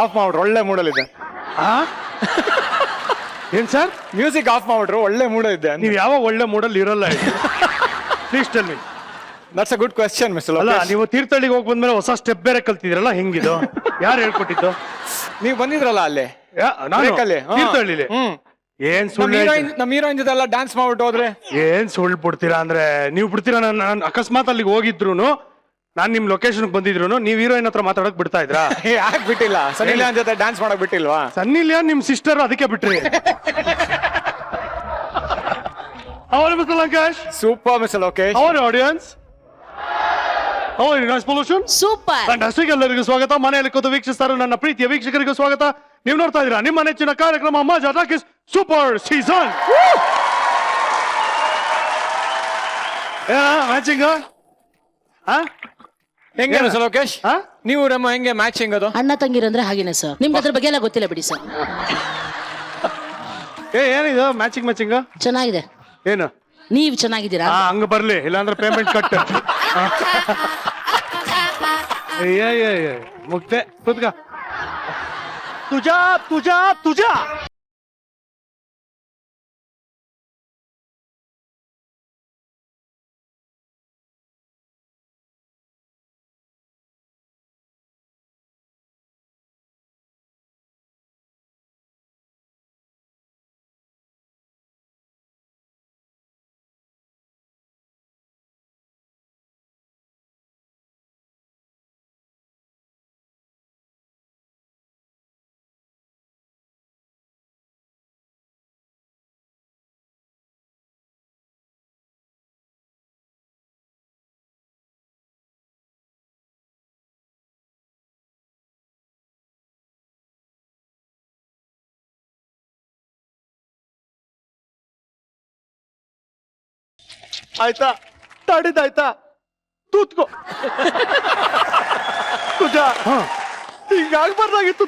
Of ಮಾಡ್ಬಿಟ್ರು, ಒಳ್ಳೆ ಮೂಡಲ್ಲಿದೆ. ಏನ್ ಸರ್? ಮ್ಯೂಸಿಕ್ ಆಫ್ ಮಾಡ್ಬಿಟ್ರು, ಒಳ್ಳೆ ಮೂಡ ಇದ್ದೆ. ನೀವು ಯಾವ ಒಳ್ಳೆ ಮೂಡಲ್ಲಿ ಇರಲ್ಲ. Please tell me. That's a good question mister. ಅಲ್ಲ, ನೀವು ತೀರ್ಥಹಳ್ಳಿಗೆ ಹೋಗಿ ಬಂದ್ಮೇಲೆ ಹೊಸ ಸ್ಟೆಪ್ ಬೇರೆ ಕಲ್ತಿದ್ರಲ್ಲ, ಹೆಂಗಿದು? ಯಾರು ಹೇಳ್ಕೊಟ್ಟಿದ್ದು? ನೀವು ಬಂದಿದ್ರಲ್ಲ ಅಲ್ಲಿ ತೀರ್ಥಹಳ್ಳಿಲಿ. ಏನ್ ಸುಳ್ಳು? ನಮ್ಮ ಹೀರೋಯಿನ್ ಜೊತೆ ಎಲ್ಲ ಡ್ಯಾನ್ಸ್ ಮಾಡ್ಬಿಟ್ಟು ಹೋದ್ರೆ ಏನ್ ಸುಳ್ಳು ಬಿಡ್ತೀರಾ ಅಂದ್ರೆ ನೀವು ಬಿಡ್ತೀರಾ? ನಾನು ಅಕಸ್ಮಾತ್ ಅಲ್ಲಿಗೆ ಹೋಗಿದ್ರು, ನಾನ್ ನಿಮ್ ಲೊಕೇಶನ್ ಬಂದಿದ್ರು, ನೀವ್ ಹೀರೋಯಿನ್ ಹತ್ರ ಮಾತಾಡಕ್ ಬಿಡ್ತಾ ಇದ್ರಾ? ಯಾಕೆ ಬಿಟ್ಟಿಲ್ಲ? ಸನ್ನಿ ಲಿಯೋನ್ ಜೊತೆ ಡ್ಯಾನ್ಸ್ ಮಾಡಕ್ ಬಿಟ್ಟಿಲ್ವಾ? ಸನ್ನಿ ಲಿಯೋನ್ ನಿಮ್ ಸಿಸ್ಟರ್, ಅದಕ್ಕೆ ಬಿಟ್ರಿ. How are you, Mr. Lankesh? Super, Mr. Lokesh. How are you, audience? How are you? Nice pollution? Super. Fantastic. ಎಲ್ಲರಿಗೂ ಸ್ವಾಗತ. ಮನೆಯಲ್ಲಿ ಕೂತು ವೀಕ್ಷಿಸ್ತಾರೆ ನನ್ನ ಪ್ರೀತಿಯ ವೀಕ್ಷಕರಿಗೂ ಸ್ವಾಗತ. ನೀವು ನೋಡ್ತಾ ಇದ್ದೀರಾ ನಿಮ್ಮ ನೆಚ್ಚಿನ ಕಾರ್ಯಕ್ರಮ Majaa Talkies super season. Matching ಹೆಂಗೆ ಮಿಸ್ಟರ್ ಲೋಕೇಶ್? ನೀವು ನಮ್ಮ ಹೆಂಗೆ ಮ್ಯಾಚಿಂಗ್? ಅದು ಅಣ್ಣ ತಂಗಿರಂದ್ರೆ ಹಾಗೇನೆ ಸರ್. ನಿಮ್ಗೆ ಅದ್ರ ಬಗ್ಗೆ ಎಲ್ಲ ಗೊತ್ತಿಲ್ಲ ಬಿಡಿ ಸರ್. ಏನಿದು ಮ್ಯಾಚಿಂಗ್? ಚೆನ್ನಾಗಿದೆ. ಏನು ನೀವ್ ಚೆನ್ನಾಗಿದ್ದೀರಾ? ಹಂಗ ಬರ್ಲಿ, ಇಲ್ಲಾಂದ್ರೆ ಪೇಮೆಂಟ್ ಕಟ್. ಮುಕ್ತೆ ಕೂತ್ಕ. ತುಜಾ ಆಯ್ತಾ? ತಡಿದಾಯ್ತಾ? ತೂತ್ಕೋ. ತುಜಾ ಹಿಂಗಾಗ್ಬಾರ್ದಾಗಿತ್ತು.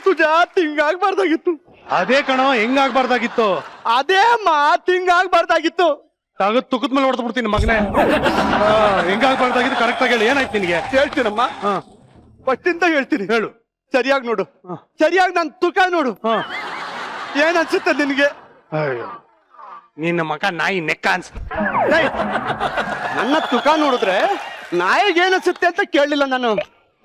ಹಿಂಗಾಗ್ಬಾರ್ದಾಗಿತ್ತು. ಅದೇ ಕಣ, ಹೆಂಗಾಗ್ಬಾರ್ದಾಗಿತ್ತು? ಅದೇ ಹಿಂಗಾಗ್ಬಾರ್ದಾಗಿತ್ತು. ತುಕದ ಮೇಲೆ ಹೊಡೆದು ಬಿಡ್ತೀನಿ ಮಗನೇ. ಹೆಂಗಾಗ್ಬಾರ್ದಾಗಿತ್ತು ಕರೆಕ್ಟ್ ಆಗಿ ಹೇಳಿ. ಏನಾಯ್ತು ನಿನಗೆ? ಹೇಳ್ತೀನಮ್ಮ, ಫಸ್ಟಿಂದ ಹೇಳ್ತೀನಿ. ಹೇಳು. ಸರಿಯಾಗಿ ನೋಡು, ಸರಿಯಾಗಿ ನನ್ ತೂಕ ನೋಡು. ಏನ್ ಅನ್ಸುತ್ತೆ ನಿನ್ಗೆ? ನಿನ್ನ ಮಗ ನಾಯಿ ನೆಕ್ಕ ಅನ್ಸ. ನನ್ನ ತೂಕ ನೋಡಿದ್ರೆ ನಾಯಿಗೆ ಏನ್ ಅನ್ಸುತ್ತೆ ಅಂತ ಕೇಳಲಿಲ್ಲ ನಾನು.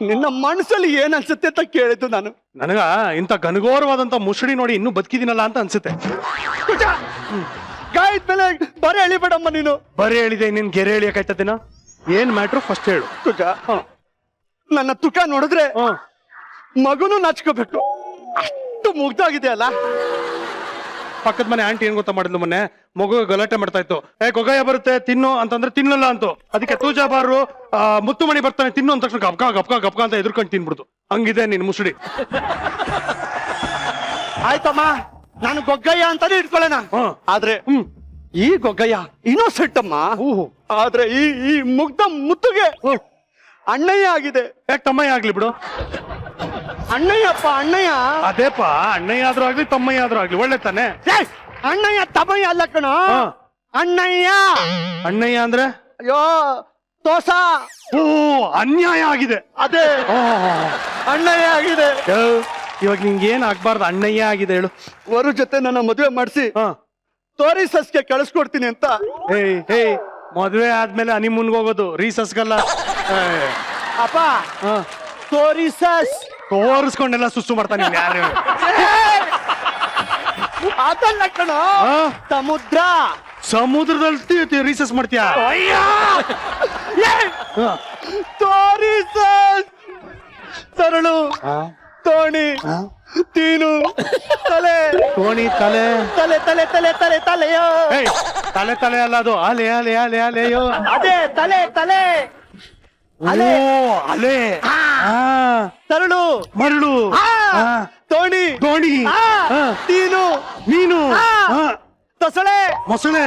ನಿನ್ನ ಮನಸ್ಸಲ್ಲಿ ಏನ್ ಅನ್ಸುತ್ತೆ ಅಂತ ಕೇಳಿದ್ದು ನಾನು. ನನಗ ಇಂತ ಘನಘೋರವಾದಂತ ಮುಸುಡಿ ನೋಡಿ ಇನ್ನೂ ಬದುಕಿದೀನಲ್ಲ ಅಂತ ಅನ್ಸುತ್ತೆ. ಗಾಯದ ಮೇಲೆ ಬರೀ ಎಳಿಬೇಡಮ್ಮ ನೀನು. ಬರೀ ಹೇಳಿದೆ, ನಿನ್ ಗೆರೆ ಎಳಿಯಕಾಯ್ತದಿನ? ಏನ್ ಮ್ಯಾಟ್ರು ಫಸ್ಟ್ ಹೇಳು. ತುಕ, ನನ್ನ ತೂಕ ನೋಡಿದ್ರೆ ಮಗುನು ನಾಚ್ಕೋಬೇಕು, ಅಷ್ಟು ಮುಗ್ದಾಗಿದೆ ಅಲ್ಲ. ಪಕ್ಕದ ಮನೆ ಆಂಟಿ ಏನ್ ಗೊತ್ತಾ ಮಾಡಿದ್ಲು ಮೊನ್ನೆ? ಮಗು ಗಲಾಟೆ ಮಾಡ್ತಾ ಇತ್ತು. ಗೊಗಾಯ ಬರುತ್ತೆ ತಿನ್ನು ಅಂತಂದ್ರೆ ತಿನ್ನಲ್ಲ ಅಂತು. ಅದಕ್ಕೆ ತೂಜಾ ಬಾರು ಮುತ್ತುಮಣಿ ಬರ್ತಾನೆ ತಿನ್ನು ಅಂದ ತಕ್ಷಣ ಗಪ್ಕ ಅಂತ ಎದುರ್ಕೊಂಡು ತಿನ್ಬಿಡ್ತು. ಹಂಗಿದೆ ನಿನ್ ಮುಸುಡಿ. ಆಯ್ತಮ್ಮ, ನಾನು ಗೊಗ್ಗಯ್ಯ ಅಂತಾನೆ ಇಟ್ಕೊಳ್ಳೋಣ. ಆದ್ರೆ ಈ ಗೊಗ್ಗಯ್ಯ ಇನ್ನೋಸೆಂಟ್ ಅಮ್ಮ. ಆದ್ರೆ ಈ ಮುಗ್ಧ ಮುತ್ತುಗೆ ಅಣ್ಣಯ್ಯ ಆಗಿದೆ. ಯಾಕೆ ತಮ್ಮಯ್ಯ ಆಗ್ಲಿ ಬಿಡು? ಅಣ್ಣಯ್ಯಪ್ಪ, ಅಣ್ಣಯ್ಯ. ಅದೇಪ, ಅಣ್ಣಯ್ಯ ಆದ್ರೂ ಆಗ್ಲಿ ತಮ್ಮಯ್ಯ ಆದ್ರೂ ಆಗ್ಲಿ ಒಳ್ಳೆ ತಾನೆ. ಅಣ್ಣಯ್ಯ ತಮ್ಮಯ್ಯ ಅಲ್ಲ ಕಣ, ಅಣ್ಣಯ್ಯ. ಅಣ್ಣಯ್ಯ ಅಂದ್ರೆ ಅಯ್ಯೋ ತೋಸ. ಅನ್ಯಾಯ ಆಗಿದೆ. ಅದೇ ಅಣ್ಣಯ್ಯ ಆಗಿದೆ. ಇವಾಗ ನಿಂಗೆ ಏನ್ ಆಗ್ಬಾರ್ದು? ಅಣ್ಣಯ್ಯ ಆಗಿದೆ ಹೇಳು. ವರ ಜೊತೆ ನನ್ನ ಮದುವೆ ಮಾಡಿಸಿ ತೋರಿಸಸ್ಗೆ ಕಳಿಸ್ಕೊಡ್ತೀನಿ ಅಂತ. ಮದುವೆ ಆದ್ಮೇಲೆ ಹನಿಮೂನ್ಗೆ ಹೋಗೋದು, ರೀಸಸ್ಗಲ್ಲ. ಅಪ್ಪ, ತೋರಿಸಸ್ ತೋರಿಸ್ಕೊಂಡೆಲ್ಲ ಸುಸ್ಸು ಮಾಡ್ತಾನೆ. ಯಾರು ಅದಲ್ಲ ಕಣ, ಸಮುದ್ರದಲ್ಲಿ ರೀಸಸ್ ಮಾಡ್ತೀಯಾ? ತೋರಿಸಸ್. ತರಳು, ತೋಣಿ, ತೀನು, ತಲೆ. ತೋಣಿ, ತಲೆ, ತಲೆ ತಲೆ ತಲೆ ತಲೆ ತಲೆಯೋ. ತಲೆ ಅಲ್ಲ ಅದು, ಅಲೆ ಅಲೆ ಅಲೆ ಅಲೆಯೋ. ಅದೇ ತಲೆ ತಲೆ. ಅಲೆ ಅಲೆ. ತರಳು, ಮರಳು, ತೋಣಿ, ದೋಣಿ, ತೀನು, ಮೀನು, ತೊಸಳೆ, ಮೊಸಳೆ,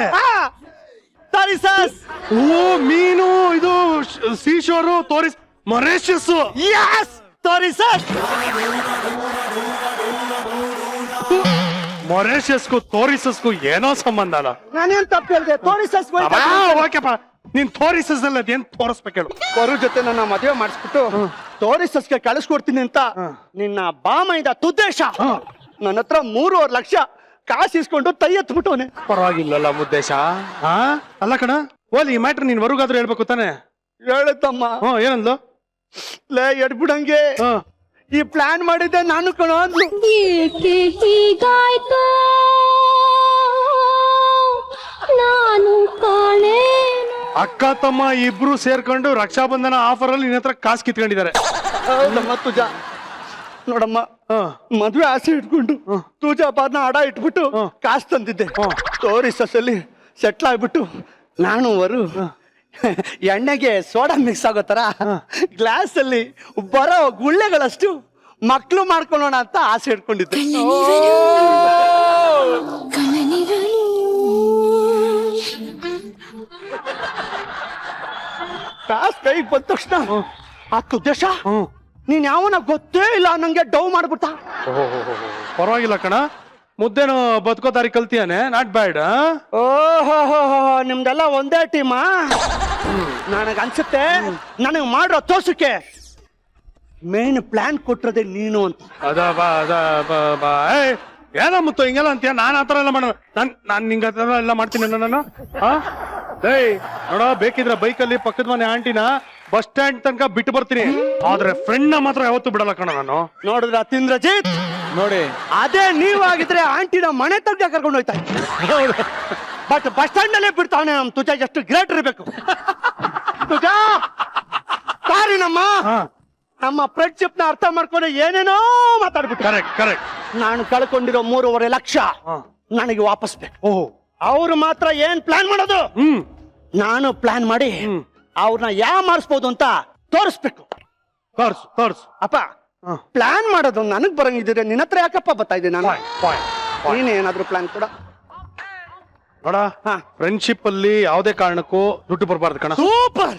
ತಾರಿಸಸ್. ಮೀನು. ಇದು ಸೀಶೋರು, ತೋರಿಸ್ ಮೊರೇಷಿಯಸ್. ತೋರಿಸಸ್. ಮೊರೇಷಿಯಸ್ಗೂ ತೋರಿಸಸ್ಗೂ ಏನೋ ಸಂಬಂಧ ಅಲ್ಲ. ನಾನೇನ್ ತಪ್ಪು ಹೇಳ್ದೆ? ತೋರಿಸಸ್. ಓಕೆಪ್ಪ, ನೀನ್ ತೋರಿಸಸ್ ಅಲ್ಲ, ಅದೇನ್ ತೋರಿಸ್ಬೇಕು ಹೇಳು. ವರ ಜೊತೆ ನನ್ನ ಮದುವೆ ಮಾಡಿಸ್ಬಿಟ್ಟು ತೋರಿಸಸ್ಗೆ ಕಳಿಸ್ಕೊಡ್ತೀನಿ ಅಂತ ನಿನ್ನ ಬಾಮೈದ ತುದ್ದೇಶ ನನ್ನ ಹತ್ರ 3.5 ಲಕ್ಷ ಕಾಸು ಇಸ್ಕೊಂಡು ತೈ ಎತ್ಬಿಟ್ಟವನೆ. ಪರವಾಗಿಲ್ಲಲ್ಲ ಮುದ್ದೇಶ. ಹಾ ಅಲ್ಲ ಕಣ, ಓಲಿ ಈ ಮ್ಯಾಟ್ರ್ ನೀನ್ ಹೊರಗಾದ್ರೂ ಹೇಳ್ಬೇಕು ತಾನೆ. ಹೇಳುತ್ತಮ್ಮ. ಏನಂದ್ಲು? ಲೇ ಎಡ್ಬಿಡಂಗೆ ಈ ಪ್ಲಾನ್ ಮಾಡಿದ್ದೆ ನಾನು ಕಣ ಅಂದ್ಲು. ಏಕೆ ಹೀಗಾಯ್ತು ನಾನು ಕಾಣೇನು. ಅಕ್ಕ ತಮ್ಮ ಇಬ್ರು ಸೇರ್ಕೊಂಡು ರಕ್ಷಾಬಂಧನ ಆಫರ್ ಅಲ್ಲಿ ನಿನ್ನ ಹತ್ರ ಕಾಸು ಕಿತ್ಕೊಂಡಿದ್ದಾರೆ. ಹೌದಮ್ಮ ತುಜ. ನೋಡಮ್ಮ, ಮದ್ವೆ ಆಸೆ ಇಟ್ಕೊಂಡು ತುಜಾ ಬಾರ್ನ ಅಡ ಇಟ್ಬಿಟ್ಟು ಕಾಸು ತಂದಿದ್ದೆ. ತೋರಿಸಲ್ಲಿ ಸೆಟ್ಲ್ ಆಗ್ಬಿಟ್ಟು ನಾನು ವರು ಎಣ್ಣೆಗೆ ಸೋಡಾ ಮಿಕ್ಸ್ ಆಗೋ ತರ ಗ್ಲಾಸ್ ಅಲ್ಲಿ ಬರೋ ಗುಳ್ಳೆಗಳಷ್ಟು ಮಕ್ಳು ಮಾಡ್ಕೊಳ್ಳೋಣ ಅಂತ ಆಸೆ ಇಟ್ಕೊಂಡಿದ್ದೆ. ಕಾಸು ಕೈಗೆ ಬಂದ ತಕ್ಷಣ ಆ ತುದ್ದೇಶ ನೀನ್ ಯಾವನ ಗೊತ್ತೇ ಇಲ್ಲ ನಂಗೆ ಡವ್ ಮಾಡ್ಬಿಟ್ಟ. ಪರವಾಗಿಲ್ಲ ಕಣ, ಮುದ್ದೇನು ಬದುಕೋ ದಾರಿ ಕಲ್ತಿಯಾನೆ, ನಾಟ್ ಬ್ಯಾಡ್. ಓಹೋ ನಿಮ್ದೆಲ್ಲ ಒಂದೇ ಟೀಮಾ? ನನಗ ಅನ್ಸುತ್ತೆ ನನಗೆ ಮಾಡೋ ತೋರ್ಸಕ್ಕೆ ಮೇನ್ ಪ್ಲಾನ್ ಕೊಟ್ಟಿರೋದೆ ನೀನು ಅಂತ. ಏನೋ ಮುತ್ತು ಹಿಂಗೆಲ್ಲ ಅಂತೀಯ? ನಾನ್ ಆತರ ಎಲ್ಲ ಮಾಡ ನಾನ್ ನಿಂಗ ಎಲ್ಲ ಮಾಡ್ತೀನಿ ನಾನು. ಏಯ್ ನೋಡ, ಬೇಕಿದ್ರೆ ಬೈಕಲ್ಲಿ ಪಕ್ಕದ ಮನೆ ಆಂಟಿನ ಬಸ್ ಸ್ಟ್ಯಾಂಡ್ ತನಕ ಬಿಟ್ಟು ಬರ್ತೀನಿ, ಆದ್ರೆ ಫ್ರೆಂಡ್ ನ ಮಾತ್ರ ಯಾವತ್ತೂ ಬಿಡಲ್ಲ ಕಣ ನಾನು. ನೋಡಿದ್ರ ತಿಂದ್ರಜಿತ್, ನೋಡಿ ಅದೇ ನೀವಾಗಿದ್ರೆ ಆಂಟಿನ ಮನೆ ತನಕ ಕರ್ಕೊಂಡು ಹೋಯ್ತಾ. ಬಟ್ ಬಸ್ ಸ್ಟ್ಯಾಂಡ್ ನಲ್ಲೇ ಬಿಡ್ತಾವನೆ. ನಮ್ ತುಜಾ ಎಷ್ಟು ಗ್ರೇಟ್ ಇರಬೇಕು. ತುಜಾ ಸಾರಿನಮ್ಮ, ನಮ್ಮ ಫ್ರೆಂಡ್ಶಿಪ್ ನ ಅರ್ಥ ಮಾಡ್ಕೊಂಡು ಏನೇನೋ ಮಾತಾಡ್ಬಿಟ್ಟು. Correct correct. ನಾನು ಕಳ್ಕೊಂಡಿರೋ 3.5 ಲಕ್ಷ ನನಗೆ ವಾಪಸ್ ಬೇಕು. ಓಹೋ, ಅವ್ರು ಮಾತ್ರ ಏನ್ ಪ್ಲಾನ್ ಮಾಡೋದು, ನಾನು ಪ್ಲಾನ್ ಮಾಡಿ ಅವ್ರನ್ನ ಮಾಡಿಸ್ಬೋದು ಅಂತ ತೋರಿಸ್ಬೇಕು. ತೋರ್ಸು ಅಪ್ಪ, ಪ್ಲಾನ್ ಮಾಡೋದು ನನಗ್ ಬರಂಗಿದ್ರೆ ನಿನ್ನ ಹತ್ರ ಯಾಕಪ್ಪ ಬರ್ತಾ ಇದ್ದೆ ನಾನು. ನೀನ್ ಏನಾದ್ರು ಪ್ಲಾನ್ ಕೊಡ. ನೋಡ, ಫ್ರೆಂಡ್ಶಿಪ್ ಅಲ್ಲಿ ಯಾವ್ದೇ ಕಾರಣಕ್ಕೂ ದುಡ್ಡು ಬರಬಾರ್ದು ಕಣ. ಸೂಪರ್,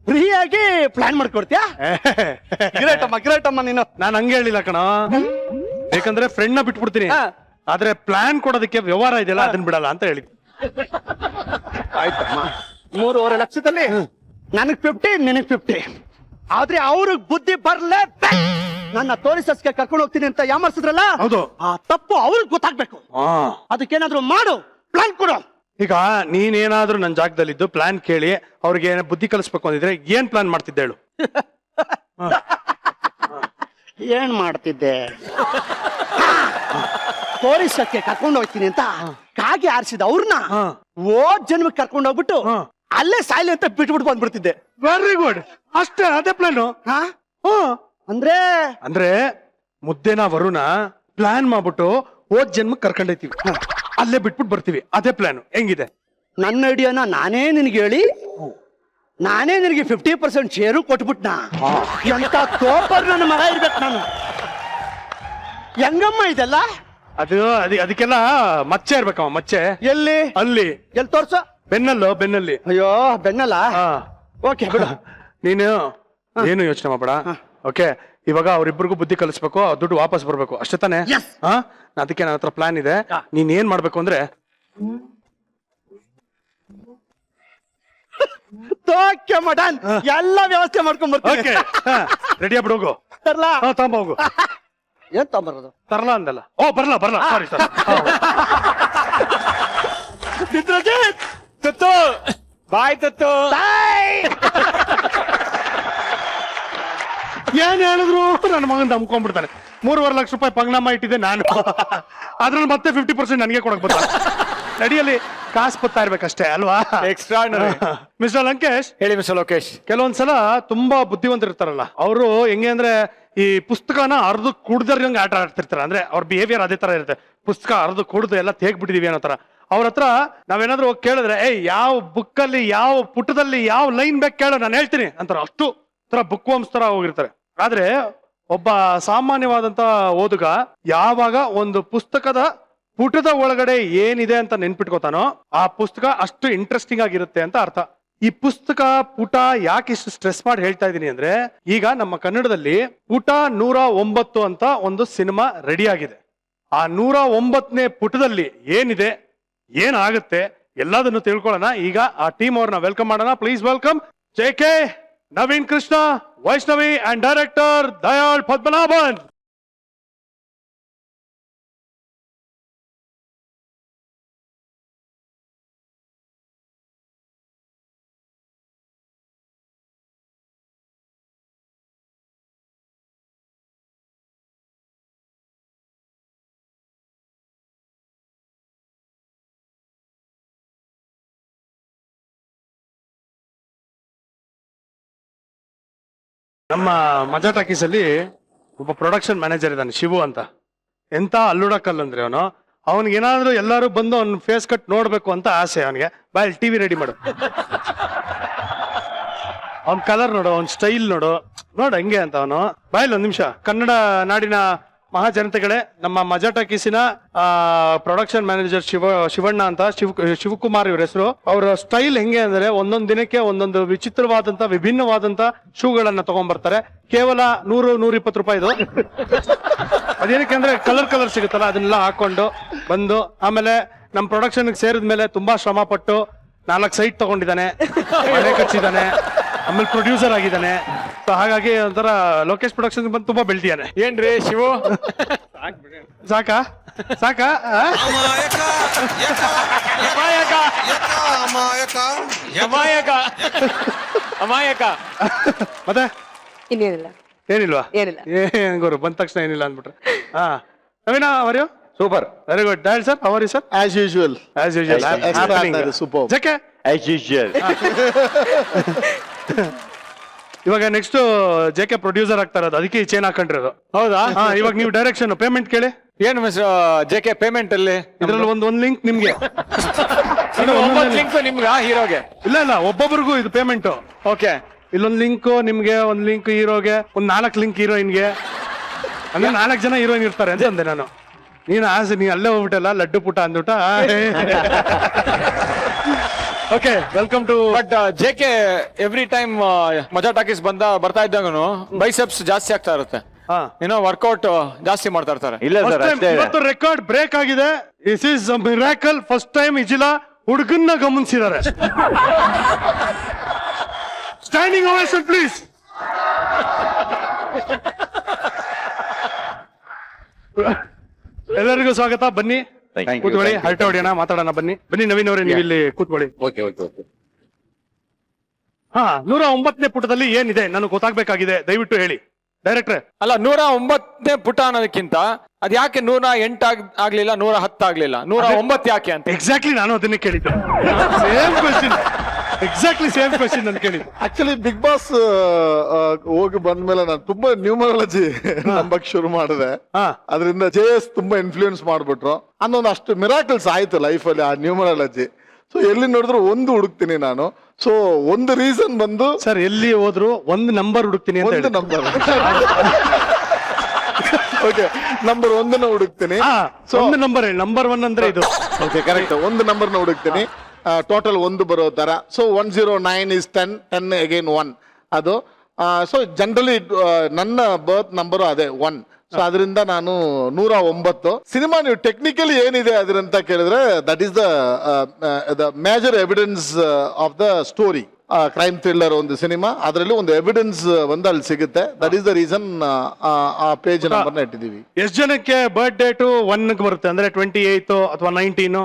ಫ್ರೀಯಾಗಿ ಪ್ಲಾನ್ ಮಾಡ್ಕೊಡ್ತೀಯಾ? ಗ್ರೇಟ್ ಅಮ್ಮ ನೀನು. ನಾನು ಹಂಗೆ ಹೇಳಿಲ್ಲ ಕಣ, ಯಾಕಂದ್ರೆ ಫ್ರೆಂಡ್ ನ ಬಿಟ್ಬಿಡ್ತೀನಿ, ಆದ್ರೆ ಪ್ಲಾನ್ ಕೊಡೋದಕ್ಕೆ ವ್ಯವಹಾರ ಇದೆಯಲ್ಲ ಅದನ್ನ ಬಿಡಲ್ಲ ಅಂತ ಹೇಳಿದ್ವಿ. ಆಯ್ತಮ್ಮ, 3.5 ಲಕ್ಷದಲ್ಲಿ ನನಗ್ 50, ನಿನಗ್ 50. ಆದ್ರೆ ಅವ್ರಿಗೆ ಬುದ್ಧಿ ಬರ್ಲೇ. ನನ್ನ ತೋರಿಸಸ್ಗೆ ಕರ್ಕೊಂಡು ಹೋಗ್ತೀನಿ ಅಂತ ಯಾಮರ್ಸಿದ್ರಲ್ಲ, ಹೌದು, ಆ ತಪ್ಪು ಅವ್ರಿಗೆ ಗೊತ್ತಾಗ್ಬೇಕು. ಅದಕ್ಕೇನಾದ್ರು ಮಾಡು, ಪ್ಲಾನ್ ಕೊಡು. ಈಗ ನೀನೇನಾದ್ರೂ ನನ್ನ ಜಾಗದಲ್ಲಿದ್ದು ಪ್ಲಾನ್ ಕೇಳಿ ಅವ್ರಿಗೆ ಬುದ್ಧಿ ಕಲಿಸ್ಬೇಕು ಅಂದಿದ್ರೆ ಏನ್ ಪ್ಲಾನ್ ಮಾಡ್ತಿದ್ದೆ ಹೇಳು? ಏನ್ ಮಾಡ್ತಿದ್ದೆ? ತೋರಿಸಕ್ಕೆ ಕರ್ಕೊಂಡು ಹೋಗ್ತೀನಿ ಅಂತ ಕಾಗೆ ಆರಿಸಿದ ಅವ್ರನ್ನ ಜನ್ಮಕ್ಕೆ ಕರ್ಕೊಂಡು ಹೋಗ್ಬಿಟ್ಟು ಅಲ್ಲೇ ಸಾಯ್ಲಿ ಅಂತ ಬಿಟ್ಬಿಟ್ಟು ಬಂದ್ಬಿಡ್ತಿದ್ದೆ. ವೆರಿ ಗುಡ್, ಅಷ್ಟೇ, ಅದೇ ಪ್ಲಾನು. ಅಂದ್ರೆ ಅಂದ್ರೆ ಮುದ್ದೇನ ವರುಣ ಪ್ಲಾನ್ ಮಾಡ್ಬಿಟ್ಟು ಜನ್ಮಕ್ಕೆ ಕರ್ಕೊಂಡೈತಿವಿ, ಅಲ್ಲೇ ಬಿಟ್ಬಿಟ್ಟು ಬರ್ತೀವಿ, ಅದೇ ಪ್ಲಾನ್. ಹೆಂಗಿದೆ ನನ್ನ ಐಡಿಯಾನ ನಾನೇ ನಿನ್ಗೆ ಹೇಳಿ ನಾನೇ ನಿನಗೆ 50% ಶೇರು ಕೊಟ್ಬಿಟ್ನಾ? ಎಂತ ತೋಪರ್ ನನ್ನ ಮಗ ಇರ್ಬೇಕು ನಾನು. ಹೆಂಗಮ್ಮ ಇದೆಲ್ಲ? ಅದಕ್ಕೆಲ್ಲ ಮಚ್ಚೆ ಇರ್ಬೇಕಮ್ಮ, ಮಚ್ಚೆ. ಎಲ್ಲಿ? ಅಲ್ಲಿ. ಎಲ್ಲಿ ತೋರ್ಸು? ಬೆನ್ನಲ್ಲಿ. ಅಯ್ಯೋ, ಬೆನ್ನಲ್ಲ? ಓಕೆ ಬಿಡು, ನೀನು ಏನು ಯೋಚನೆ ಮಾಡಬೇಡ. ಓಕೆ, ಇವಾಗ ಅವ್ರಿಬ್ರಿಗೂ ಬುದ್ಧಿ ಕಲಿಸ್ಬೇಕು, ದುಡ್ಡು ವಾಪಸ್ ಬರ್ಬೇಕು, ಅಷ್ಟೇ ತಾನೆ? ಅದಕ್ಕೆ ನನ್ನ ಹತ್ರ ಪ್ಲಾನ್ ಇದೆ. ನೀನ್ ಏನ್ ಮಾಡ್ಬೇಕು ಅಂದ್ರೆ ಮಡನ್ ಎಲ್ಲ ವ್ಯವಸ್ಥೆ ಮಾಡ್ಕೊಂಡ್ ಬರ್ತೀನಿ. ರೆಡಿ ಆಗ್ಬಿಡು, ಹೋಗು. ತರ್ಲಾ? ತಗೊಂಬ ಹೋಗು. ಏನ್ ತಗೊಂಬರೋದು? ತರಲ್ಲ ಅಂದಲ್ಲ. ಬರ್ಲ ಸಾರಿ ಸರ್. ತುತ್ತು ಬಾಯ್, ತುತ್ತು ಏನ್ ಹೇಳಿದ್ರು ನನ್ನ ಮಗನ್ ನಂಬ್ಕೊಂಡ್ಬಿಡ್ತಾನೆ. 3.5 ಲಕ್ಷ ರೂಪಾಯಿ ಪಂಗ್ನಾಮ ಇಟ್ಟಿದ್ದೆ ನಾನು, ಅದ್ರಲ್ಲಿ ಮತ್ತೆ 50% ನನಗೆ ಕೊಡಕ್ ಬರ್ತಾನೆ. ನಡಿಯಲ್ಲಿ ಕಾಸು ಬರ್ತಾ ಇರ್ಬೇಕಷ್ಟೇ ಅಲ್ವಾ? ಎಕ್ಸ್ಟ್ರಾ. ಮಿಸ್ಟರ್ ಲಂಕೇಶ್. ಹೇಳಿ ಮಿಸ್ಟರ್ ಲೋಕೇಶ್. ಕೆಲವೊಂದ್ಸಲ ತುಂಬಾ ಬುದ್ಧಿವಂತರು ಇರ್ತಾರಲ್ಲ, ಅವರು ಹೆಂಗೆ ಅಂದ್ರೆ ಈ ಪುಸ್ತಕನ ಅರ್ದು ಕುಡ್ದಂಗೆ ಆಟ ಆಡ್ತಿರ್ತಾರೆ. ಅಂದ್ರೆ ಅವ್ರ ಬಿಹೇವಿಯರ್ ಅದೇ ತರ ಇರುತ್ತೆ. ಪುಸ್ತಕ ಅರ್ದು ಕುಡ್ದು ಎಲ್ಲ ತೇಗ್ಬಿಟ್ಟಿದೀವಿ ಅನ್ನೋ ತರ. ಅವ್ರ ಹತ್ರ ನಾವೇನಾದ್ರು ಹೋಗಿ ಕೇಳಿದ್ರೆ, ಯಾವ ಬುಕ್ಕಲ್ಲಿ ಯಾವ ಪುಟದಲ್ಲಿ ಯಾವ ಲೈನ್ ಬೇಕು ಕೇಳೋ, ನಾನು ಹೇಳ್ತೀನಿ ಅಂತಾರೆ. ಅಷ್ಟು ತರ ಬುಕ್ ವರ್ಮ್ಸ್ ತರ ಹೋಗಿರ್ತಾರೆ. ಆದ್ರೆ ಒಬ್ಬ ಸಾಮಾನ್ಯವಾದಂತ ಓದುಗ ಯಾವಾಗ ಒಂದು ಪುಸ್ತಕದ ಪುಟದ ಒಳಗಡೆ ಏನಿದೆ ಅಂತ ನೆನ್ಪಿಟ್ಕೋತಾನೋ ಆ ಪುಸ್ತಕ ಅಷ್ಟು ಇಂಟ್ರೆಸ್ಟಿಂಗ್ ಆಗಿರುತ್ತೆ ಅಂತ ಅರ್ಥ. ಈ ಪುಸ್ತಕ ಪುಟ ಯಾಕೆ ಇಷ್ಟು ಸ್ಟ್ರೆಸ್ ಮಾಡಿ ಹೇಳ್ತಾ ಇದೀನಿ ಅಂದ್ರೆ, ಈಗ ನಮ್ಮ ಕನ್ನಡದಲ್ಲಿ ಪುಟ 109 ಅಂತ ಒಂದು ಸಿನಿಮಾ ರೆಡಿ ಆಗಿದೆ. ಆ 109ನೇ ಪುಟದಲ್ಲಿ ಏನಿದೆ, ಏನಾಗುತ್ತೆ ಎಲ್ಲದನ್ನು ತಿಳ್ಕೊಳ್ಳೋಣ. ಈಗ ಆ ಟೀಮ್ ಅವ್ರನ್ನ ವೆಲ್ಕಮ್ ಮಾಡೋಣ. Please welcome JK, Naveen Krishna, Vaishnavi and director Dayal Padmanabhan. ನಮ್ಮ ಮಜಾ ಟಾಕೀಸ್ ಅಲ್ಲಿ ಒಬ್ಬ ಪ್ರೊಡಕ್ಷನ್ ಮ್ಯಾನೇಜರ್ ಇದ್ದಾನೆ, ಶಿವು ಅಂತ. ಎಂತ ಅಲ್ಲುಡಕಲ್ ಅಂದ್ರೆ ಅವನು. ಅವನಿಗೆ ಏನಾದ್ರು ಎಲ್ಲಾರು ಬಂದು ಅವ್ನ ಫೇಸ್ ಕಟ್ ನೋಡ್ಬೇಕು ಅಂತ ಆಸೆ ಅವನಿಗೆ. ಬಾಯ್ ಟಿವಿ ರೆಡಿ ಮಾಡು. ಅವ್ನ ಕಲರ್ ನೋಡು, ಅವ್ನ ಸ್ಟೈಲ್ ನೋಡು ಹಂಗೆ ಅಂತ ಅವನು. ಬಾಯಲ್ಲಿ ಒಂದ್ ನಿಮಿಷ. ಕನ್ನಡ ನಾಡಿನ ಮಹಾಜನತೆಗಳೇ, ನಮ್ಮ ಮಜಾ ಟಾಕೀಸಿನ ಪ್ರೊಡಕ್ಷನ್ ಮ್ಯಾನೇಜರ್ ಶಿವಣ್ಣ ಅಂತ, ಶಿವಕುಮಾರ್ ಇವ್ರ ಹೆಸರು. ಅವರ ಸ್ಟೈಲ್ ಹೆಂಗೆ ಅಂದ್ರೆ ಒಂದೊಂದು ದಿನಕ್ಕೆ ಒಂದೊಂದು ವಿಚಿತ್ರವಾದಂತ ವಿಭಿನ್ನವಾದಂತ ಶೂಗಳನ್ನ ತಗೊಂಡ್ಬರ್ತಾರೆ. ಕೇವಲ 100-120 ರೂಪಾಯಿದು. ಅದೇನಕ್ಕೆ ಅಂದ್ರೆ ಕಲರ್ ಸಿಗುತ್ತಲ್ಲ, ಅದನ್ನೆಲ್ಲ ಹಾಕೊಂಡು ಬಂದು ಆಮೇಲೆ ನಮ್ಮ ಪ್ರೊಡಕ್ಷನ್ ಸೇರಿದ ಮೇಲೆ ತುಂಬಾ ಶ್ರಮ ಪಟ್ಟು 4 ಸೈಟ್ ತಗೊಂಡಿದ್ದಾನೆ, ಮನೆ ಕಟ್ಸಿದ್ದಾನೆ, ಆಮೇಲೆ ಪ್ರೊಡ್ಯೂಸರ್ ಆಗಿದ್ದಾನೆ. ಹಾಗಾಗಿ ಒಂಥರ ಲೋಕೇಶ್ ಪ್ರೊಡಕ್ಷನ್ ಬಂದು ತುಂಬಾ ಬೆಳ್ದಿಯಾನೆ. ಏನ್ರಿ ಶಿವು? ಸಾಕಾ ಅಮಾಯಕ ಅಮಾಯಕ ಅಮಾಯಕ. ಮತ್ತೆ ಇನ್ನೇನಿಲ್ಲ. ಏನಿಲ್ವಾ? ಏನಿಲ್ಲ. ಏನ್ ಗುರು ಬಂದ ತಕ್ಷಣ ಏನಿಲ್ಲ ಅಂದ್ಬಿಟ್ರೆ. ಹಾ Naveena, how are you? Super, very good. Dial sir, how are you sir? As usual. Super. ಜಕ್ಕೆ ಆಸ್ ಯೂಶುವಲ್. ಇವಾಗ ನೆಕ್ಸ್ಟ್ ಜೆಕೆ ಪ್ರೊಡ್ಯೂಸರ್ ಆಗ್ತಾ ಇರೋದು, ಅದಕ್ಕೆ ಈ ಚೇನ್ ಹಾಕೊಂಡಿರೋದು. ಹೌದಾ? ಇವಾಗ ನೀವು ಡೈರೆಕ್ಷನ್ ಪೇಮೆಂಟ್ ಕೇಳಿ. ಏನು ಮಿಸ್ಟರ್ ಜೆಕೆ ಪೇಮೆಂಟ್ ಅಲ್ಲಿ? ಇದ್ರಲ್ಲಿ ಒಂದ್ ಲಿಂಕ್ ನಿಮ್ಗೆ. 9 ಲಿಂಕ್ ನಿಮ್ಗ ಹೀರೋಗೆ? ಇಲ್ಲ ಒಬ್ಬೊಬ್ರಿಗೂ ಇದು ಪೇಮೆಂಟ್. ಓಕೆ. ಇಲ್ಲೊಂದ್ ಲಿಂಕ್ ನಿಮ್ಗೆ, ಒಂದ್ ಲಿಂಕ್ ಹೀರೋಗೆ, ಒಂದ್ 4 ಲಿಂಕ್ ಹೀರೋಯಿನ್ಗೆ. ಅಂದ್ರೆ 4 ಜನ ಹೀರೋಯಿನ್ ಇರ್ತಾರೆ ಅಂತ ಅಂದೆ ನಾನು. ನೀನ್ ಅಲ್ಲೇ ಹೋಗ್ಬಿಟ್ಟಲ್ಲ ಲಡ್ಡು ಪುಟ ಅಂದ್ಬಿಟ್ಟ. Okay, welcome to. But JK every time Majaa Talkies ಬರ್ತಾ ಇದ್ದಂಗನು ಬೈಸೆಪ್ಸ್ ಜಾಸ್ತಿ ಆಗ್ತಾ ಇರುತ್ತೆ. ಏನೋ ವರ್ಕೌಟ್ ಜಾಸ್ತಿ ಮಾಡ್ತಾ ಇರ್ತಾರೆ. ಇಲ್ಲ ಸರ್, ಅಷ್ಟೇ ಇದೆ. ಇವತ್ತು ರೆಕಾರ್ಡ್ ಬ್ರೇಕ್ ಆಗಿದೆ. This is miracle. First time ಇಜಿಲ ಹುಡುಗನ್ನ ಗಮನಿಸಿದ್ದಾರೆ. Standing ovation please. ಎಲ್ಲರಿಗೂ ಸ್ವಾಗತ. ಬನ್ನಿ Thank you, ಕೂತ್ಕೊಳ್ಳಿ, thank you. ಹರಟೆ ಹೊಡೆಯೋಣ, ಮಾತಾಡೋಣ. ಬನ್ನಿ ನವೀನ್ ಅವರೇ, ನೀವು ಇಲ್ಲಿ ಕೂತ್ಕೊಳ್ಳಿ. ಓಕೆ. 109ನೇ ಪುಟದಲ್ಲಿ ಏನಿದೆ ನನಗೆ ಗೊತ್ತಾಗ್ಬೇಕಾಗಿದೆ, ದಯವಿಟ್ಟು ಹೇಳಿ ಡೈರೆಕ್ಟ್ರೆ. ಅಲ್ಲ, 109ನೇ ಪುಟ ಅನ್ನೋದಕ್ಕಿಂತ ಅದ್ ಯಾಕೆ 108 ಆಗ್ಲಿಲ್ಲ, 110 ಆಗ್ಲಿಲ್ಲ, 109 ಯಾಕೆ ಅಂತ? ಎಕ್ಸಾಕ್ಟ್ಲಿ ನಾನು ಅದನ್ನೇ ಕೇಳಿದ್ದು. Same question, exactly same question ನಾನು ಕೇಳಿದ್ದು. ಆಕ್ಚುಲಿ ಬಿಗ್ ಬಾಸ್ ಹೋಗಿ ಬಂದ್ಮೇಲೆ ನಾನು ತುಂಬಾ ನ್ಯೂಮರಾಲಜಿ ನಂಬಕ್ ಶುರು ಮಾಡಿದೆ. ಅದರಿಂದ JS ತುಂಬಾ ಇನ್ಫ್ಲೂಯೆನ್ಸ್ ಮಾಡ್ಬಿಟ್ರು. ಅನ್ನೊಂದು ಅಷ್ಟು ಮಿರಾಕಲ್ಸ್ ಆಯ್ತು ಲೈಫ್ ಅಲ್ಲಿ ಆ ನ್ಯೂಮರಾಲಜಿ. ಸೊ ಎಲ್ಲಿ ನೋಡಿದ್ರು ಒಂದು ಹುಡುಕ್ತೀನಿ ನಾನು. ಸೊ ಒಂದು ರೀಸನ್ ಬಂದು ಸರ್, ಎಲ್ಲಿ ಹೋದ್ರು ಒಂದು ನಂಬರ್ ಹುಡುಕ್ತೀನಿ ಅಂತ ಒಂದು ಹೇಳಿ. Number okay, number 1 ಹುಡುಕ್ತೀನಿ. ಸೊ ಒಂದು ನಂಬರ್ ಹೇಳಿ. ನಂಬರ್ 1 ಅಂದ್ರೆ ಇದು. Okay, correct. ಒಂದು ನಂಬರ್ನ ಹುಡುಕ್ತೀನಿ, ಟೋಟಲ್ 1 ಬರೋ ತರ. ಸೊ 109 is 10, 10 again 1 ಅದು. ಸೊ ಜನರಲಿ ನನ್ನ ಬರ್ತ್ ನಂಬರು ಅದೇ 1. ಸೊ ಅದರಿಂದ ನಾನು 109. ಸಿನಿಮಾ ನೀವು ಟೆಕ್ನಿಕಲಿ ಏನಿದೆ ಅದ್ರಂತ ಕೇಳಿದ್ರೆ that is the major evidence of the story. Crime thriller ಒಂದು ಸಿನಿಮಾ, ಅದರಲ್ಲಿ ಒಂದು ಎವಿಡೆನ್ಸ್ ಒಂದು ಅಲ್ಲಿ ಸಿಗುತ್ತೆ. ದಟ್ ಈಸ್ ದ ರೀಸನ್ ಆ ಪೇಜ್ ನಂಬರ್ನ ಇಟ್ಟಿದ್ದೀವಿ. ಎಷ್ಟು ಜನಕ್ಕೆ ಬರ್ತ್ ಡೇಟು 1 ಬರುತ್ತೆ ಅಂದ್ರೆ 28 ಅಥವಾ 19?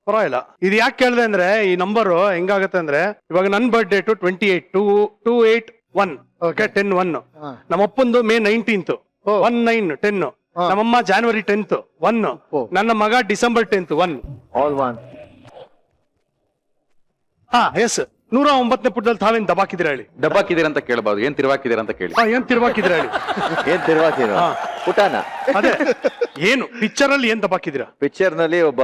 ಪರವಾಗಿಲ್ಲ. ಇದು ಯಾಕೆ ಕೇಳಿದೆ ಅಂದ್ರೆ, ಈ ನಂಬರ್ ಹೆಂಗಾಗತ್ತೆ ಅಂದ್ರೆ, ಇವಾಗ ನನ್ ಬರ್ತ್ ಡೇಟು 28/2/8/1. ಓಕೆ, 10/1. ನಮ್ಮಪ್ಪಂದು May 19th 19/10. ನಮ್ಮಮ್ಮ January 10th 1. ನನ್ನ ಮಗ December 10th 1. All one. S. 109ನೇ ಪುಟದಲ್ಲಿ ತಾವೇನ್ ದಬಾಕಿದ್ದೀರಾ ಹೇಳಿ? ದಬ್ಬಾಕಿದ್ದೀರ ಅಂತ ಕೇಳಬಹುದು, ಏನ್ ತಿರುವಾಕಿದ್ದೀರ ಅಂತ ಕೇಳಿ. ಏನ್ ತಿರ್ವಾಕಿದ್ದೀರಾ ಹೇಳಿ? ಏನ್ ತಿರುವಾಕಿದ್ದೀರ? ಪುಟಾನ. ಅದೇ ಏನು ಪಿಕ್ಚರ್ ಅಲ್ಲಿ ಏನ್ ದಬಾಕಿದ್ದೀರಾ? ಪಿಕ್ಚರ್ ನಲ್ಲಿ ಒಬ್ಬ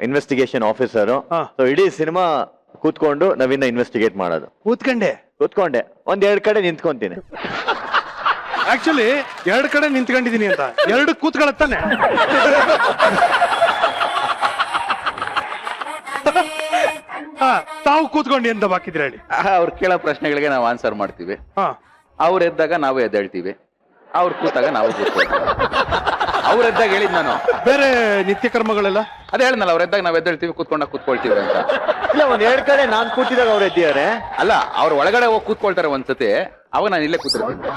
ಇನ್ವೆಸ್ಟಿಗೇಷನ್ ಆಫೀಸರ್. ಸೊ ಇಡೀ ಸಿನಿಮಾ ಕೂತ್ಕೊಂಡು ನವೀನ ಇನ್ವೆಸ್ಟಿಗೇಟ್ ಮಾಡೋದು. ಕೂತ್ಕೊಂಡೆ 2 ಕಡೆ ನಿಂತ್ಕೊಂತೀನಿ. ಆಕ್ಚುಲಿ 2 ಕಡೆ ನಿಂತ್ಕೊಂಡಿದೀನಿ ಅಂತ 2 ಕೂತ್ಕೊಳ್ಳತ್ತಾನೆ. ತಾವು ಕೂತ್ಕೊಂಡು ಏನ್ ದಬಾಕಿದ್ರಿ ಹೇಳಿ? ಅವ್ರು ಕೇಳೋ ಪ್ರಶ್ನೆಗಳಿಗೆ ನಾವು ಆನ್ಸರ್ ಮಾಡ್ತೀವಿ. ಅವ್ರು ಎದ್ದಾಗ ನಾವು ಎದ್ದೇಳ್ತೀವಿ, ಅವ್ರು ಕೂತಾಗ ನಾವು ಕೂತ್ಕೊಳ್ತೀವಿ. ಅವ್ರ ಎದ್ದಾಗ ಹೇಳಿದ್ ನಾನು. ಬೇರೆ ನಿತ್ಯ ಕರ್ಮಗಳೆಲ್ಲ ಅದೇ ಹೇಳಿದ್ನಲ್ಲ, ಅವ್ರ ಎದ್ದಾಗ ನಾವ್ ಎದ್ದೇಳ್ತೀವಿ, ಕೂತ್ಕೊಳ್ತೀವಿ ಅಂತ. ಇಲ್ಲ, ಒಂದ್ ಎರಡ್ ಕಡೆ ನಾನ್ ಕೂತಿದಾಗ ಅವ್ರು ಎದ್ದಿದ್ದಾರೆ. ಅಲ್ಲ, ಅವ್ರ ಒಳಗಡೆ ಹೋಗಿ ಕೂತ್ಕೊಳ್ತಾರೆ ಒಂದ್ಸತಿ, ಅವಾಗ ನಾನು ಇಲ್ಲೇ ಕೂತಿರ್ತೀನಿ.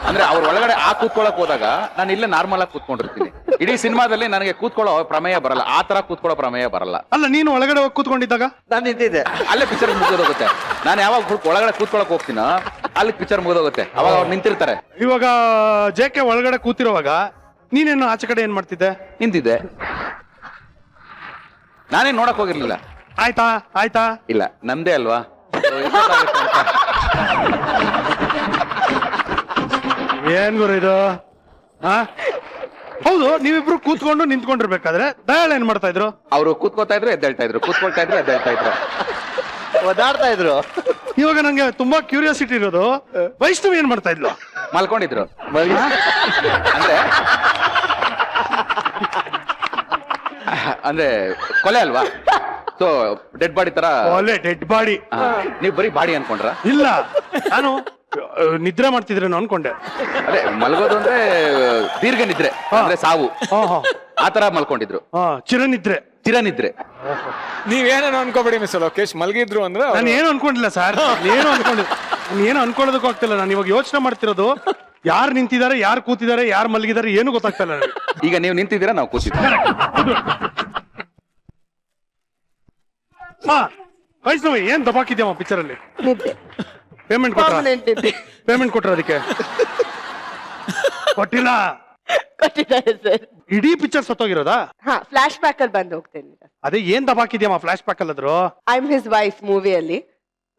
ಅಂದ್ರೆ ಅವ್ರ ಒಳಗಡೆ ಕೂತ್ಕೊಳಕ್ ಹೋದಾಗ ನಾನು ಇಲ್ಲೇ ನಾರ್ಮಲ್ ಆಗಿ ಕೂತ್ಕೊಂಡಿರ್ತೀನಿ. ಇಡೀ ಸಿನಿಮಾದಲ್ಲಿ ನನಗೆ ಕೂತ್ಕೊಳ್ಳೋ ಪ್ರಮೇಯ ಬರಲ್ಲ, ಆ ತರ ಕೂತ್ಕೊಳ್ಳೋ ಪ್ರಮೇಯ ಬರಲ್ಲ. ಅಲ್ಲ, ನೀನು ಒಳಗಡೆ ಹೋಗಿ ಕೂತ್ಕೊಂಡಿದ್ದಾಗ ನಾನ್ ನಿಂತಿದ್ದೆ. ಅಲ್ಲೇ ಪಿಕ್ಚರ್ ಮುಗಿದೋಗುತ್ತೆ. ನಾನು ಯಾವಾಗ ಒಳಗಡೆ ಕೂತ್ಕೊಳಕ್ ಹೋಗ್ತೀನೋ ಅಲ್ಲಿ ಪಿಕ್ಚರ್ ಮುಗಿದೋಗುತ್ತೆ. ಅವಾಗ ಅವ್ರು ನಿಂತಿರ್ತಾರೆ. ಇವಾಗ ಜೆಕೆ ಒಳಗಡೆ ಕೂತಿರುವಾಗ ನೀನೇನು ಆಚೆ ಕಡೆ ಏನ್ ಮಾಡ್ತಿದ್ದೆ? ನಿಂತಿದ್ದೆ. ನಾನೇನ್ ನೋಡಕ್ ಹೋಗಿರ್ಲಿಲ್ಲ. ಆಯ್ತಾ ಇಲ್ಲ, ನಮ್ದೇ ಅಲ್ವಾ. ಏನ್ ಗುರು ಇದು? ಹೌದು, ನೀವಿಬ್ರು ಕೂತ್ಕೊಂಡು ನಿಂತ್ಕೊಂಡಿರ್ಬೇಕಾದ್ರೆ ದಯಾಳ್ ಏನ್ ಮಾಡ್ತಾ ಇದ್ರು? ಅವ್ರು ಕೂತ್ಕೋತಾ ಇದ್ರು, ಎದ್ದೇಳ್ತಾ ಇದ್ರು, ಕೂತ್ಕೊಳ್ತಾ ಇದ್ರು, ಎದ್ದೇಳ್ತಾ ಇದ್ರು, ಒದಾಡ್ತಾ ಇದ್ರು. ಇವಾಗ ನಂಗೆ ತುಂಬಾ ಕ್ಯೂರಿಯಾಸಿಟಿ ಇರೋದು, ವೈಷ್ಣವಿ ಏನ್ ಮಾಡ್ತಾ ಇದ್ಲು? ಮಲ್ಕೊಂಡಿದ್ರು. ಅಂದ್ರೆ ಅಂದ್ರೆ ಕೊಲೆ ಅಲ್ವಾ, ಸೊ ಡೆಡ್ ಬಾಡಿ ತರ. Dead body. ನೀವ್ ಬರೀ ಬಾಡಿ ಅನ್ಕೊಂಡ್ರ? ಇಲ್ಲ, ನಾನು ನಿದ್ರೆ ಮಾಡ್ತಿದ್ರೇನೋ ಅನ್ಕೊಂಡೆ. ಅದೇ ಮಲ್ಗೋದು ಅಂದ್ರೆ ದೀರ್ಘ ನಿದ್ರೆ, ಅಂದ್ರೆ ಸಾವು, ಆತರ ಮಲ್ಕೊಂಡಿದ್ರು. ಚಿರನಿದ್ರೆ. ಚಿರನಿದ್ರೆ. ನೀವೇನೇನು ಅನ್ಕೋಬೇಡಿ ಮಿಸ್ ಲೋಕೇಶ್, ಮಲ್ಗಿದ್ರು ಅಂದ್ರೆ ನಾನು ಏನು ಅನ್ಕೊಂಡಿಲ್ಲ ಸರ್, ಏನು ಅನ್ಕೊಳ್ಳೋದಕ್ಕೂ ಆಗ್ತಿಲ್ಲ. ನಾನು ಇವಾಗ ಯೋಚನೆ ಮಾಡ್ತಿರೋದು, ಯಾರು ನಿಂತಿದ್ದಾರೆ, ಯಾರು ಕೂತಿದ್ದಾರೆ, ಯಾರು ಮಲಗಿದ್ದಾರೆ, ಏನು ಗೊತ್ತಾಗ್ತಾ ಇಲ್ಲ ನನಗೆ. ಈಗ ನೀವು ನಿಂತಿದ್ದೀರಾ, ನಾವು ಕೂತಿದ್ದೀವಿ. ವೈಷ್ಣವಿ, ಏನ್ ದಬಾಕಿದ್ಯಮ್ಮ ಪಿಕ್ಚರ್ ಅಲ್ಲಿ? ಪೇಮೆಂಟ್ ಕೊಟ್ರ ಅದಕ್ಕೆ? ಕೊಟ್ಟಿಲ್ಲ. ಕೊಟ್ಟಿದ್ದಾರೆ ಸರ್. ಇಡೀ ಪಿಕ್ಚರ್ ಸತ್ತೋಗಿರೋದಾ? ಫ್ಲಾಶ್ ಬ್ಯಾಕ್ ಅಲ್ಲಿ ಬಂದು ಹೋಗ್ತೇನೆ. ಅದೇ ಏನ್ ದಬಾಕಿದ್ಯಮ್ಮ ಫ್ಲಾಶ್ ಬ್ಯಾಕ್ ಅಲ್ಲಾದ್ರು? ಐ ಆಮ್ ಹಿಸ್ ವೈಫ್ ಮೂವಿಯಲ್ಲಿ.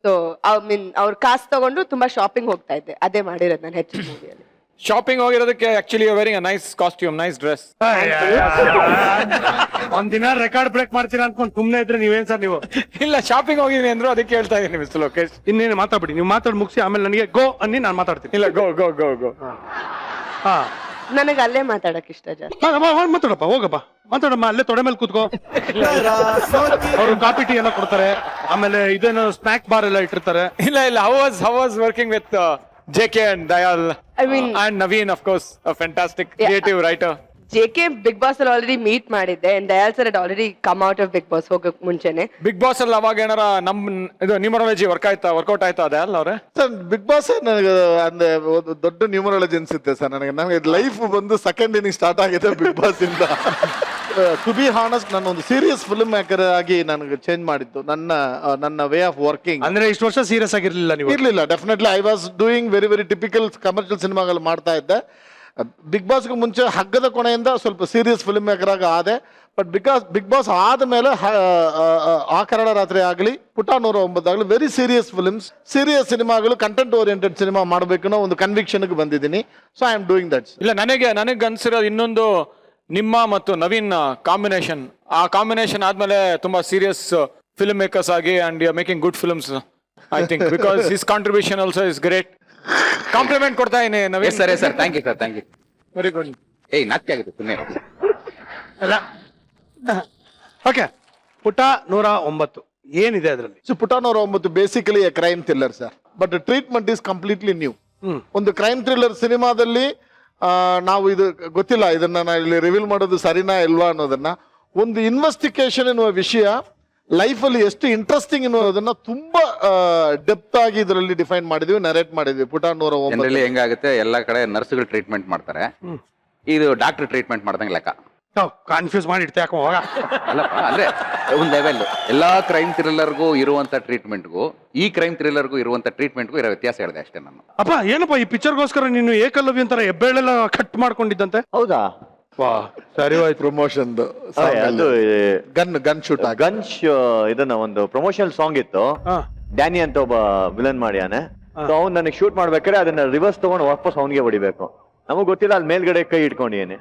ಸೊ ಅವ್ರ ಕಾಸ್ಟ್ ತಗೊಂಡು ತುಂಬಾ ಶಾಪಿಂಗ್ ಹೋಗ್ತಾ ಇದ್ದೆ, ಅದೇ ಮಾಡಿರೋದು ನಾನು ಹೆಚ್ಚು ಮೂವಿಯಲ್ಲಿ. ಶಾಪಿಂಗ್ ಹೋಗಿರೋದಕ್ಕೆ actually wearing a nice costume, nice dress. ಒಂದಿನ ರೆಕಾರ್ಡ್ ಬ್ರೇಕ್ ಮಾಡ್ತೀರಾ ಅನ್ಕೊಂಡು ಸುಮ್ನೆ ಇದ್ರೆ ನೀವೇನ್ ಸರ್ ನೀವು? ಇಲ್ಲ, ಶಾಪಿಂಗ್ ಹೋಗಿದ್ದೀನಿ ಅಂದ್ರು ಅದಕ್ಕೆ ಹೇಳ್ತಾ ಇದೀನಿ ಮಿಸ್ ಲೋಕೇಶ್. ಇನ್ನೇನು ಮಾತಾಡ್ಬಿಡಿ, ನೀವು ಮಾತಾಡಿ ಮುಗಿಸಿ ಆಮೇಲೆ ನನಗೆ ಗೋ ಅನ್ನಿ ನಾನು ಮಾತಾಡ್ತೀನಿ. ಇಲ್ಲ, ಗೋ ಗೋ ಗೋ ಗೋ. ನನಗೆ ಅಲ್ಲೇ ಮಾತಾಡಕ್ ಇಷ್ಟ ಜಾಸ್ತಿ. ಮಾತಾಡಪ್ಪ, ಹೋಗಪ್ಪ, ಮಾತಾಡಮ್ಮ, ಅಲ್ಲೇ ತೊಡೆ ಮೇಲೆ ಕೂತ್ಕೋ. ಅವರು ಕಾಫಿ ಟೀ ಎಲ್ಲ ಕೊಡ್ತಾರೆ, ಆಮೇಲೆ ಇದೇನು ಸ್ನಾಕ್ ಬಾರ್ ಎಲ್ಲ ಇಟ್ಟಿರ್ತಾರೆ. ಇಲ್ಲ, how was working with JK and Dayal, and Naveen, of course, a fantastic creative writer. JK Bigg Boss ಅಲ್ಲಿ ಆಲ್ರೆಡಿ ಮೀಟ್ ಮಾಡಿದ್ದೆ, and Dayal sir had already come out of Bigg Boss ಹೋಗಕ್ ಮುಂಚೆನೆ. Big Boss ಅಲ್ಲಿ ಅವಾಗ ಏನಾರ ಇದು numerology workout ಆಯ್ತಾ ದಯಾಲ್ ಅವ್ರೆ? ಸರ್, ಬಿಗ್ ಬಾಸ್ ನನಗೆ ಅಂದ್ರೆ ಒಂದು ದೊಡ್ಡ ನ್ಯೂಮರಾಲಜಿ ಅನ್ಸುತ್ತೆ ಸರ್ ನನಗೆ ಲೈಫ್ ಬಂದು ಸೆಕೆಂಡ್ ಇನ್ನಿಂಗ್ ಸ್ಟಾರ್ಟ್ ಆಗಿದೆ ಬಿಗ್ ಬಾಸ್ ಇಂದ. ಟು ಬಿ ಹಾನೆಸ್ಟ್, ನಾನು ಒಂದು ಸೀರಿಯಸ್ ಫಿಲ್ಮ್ ಮೇಕರ್ ಆಗಿ ನನಗೆ ಚೇಂಜ್ ಮಾಡಿದ್ದು ನನ್ನ ವೇ ಆಫ್ ವರ್ಕಿಂಗ್. ಅಂದ್ರೆ ಇಷ್ಟು ವರ್ಷ ಸೀರಿಯಸ್ ಆಗಿರ್ಲಿಲ್ಲ ನೀವು? ಇರ್ಲಿಲ್ಲ, definitely I was doing very typical commercial ಸಿನಿಮಾಗಳು ಮಾಡ್ತಾ ಇದ್ದೆ. ಬಿಗ್ ಬಾಸ್ಗೆ ಮುಂಚೆ ಹಗ್ಗದ ಕೊನೆಯಿಂದ ಸ್ವಲ್ಪ ಸೀರಿಯಸ್ ಫಿಲ್ಮ್ ಮೇಕರ್ ಆಗಿ ಆದೆ. ಬಟ್ ಬಿಗ್ ಬಾಸ್ ಆದ್ಮೇಲೆ ಆ ಕನ್ನಡ ರಾತ್ರಿ ಆಗಲಿ, ಪುಟ 109 ಆಗಲಿ, ವೆರಿ ಸೀರಿಯಸ್ ಫಿಲ್ಮ್ಸ್, ಸೀರಿಯಸ್ ಸಿನಿಮಾಗಳು, ಕಂಟೆಂಟ್ ಓರಿಯೆಂಟೆಡ್ ಸಿನಿಮಾ ಮಾಡಬೇಕು ಅನ್ನೋ ಒಂದು ಕನ್ವಿಕ್ಷನ್ಗೆ ಬಂದಿದ್ದೀನಿ. So I am doing that. ಇಲ್ಲ, ನನಗೆ ಅನ್ಸಿರೋದು ಇನ್ನೊಂದು ನಿಮ್ಮ ಮತ್ತು ನವೀನ್ ಕಾಂಬಿನೇಷನ್. ಆ ಕಾಂಬಿನೇಷನ್ ಆದ್ಮೇಲೆ ತುಂಬಾ ಸೀರಿಯಸ್ ಫಿಲ್ಮ್ ಮೇಕರ್ಸ್ ಆಗಿ and you are making good films I think, because his contribution also is great. Compliment ಕೊಡ್ತಾ ಇದೀನಿ Naveen. Sir thank you sir, thank you. Very good. ನಾಚಿಕೆ ಆಗುತ್ತೆ ಸುಮ್ಮನೆ. ಅಲ್ಲ, ಓಕೆ. ಪುಟ 109 ಏನಿದೆ ಅದರಲ್ಲಿ? ಸೊ ಪುಟ 109 basically A crime thriller sir, but treatment is completely new. ಒಂದು ಕ್ರೈಮ್ ಥ್ರಿಲ್ಲರ್ ಸಿನಿಮಾದಲ್ಲಿ ನಾವು ಇದು ಗೊತ್ತಿಲ್ಲ, ಇದನ್ನ ನಾನು ಇಲ್ಲಿ ರಿವೀಲ್ ಮಾಡೋದು ಸರಿನಾ ಇಲ್ವಾ ಅನ್ನೋದನ್ನ, ಒಂದು ಇನ್ವೆಸ್ಟಿಗೇಷನ್ ಎನ್ನುವ ವಿಷಯ ಲೈಫಲ್ಲಿ ಎಷ್ಟು ಇಂಟ್ರೆಸ್ಟಿಂಗ್ ಅನ್ನೋದನ್ನ ತುಂಬಾ ಡೆಪ್ತ್ ಆಗಿ ಇದರಲ್ಲಿ ಡಿಫೈನ್ ಮಾಡಿದ್ವಿ, ನರೇಟ್ ಮಾಡಿದ್ವಿ. ಪುಟ 109 ಹೆಂಗಾಗುತ್ತೆ, ಎಲ್ಲಾ ಕಡೆ ನರ್ಸ್ಗಳು ಟ್ರೀಟ್ಮೆಂಟ್ ಮಾಡ್ತಾರೆ, ಇದು ಡಾಕ್ಟರ್ ಟ್ರೀಟ್ಮೆಂಟ್ ಮಾಡ್ದಂಗೆ ಲೆಕ್ಕ. ಕನ್ಫ್ಯೂಸ್ ಮಾಡಿ ಇಡ್ತಾ ಯಾಕೋ ಹೋಗ. ಅಲ್ಲಪ್ಪ, ಅಂದ್ರೆ ಒಂದ್ ಲೆವೆಲ್ ಎಲ್ಲಾ ಕ್ರೈಮ್ ಥ್ರಿಲ್ಲರ್ಗೂ ಇರುವಂತ ಟ್ರೀಟ್ಮೆಂಟ್ಗೂ ಈ ಕ್ರೈಮ್ ಥ್ರಿಲ್ಲರ್ಗೂ ಇರುವಂತ ಟ್ರೀಟ್ಮೆಂಟ್ಗೂ ಇರೋ ವ್ಯತ್ಯಾಸ ಹೇಳಿದೆ ಅಷ್ಟೇ ನಾನು. ಅಪ್ಪ, ಏನಪ್ಪ ಈ ಪಿಕ್ಚರ್ಗೋಸ್ಕರ ನೀನು ಏಕಲವ್ಯ ಅಂತಾರ ಹೆಬ್ಬೆಳೆಲ್ಲ ಕಟ್ ಮಾಡ್ಕೊಂಡಿದ್ದಂತೆ? ಹೌದಾ? ವಾ, ಸರಿ ಹೋಯ್ತು. ಪ್ರಮೋಷನ್ ಗನ್ ಶೂಟ್ ಇದನ್ನ ಒಂದು ಪ್ರಮೋಷನಲ್ ಸಾಂಗ್ ಇತ್ತು, ಡ್ಯಾನಿ ಅಂತ ಒಬ್ಬ ವಿಲನ್ ಮಾಡ್ಯಾನೆ. ಅವ್ನು ನನಗೆ ಶೂಟ್ ಮಾಡ್ಬೇಕಾದ್ರೆ ಅದನ್ನ ರಿವರ್ಸ್ ತಗೊಂಡು ವಾಪಸ್ ಅವನಿಗೆ ಹೊಡಿಬೇಕು. ನಮಗ್ ಗೊತ್ತಿಲ್ಲ, ಅಲ್ಲಿ ಮೇಲ್ಗಡೆ ಕೈ ಇಟ್ಕೊಂಡಿಯೇನೆ.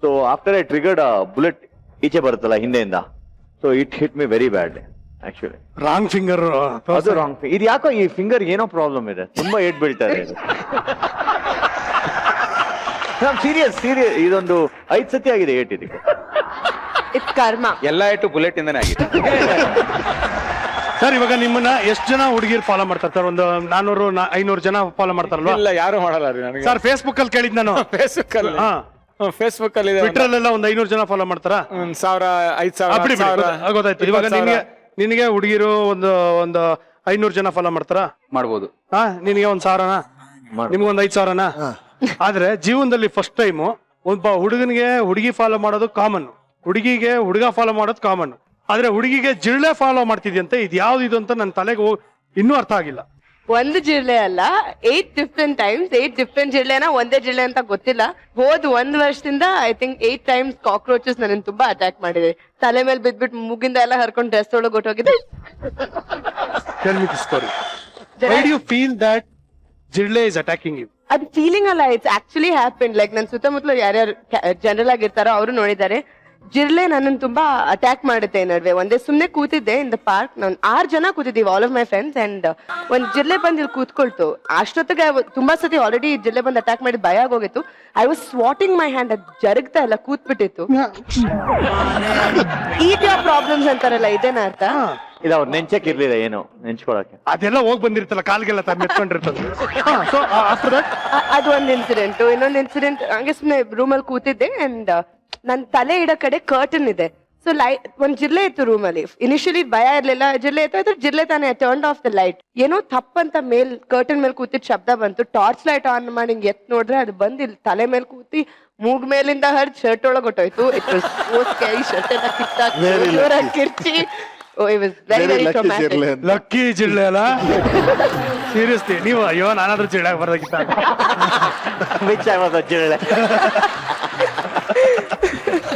So after I triggered bullet ಈಚೆ ಬರುತ್ತಲ್ಲ ಹಿಂದೆಯಿಂದ, so it hit me very bad actually. Wrong finger. ಅದು ರಾಂಗ್ ಫಿಂಗರ್. ಇದು ಯಾಕೋ ಈ ಫಿಂಗರ್ ಏನೋ ಪ್ರಾಬ್ಲಮ್ ಇದೆ, ತುಂಬಾ ಏಟ್ ಬೀಳ್ತಾ ಇದೆ. ಸೀರಿಯಸ್ ಇದೊಂದು 5 ಸತಿ ಆಗಿದೆ ಏಟ್ ಇದಕ್ಕೆ. ಇಟ್ಸ್ ಕರ್ಮ. ಎಲ್ಲ ಏಟು ಬುಲೆಟ್ ಇಂದಾನೆ ಆಗಿದೆ. ಸರ್, ಇವಾಗ ನಿಮ್ಮನ್ನ ಎಷ್ಟು ಜನ ಹುಡುಗಿರು ಫಾಲೋ ಮಾಡ್ತಾರೆ ಸರ್? ಒಂದು 400-500 ಜನ ಫಾಲೋ ಮಾಡ್ತಾರಲ್ವಾ? ಇಲ್ಲ, ಯಾರು ಮಾಡಲ್ಲ ರೀ ನನಗೆ. ಸರ್, ಫೇಸ್ಬುಕ್ ಅಲ್ಲಿ ಕೇಳಿದ್ ನಾನು. ಫೇಸ್ಬುಕ್ ಅಲ್ಲಿ ಫೇಸ್ಬುಕ್ ಅಲ್ಲಿ ಇದೆ. ಟ್ವಿಟರ್ ಅಲ್ಲೆಲ್ಲ ಒಂದ್ 500 ಜನ ಫಾಲೋ ಮಾಡ್ತಾರಾ? 1000 5000 ಬಿಡಿ, ಬಿಡಿ, 10,000, ಗೊತ್ತಾಯ್ತು. ಇವಾಗ 20,000. ನಿನಗೆ ಹುಡುಗಿರು ಒಂದು 500 ಜನ ಫಾಲೋ ಮಾಡ್ತಾರಾ? ಮಾಡ್ಬೋದು. ಹಾ, ನಿನಗೆ 1,000ನಾ? ನಿಮ್ಗೊಂದ್ 5,000ನಾ? ಆದ್ರೆ ಜೀವನದಲ್ಲಿ ಫಸ್ಟ್ ಟೈಮ್ ಒಬ್ಬ ಹುಡುಗನಿಗೆ ಹುಡುಗಿ ಫಾಲೋ ಮಾಡೋದು ಕಾಮನ್, ಹುಡುಗಿಗೆ ಹುಡುಗ ಫಾಲೋ ಮಾಡೋದು ಕಾಮನ್. ಆದ್ರೆ ಹುಡುಗಿಗೆ ಜಿರಳೆ ಫಾಲೋ ಮಾಡ್ತಿದ್ಯಂತೆ. ಇದು ಯಾವ್ದು ಇದು ಅಂತ ನನ್ನ ತಲೆಗೆ ಇನ್ನೂ ಅರ್ಥ ಆಗಿಲ್ಲ. ಒಂದು ಜಿರಳೆ ಅಲ್ಲ, 8 ಡಿಫ್ರೆಂಟ್ ಟೈಮ್ಸ್, 8 ಡಿಫ್ರೆಂಟ್ ಜಿರಳೆನ ಒಂದೇ ಜಿರಳೆ ಅಂತ ಗೊತ್ತಿಲ್ಲ. ಹೋದ್ 1 ವರ್ಷದಿಂದ ಐ ಥಿಂಕ್ 8 ಟೈಮ್ಸ್ ಕಾಕ್ರೋಚಸ್ ನನ್ನ ತುಂಬಾ ಅಟ್ಯಾಕ್ ಮಾಡಿದೆ. ತಲೆ ಮೇಲೆ ಬಿದ್ಬಿಟ್ಟು ಮುಗಿಂದ ಎಲ್ಲ ಹರ್ಕೊಂಡು ಡ್ರೆಸ್ ಒಳಗೆ ಹೊಟ್ಟೋಗಿದೆ. Tell me the story. Why do you feel that ಜಿರಳೆ is attacking you? ಅದು ಫೀಲಿಂಗ್ ಅಲ್ಲ, ಇಟ್ಸ್ ಆಕ್ಚುಲಿ ಹ್ಯಾಪನ್. ಲೈಕ್ ನನ್ನ ಸುತ್ತಮುತ್ತಲು ಯಾರ್ಯಾರು ಜನರಲ್ ಆಗಿರ್ತಾರೋ ಅವರು ನೋಡಿದ್ದಾರೆ. ಜಿರಳೆ ನನ್ನನ್ನು ತುಂಬಾ ಅಟ್ಯಾಕ್ ಮಾಡುತ್ತೆ. ನಡುವೆ ಒಂದೇ ಸುಮ್ನೆ ಕೂತಿದ್ದೆ ಇನ್ ದ ಪಾರ್ಕ್, ನಾನು 6 ಜನ ಕೂತಿದ್ದೀವಿ, all of my friends, and ಒಂದ್ ಜಿರಳೆ ಬಂದು ಇಲ್ಲಿ ಕೂತ್ಕೊಳ್ತು. ಅಷ್ಟೊತ್ತಿಗೆ ತುಂಬಾ ಸತಿ ಆಲ್ರೆಡಿ ಜಿರಳೆ ಬಂದು ಅಟ್ಯಾಕ್ ಮಾಡಿ ಭಯ ಆಗೋಗಿತ್ತು. ಐ ವಾಸ್ ಸ್ವಾಟಿಂಗ್ ಮೈ ಹ್ಯಾಂಡ್, ಅದು ಜರುಗ್ತಾ ಇಲ್ಲ, ಕೂತ್ಬಿಟ್ಟಿತ್ತು. ಈಗ ಪ್ರಾಬ್ಲಮ್ಸ್ ಅಂತಾರಲ್ಲ, ಇದೇನ ಅರ್ಥ? ಇಲ್ಲ, ಅವ್ರು ನೆಂಚಕ್ ಇರ್ಲಿಲ್ಲ, ಏನು ನೆಂಚ್ಕೊಳಕ್ಕೆ. ಅದೆಲ್ಲ ಹೋಗ್ ಬಂದಿರ್ತಲ್ಲ, ಕಾಲ್ಗೆಲ್ಲ ಮೆತ್ಕೊಂಡಿರ್ತದೆ. ಅದು ಒಂದ್ ಇನ್ಸಿಡೆಂಟ್. ಇನ್ನೊಂದ್ ಇನ್ಸಿಡೆಂಟ್, ಹಂಗೆ ಸುಮ್ನೆ ರೂಮಲ್ಲಿ ಕೂತಿದ್ದೆ ಅಂಡ್ ನನ್ ತಲೆ ಇಡೋ ಕಡೆ ಕರ್ಟನ್ ಇದೆ. ಸೊ ಲೈಟ್ ಒಂದ್ ಜಿರ್ಲೆ ಇತ್ತು ರೂಮಲ್ಲಿ. ಇನಿಷಿಯಲಿ ಭಯ ಇರ್ಲಿಲ್ಲ, ಜಿರ್ಲೆ ಇತ್ತು, ಜಿರ್ಲೆ ತಾನೇ ಟರ್ನ್ ಆಫ್ ದ ಲೈಟ್. ಏನೋ ತಪ್ಪಂತ ಮೇಲ್ ಕರ್ಟನ್ ಮೇಲೆ ಕೂತಿದ್ ಶಬ್ದ ಬಂತು. ಟಾರ್ಚ್ ಲೈಟ್ ಆನ್ ಮಾಡಿ ಹಿಂಗ್ ಎತ್ ನೋಡ್ರೆ ಅದು ಬಂದ್ ಇಲ್ಲಿ ತಲೆ ಮೇಲೆ ಕೂತಿ ಮೂಗ್ ಮೇಲಿಂದ ಹರ್ದ್ ಶರ್ಟ್ ಒಳಗ್ ಹೊಟ್ಟೋಯ್ತು. It was so scary. Shirt ಎಲ್ಲ ಕಿರ್ಚಿ. Oh, it was very, very traumatic. Lucky ಜಿರಳೆ ಅಲ್ಲ, ಸೀರಿಯಸ್ಲಿ. ನೀವು ಅಯ್ಯೋ ನಾನಾದ್ರೂ ಜಿರಳೆ ಬರೋದಕ್ಕಿಂತ ಜಿರಳೆ.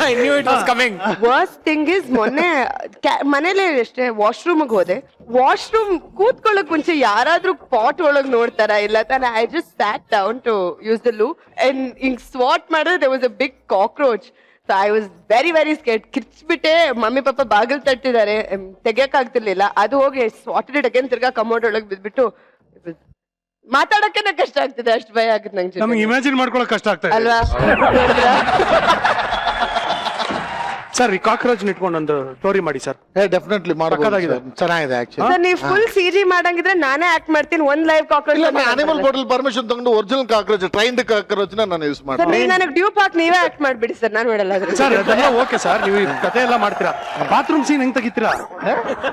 I knew it was coming. Worst thing is, ಮೊನ್ನೆ ಮನೇಲೆ ಅಷ್ಟೇ ವಾಶ್ರೂಮ್ಗೆ ಹೋದೆ. ವಾಶ್ರೂಮ್ ಕೂತ್ಕೊಳ್ಳೋಕ್ ಮುಂಚೆ ಯಾರಾದ್ರೂ ಪಾಟ್ ಒಳಗ್ ನೋಡ್ತಾರ? ಇಲ್ಲ ತಾನೆ. I just sat down to use the loo and ಹಿಂಗ್ ಸ್ವಾಟ್ ಮಾಡಿದ್ರೆ there was a big cockroach. So I was very, very scared. ಕಿರ್ಚ್ಬಿಟ್ಟೆ. ಮಮ್ಮಿ ಪಾಪ ಬಾಗಿಲು ತಟ್ಟಿದ್ದಾರೆ, ತೆಗಿಯಕ್ ಆಗ್ತಿರ್ಲಿಲ್ಲ. ಅದು ಹೋಗಿ ಸ್ವಾಟೆಡ್ ಇಟ್ ಅಗೇನ್, ತಿರ್ಗಾ ಕಮೋಡ್ ಒಳಗ್ ಬಿದ್ಬಿಟ್ಟು ಮಾತಾಡಕ್ಕೆ ಕಷ್ಟ ಆಗ್ತಿದೆ, ಅಷ್ಟು ಭಯ ಆಗುತ್ತೆ ನಂಗೆ. ನಮ್ಗೆ ಇಮ್ಯಾಜಿನ್ ಮಾಡ್ಕೊಳಕ್ ಕಷ್ಟ ಆಗ್ತದೆ ಅಲ್ವಾ? ಸರ್. ಈ ಕಾಕ್ರೋಚ್ ಇಟ್ಕೊಂಡು ಒಂದು ಸ್ಟೋರಿ ಮಾಡಿ ಸರ್. ಡೆಫಿನೆಟ್ಲಿ ಮಾಡಬೇಕಾಗಿದೆ, ಚೆನ್ನಾಗಿದೆ ಆಕ್ಚುಲಿ. ಸರ್, ನೀವು ಫುಲ್ ಸಿಜಿ ಮಾಡಂಗಿದ್ರೆ ನಾನೇ ಆಕ್ಟ್ ಮಾಡ್ತೀನಿ. ಒಂದ್ live cockroach. Animal hotel permission ತಗೊಂಡು ಒರಿಜಿನಲ್ ಕಾಕ್ರೋಚ್, ಟ್ರೈನ್ಡ್ ಕಾಕ್ರೋಚ್ ನಾನು ಯೂಸ್ ಸರ್, ಮಾಡ್ತೀನಿ. ನೀವು ನನಗೆ ಡ್ಯೂಪ್ ಹಾಕಿ ನೀವೇ ಆಕ್ಟ್ ಮಾಡ್ಬಿಡಿ ಸರ್, ನಾನು ಹೇಳಲ್ಲ. ಸರ್ ಅದೆಲ್ಲ ಓಕೆ ಸರ್, ನೀವು ಈ ಕತೆ ಎಲ್ಲ ಮಾಡ್ತೀರಾ. ಬಾತ್ರೂಮ್ ಸೀನ್ ಹೆಂಗ್ ತೆಗಿತೀರಾ?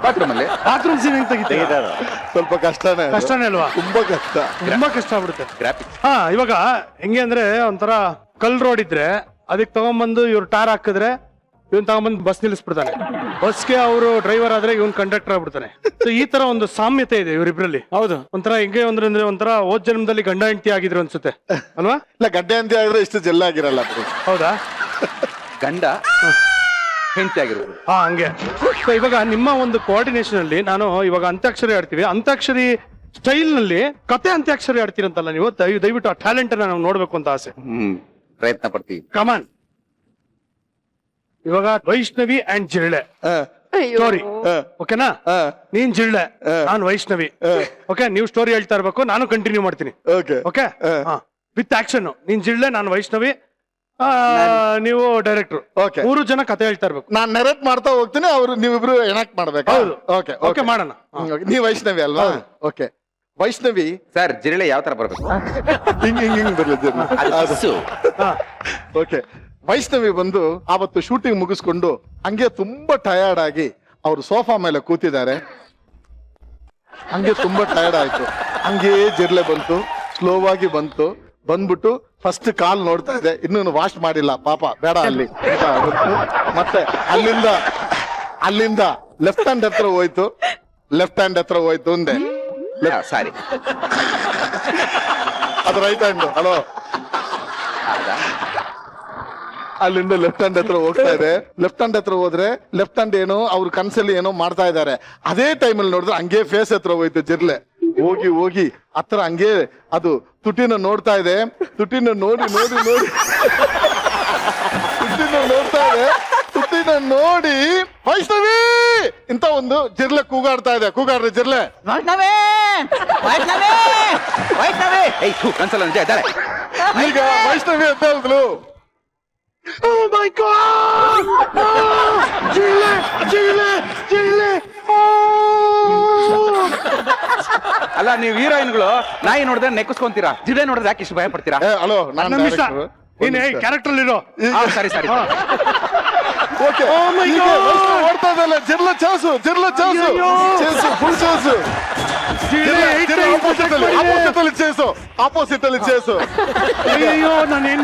ಬಾತ್ರೂಮ್ ಅಲ್ಲಿ ಬಾತ್ರೂಮ್ ಸೀನ್ ಹೆಂಗ್ ತೆಗಿತೀರಾ? ಸ್ವಲ್ಪ ಕಷ್ಟನೇ ಅದು. ಕಷ್ಟನೇ ಅಲ್ವಾ? ತುಂಬಾ ಕಷ್ಟ, ತುಂಬಾ ಕಷ್ಟ ಆಗ್ಬಿಡುತ್ತೆ. ಗ್ರಾಫಿಕ್ಸ್. ಹಾ, ಇವಾಗ ಹೆಂಗೆ ಅಂದ್ರೆ ಒಂಥರ ಕಲ್ ರೋಡ್ ಇದ್ರೆ ಅದಕ್ಕೆ ತಗೊಂಡ್ಬಂದು ಇವ್ರು ಟಾರ್ ಹಾಕಿದ್ರೆ ಇವನ್ ತಗೊಂಡ್ಬಂದು ಬಸ್ ನಿಲ್ಲಿಸ್ಬಿಡ್ತಾನೆ. ಬಸ್ಗೆ ಅವರು ಡ್ರೈವರ್ ಆದ್ರೆ ಇವನ್ ಕಂಡಕ್ಟರ್ ಆಗ್ಬಿಡ್ತಾನೆ. ಸೊ ಈ ತರ ಒಂದು ಸಾಮ್ಯತೆ ಇದೆ ಇವರಿಬ್ರಲ್ಲಿ. ಹೌದು. ಒಂಥರ ಹೆಂಗೆ ಅಂದ್ರೆ ಒಂಥರ ಹೋದ್ ಜನ್ಮದಲ್ಲಿ ಗಂಡ ಹೆಂಡತಿ ಆಗಿದ್ರು ಅನ್ಸುತ್ತೆ ಅಲ್ವಾ? ಇಲ್ಲ, ಗಡ್ಡೆ ಅಂತ ಹೇಳಿದ್ರೆ ಇಷ್ಟು ಜೆಲ್ಲ ಆಗಿರಲ್ಲ. ಹೌದಾ? ಗಂಡ ಹೆಂಡತಿ ಆಗಿರ್ಬೋದು. ಹಾ, ಹಂಗೆ. ಸೊ ಇವಾಗ ನಿಮ್ಮ ಒಂದು ಕೋಆರ್ಡಿನೇಷನ್ ಅಲ್ಲಿ ನಾನು ಇವಾಗ ಅಂತ್ಯಾಕ್ಷರಿ ಆಡ್ತೀವಿ. ಅಂತ್ಯಾಕ್ಷರಿ ಸ್ಟೈಲ್ ನಲ್ಲಿ ಕತೆ ಅಂತ್ಯಾಕ್ಷರಿ ಆಡ್ತೀರಂತಲ್ಲ ನೀವು. ದಯವಿಟ್ಟು ಆ ಟ್ಯಾಲೆಂಟ್ ನಾವು ನೋಡ್ಬೇಕು ಅಂತ ಆಸೆ. ಪ್ರಯತ್ನ ಪಡ್ತೀವಿ. ಕಮಾನ್. ಇವಾಗ ವೈಷ್ಣವಿ ಅಂಡ್ ಜಿರಳೆ ಸ್ಟೋರಿ, ಓಕೆನಾ? ನೀನ್ ಜಿರಳೆ, ನಾನ್ ವೈಷ್ಣವಿ. ಓಕೆ, ನೀವು ಸ್ಟೋರಿ ಹೇಳ್ತಾ ಇರ್ಬೇಕು, ನಾನು ಕಂಟಿನ್ಯೂ ಮಾಡ್ತೀನಿ. Okay, with action. ನೀನ್ ಜಿರಳೆ, ನಾನು ವೈಷ್ಣವಿ, ನೀವು ಡೈರೆಕ್ಟರ್. Okay. 3 ಜನ ಕತೆ ಹೇಳ್ತಾ ಇರ್ಬೇಕು. ನಾನ್ ನೆರೇಟ್ ಮಾಡ್ತಾ ಹೋಗ್ತೀನಿ, ಅವ್ರು ನೀವಿಬ್ರು ಎನಾಕ್ಟ್ ಮಾಡ್ಬೇಕು. ಹೌದು. ಓಕೆ ಓಕೆ, ಮಾಡೋಣ. ನೀವ್ ವೈಷ್ಣವಿ ಅಲ್ವಾ? ಓಕೆ, ವೈಷ್ಣವಿ ಸರ್, ಜಿರಳೆ ಯಾವ ತರ ಬರ್ಬೇಕು? ಹಿಂಗ್ ಬರ್ಲಿದ್ದೀರಿ. ಓಕೆ, ವೈಷ್ಣವಿ ಬಂದು ಅವತ್ತು ಶೂಟಿಂಗ್ ಮುಗಿಸ್ಕೊಂಡು ಹಂಗೆ ತುಂಬಾ ಟಯರ್ಡ್ ಆಗಿ ಅವ್ರು ಸೋಫಾ ಮೇಲೆ ಕೂತಿದ್ದಾರೆ. ಹಂಗೆ ತುಂಬಾ ಟಯರ್ಡ್ ಆಯ್ತು. ಹಂಗೆ ಜಿರ್ಲೆ ಬಂತು, ಸ್ಲೋ ಆಗಿ ಬಂತು. ಬಂದ್ಬಿಟ್ಟು ಫಸ್ಟ್ ಕಾಲ್ ನೋಡ್ತಾ ಇದೆ, ಇನ್ನೂ ವಾಶ್ ಮಾಡಿಲ್ಲ ಪಾಪ, ಬೇಡ ಅಲ್ಲಿ. ಮತ್ತೆ ಅಲ್ಲಿಂದ ಲೆಫ್ಟ್ ಹ್ಯಾಂಡ್ ಹತ್ರ ಹೋಯ್ತು. ಒಂದೇ ಸಾರಿ, ಅದು ರೈಟ್ ಹ್ಯಾಂಡ್. ಹಲೋ, ಅಲ್ಲಿಂದ ಲೆಫ್ಟ್ ಹ್ಯಾಂಡ್ ಹತ್ರ ಹೋಗ್ತಾ ಇದೆ. ಲೆಫ್ಟ್ ಹ್ಯಾಂಡ್ ಹತ್ರ ಹೋದ್ರೆ ಲೆಫ್ಟ್ ಹ್ಯಾಂಡ್ ಏನೋ ಅವ್ರ ಕನ್ಸಲ್ಲಿ ಏನೋ ಮಾಡ್ತಾ ಇದ್ದಾರೆ. ಅದೇ ಟೈಮಲ್ಲಿ ನೋಡಿದ್ರೆ ಹಂಗೆ ಫೇಸ್ ಹತ್ರ ಹೋಯ್ತು ಜಿರ್ಲೆ. ಹೋಗಿ ಹತ್ರ ಹಂಗೆ ಅದು ತುಟಿನ ನೋಡ್ತಾ ಇದೆ. ತುಟಿನ ನೋಡಿ ತುಟಿನ ನೋಡಿ ವೈಷ್ಣವಿ ಇಂತ ಒಂದು ಜಿರ್ಲೆ ಕೂಗಾಡ್ತಾ ಇದೆ. ಕೂಗಾಡ್ರಿ ಜಿರ್ಲೆ. ಈಗ ವೈಷ್ಣವಿ ಅಂತ ಹೇಳಿದ್ಲು. Oh my God! ಜಿರ್ಲೆ. ಅಲ್ಲ, ನೀವು ಹೀರೋಯಿನ್ಗಳು ನಾಯಿ ನೋಡಿದ್ರೆ ನೆಕ್ಕಿಸ್ಕೊಂತೀರಾ, ಜಿರಳೆ ನೋಡಿದ್ರೆ ಯಾಕೆ ಇಷ್ಟು ಭಯ ಪಡ್ತೀರಾ? ಹಲೋ, ನಾನು ನೀನ್ ಕ್ಯಾರೆಕ್ಟರ್ ಇರೋ. ಸರಿ ಸರಿ ಓಕೆ Oh my ಈಗ God! ವೈಷ್ಣವ್ ಓಡ್ತಾ ಇದಲ್ಲ, ಜಿರ್ಲ ಚಾಸು ಫುಲ್ ಚಾಸು. ಆಪೋಸಿಟ್ ಅಲ್ಲಿ ಚೇಸು. ಅಯ್ಯೋ ನಾನು ಏನ್